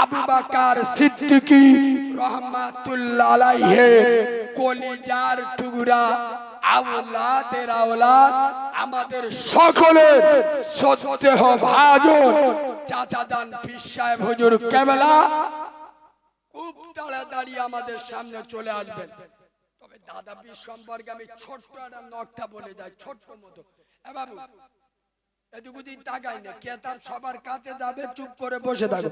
আবু বকর সিদ্দিকী রহমাতুল্লাহ আলাইহি, কলিজার টুকরা, আওলাদের আওলাদ, আমাদের সকলের সত্যহ ভাজন চাচা জান পীর সাহেব হুজুর কেবলা খুব তাড়াতাড়ি আমাদের সামনে চলে আসবেন। তবে দাদা পীর সম্পর্কে আমি ছোট্ট একটা নকশা বলে যাই, ছোট্ট মতো। এ বাবু, এদিক তাকাই না, কেতাব সবার কাছে যাবে, চুপ করে বসে থাকো।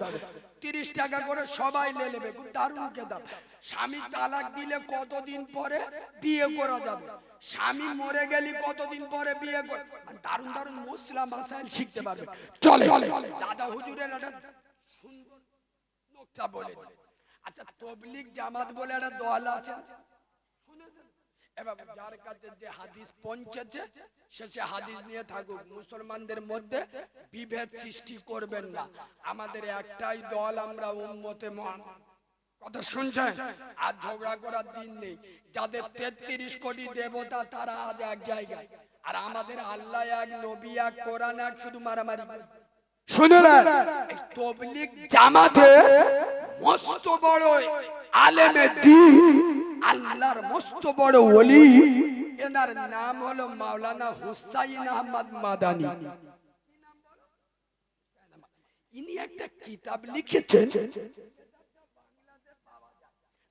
30 টাকা করে সবাই নিয়ে নেবে, খুব দারুণ কেতাব। স্বামী তালাক দিলে কতদিন পরে বিয়ে করা যাবে, স্বামী মরে গেলে কতদিন পরে বিয়ে করে, দারুণ দারুণ মুসলিম মাসাইল শিখতে পারবে। চলে দাদা হুজুরের একটা সুন্দর নকশা বলে দিই। আচ্ছা, তবলিগ জামাত বলে একটা দল আছে, শুনেছেন? এবার যার কাছে যে হাদিস পৌঁছেছে সে হাদিস নিয়ে থাকুক, মুসলমানদের মধ্যে বিভেদ সৃষ্টি করবেন না। আমাদের একটাই দল, আমরা উম্মতে মুহাম্মদ। কথা শুনছেন? আর ঝগড়া করার দিন নেই। যাদের 33 কোটি দেবতা তারা আজ এক জায়গায়, আর আমাদের আল্লাহ এক, নবী এক, কোরআন এক, শুধু মারামারি। শুনলেন? এই তবলিগ জামাতে মস্ত বড় আলেমে দ্বীন, আল্লাহর মস্ত বড় ওলি, এনার নাম হলো মাওলানা হুসাইন আহমদ মাদানী। ইনি একটা কিতাব লিখেছেন,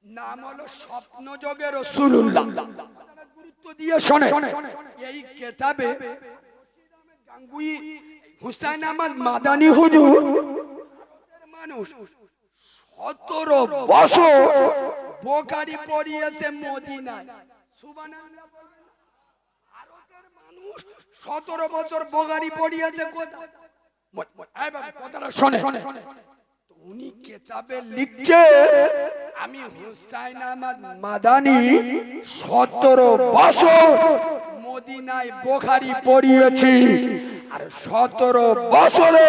নাম হলো স্বপ্ন যোগে রাসূলুল্লাহ। গুরুত্ব দিয়ে শোনে, এই কিতাবে গাঙ্গুই হুসাইন আহমদ মাদানী হুজুর মানুষ 17 বছর বুখারী পড়িয়েছে মদিনায়। সুবহানাল্লাহ। ভারতের মানুষ 17 বছর বুখারী পড়িয়েছে কোথায়? এই বাবা, কথাটা শোনে। উনি কিতাবে লিখছে, আমি হুসাইন আহমদ মাদানী 17 বছর মদিনায় বুখারী পড়িয়েছি, আর 17 বছরে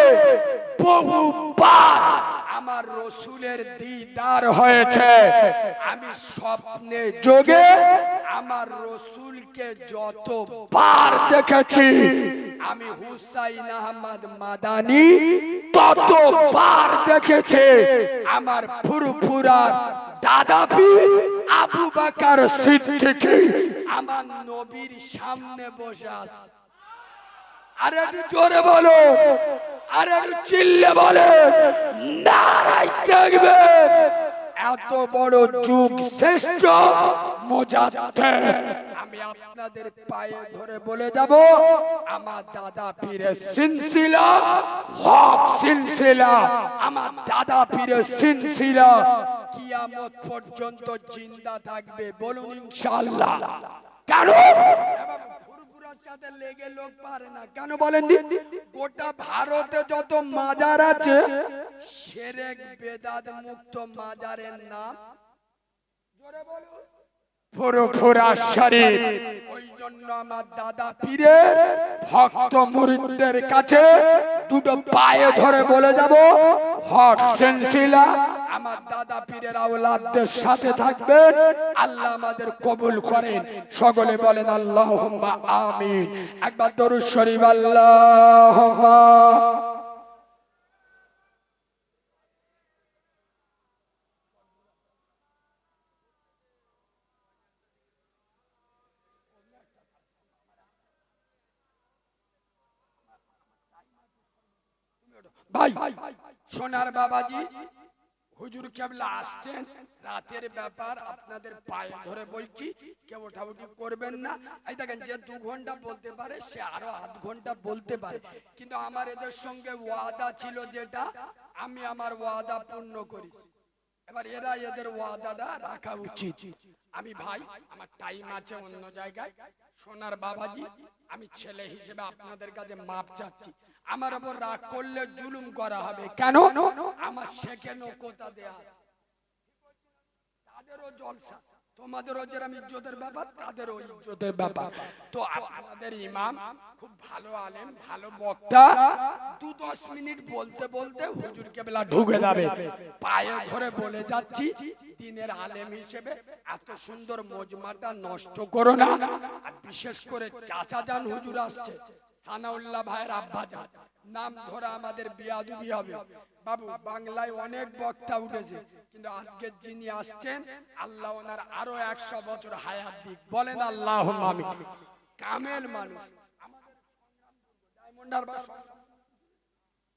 বহুবার আমার রসুলের দিদার হয়েছে। আমি স্বপ্নে যোগে আমার রসুলকে যতবার দেখেছি, আমি হুসাইন আহমদ মাদানী ততবার দেখেছি আমার ফুরফুরার দাদা পীর আবু বকর সিদ্দিকী আমার নবীর সামনে বসে আছে। আরে একটু জোরে বলো, আরে একটু চিল্লে বলে নারায়ে তাকবীর। এত বড় যুগ শ্রেষ্ঠ মুজাদ্দিদ। আমি আপনাদের পায়ে ধরে বলে যাব, আমার দাদা পীরের সিলসিলা হক সিলসিলা, আমার দাদা পীরের সিলসিলা কিয়ামত পর্যন্ত জিন্দা থাকবে। বলুন ইনশাআল্লাহ। কেন সাথে লেগে লোক পারে না? কেন বলেন? গোটা ভারতে যত মাজার আছে, শিরক বেদাত মুক্ত মাজারের নাম জোরে বলুন ফুরফুরা শরীফ। ওই জন্য আমার দাদা পীরের ভক্ত মুরিদদের কাছে দুটো পায়ে ধরে বলে যাব, হক সিলসিলা আমার দাদা পীরের আওলাদদের সাথে থাকবেন। আল্লাহ আমাদের কবুল করেন। সকলে বলেন আল্লাহুম্মা আমিন। একবার দরুদ শরীফ আল্লাহুম্মা। ভাই সোনার বাবাজি হুজুর কেবলা আসছেন, রাতের ব্যাপার, আপনাদের পায়ে ধরে বলছি, কেউ ওঠাউঠি করবেন না। এই দেখেন, যে 2 ঘন্টা বলতে পারে সে আরো আধ ঘন্টা বলতে পারে, কিন্তু আমার এদের সঙ্গে ওয়াদা ছিল, যেটা আমি আমার ওয়াদা পূর্ণ করি। এবার এরা এদের ওয়াদাটা রাখা উচিত। আমি ভাই, আমার টাইম আছে অন্য জায়গায়। সোনার বাবাজি, আমি ছেলে হিসেবে আপনাদের কাছে মাপ চাচ্ছি। আমার উপর রাগ করলে জুলুম করা হবে। কেন? আমার সেকেন্ড কোথা দেয়া, তাদেরও জলসা, তোমাদেরও যেরকম ইজ্জতের ব্যাপার তাদেরও ইজ্জতের ব্যাপার। তো আপনাদের ইমাম খুব ভালো আলেম, ভালো বক্তা, 2-10 মিনিট বলতে বলতে হুজুর কেবলা ঢুকে যাবে। পায়ে ধরে বলে যাচ্ছি, দিনের আলেম হিসেবে এত সুন্দর মজমাটা নষ্ট করো না। আর বিশেষ করে চাচা জান হুজুর আসছে, সানাউল্লাহ ভাইয়ের আব্বা জান, নাম ধরে আমাদের বিয়াদবি হবে। বাবু, বাংলায় অনেক বক্তা উঠেছে, কিন্তু আজকে যিনি আসছেন আল্লাহ ওনার আরো 100 বছর হায়াত দিক, বলেন আল্লাহুম্মা আমিন। কামেল মানুষ, আমাদের ডায়মন্ডার বা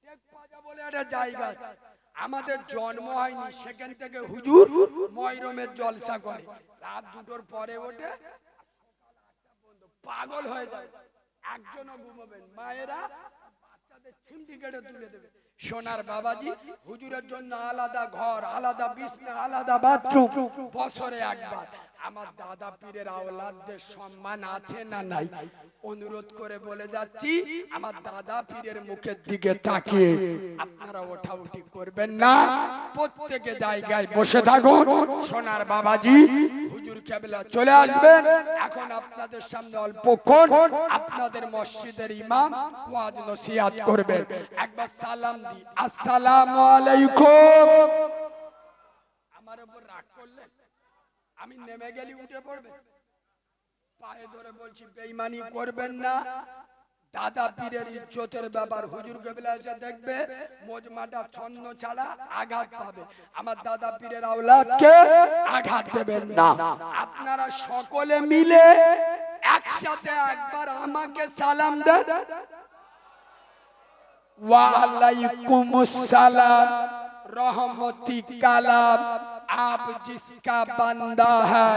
টেকপাজা বলে একটা জায়গা আছে, আমাদের জন্ম হয়নি সেখান থেকে হুজুর ময়রমের জলসা করে, রাত 2টোর পরে ওঠে, পাগল হয়ে যায়, একজনও ঘুমাবেন, মায়েরা বাচ্চাদের ছিমটি কেটে তুলে দেবে। সোনার বাবাজি, হুজুরের জন্য আলাদা ঘর, আলাদা বিছনা, আলাদা বাথরুম, বছরে একবার। আমার দাদা পীরের আওলাদদের সম্মান আছে না নাই? অনুরোধ করে বলে যাচ্ছি, আমার দাদা পীরের মুখের দিকে তাকিয়ে আপনারা ওঠাউঠি করবেন না, প্রত্যেকে জায়গায় বসে থাকুন। সোনার বাবাজি, হুজুর কেবলা চলে আসবেন। এখন আপনাদের সামনে অল্পক্ষণ আপনাদের মসজিদের ইমাম ওয়াজ নসিহত করবেন। একবার সালাম দি, আসসালামু আলাইকুম। আমার উপর রাগ করলেন? আমি নেমে গেলি উঠে পড়বে? পায়ে ধরে বলছি, বেঈমানি করবেন না। দাদা পীরের ইজ্জতের ব্যাপার, হুজুর কেবলা এসে দেখবে মজমাটা ছন্ন ছাড়া আঘাত পাবে। আমার দাদা পীরের আওলাদকে আঘাত দেবেন না। আপনারা সকলে মিলে একসাথে একবার আমাকে সালাম দেন। ওয়া আলাইকুমুস সালাম रहमती कालाम, आप जिसका बंदा है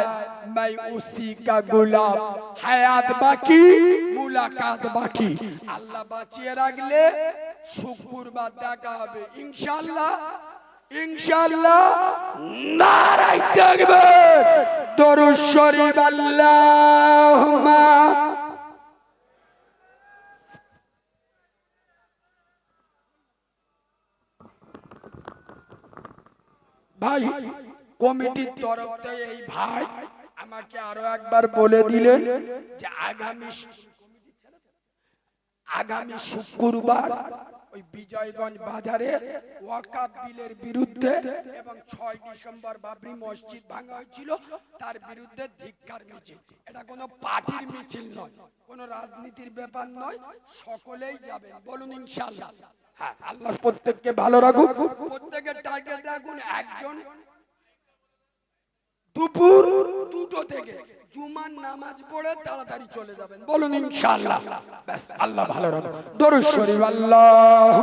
मैं उसी का गुलाम, हयात बाकी मुलाकात बाकी। আল্লাহ বাঁচিয়ে রাখলে শুক্রবার দেখা হবে ইনশাআল্লাহ, ইনশাআল্লাহ। নারায়ে তাকবীর, দরুদ শরীফ, আল্লাহুম্মা। ভাই, কমিটির তরফ থেকে এই ভাই আমাকে আরো একবার বলে দিলেন যে আগামী শুক্রবার ওই বিজয়গঞ্জ বাজারে ওয়াকাফ বিলের বিরুদ্ধে এবং 6 ডিসেম্বর বাবরি মসজিদ ভাঙা হয়েছিল তার বিরুদ্ধে ধিক্কার মিছিল। এটা কোনো পার্টির মিছিল নয়, কোনো রাজনীতির ব্যাপার নয়, সকলেই যাবেন, বলুন ইনশাআল্লাহ। হ্যাঁ, আল্লাহ প্রত্যেককে ভালো রাখুন, প্রত্যেকের টার্গেট রাখুন একজন দুপুর 2টো থেকে জুমার নামাজ পড়ে তাড়াতাড়ি চলে যাবেন, বলুন ইনশাআল্লাহ। ব্যাস, আল্লাহ ভালো রাখুন। দরুদ শরীফ, আল্লাহ।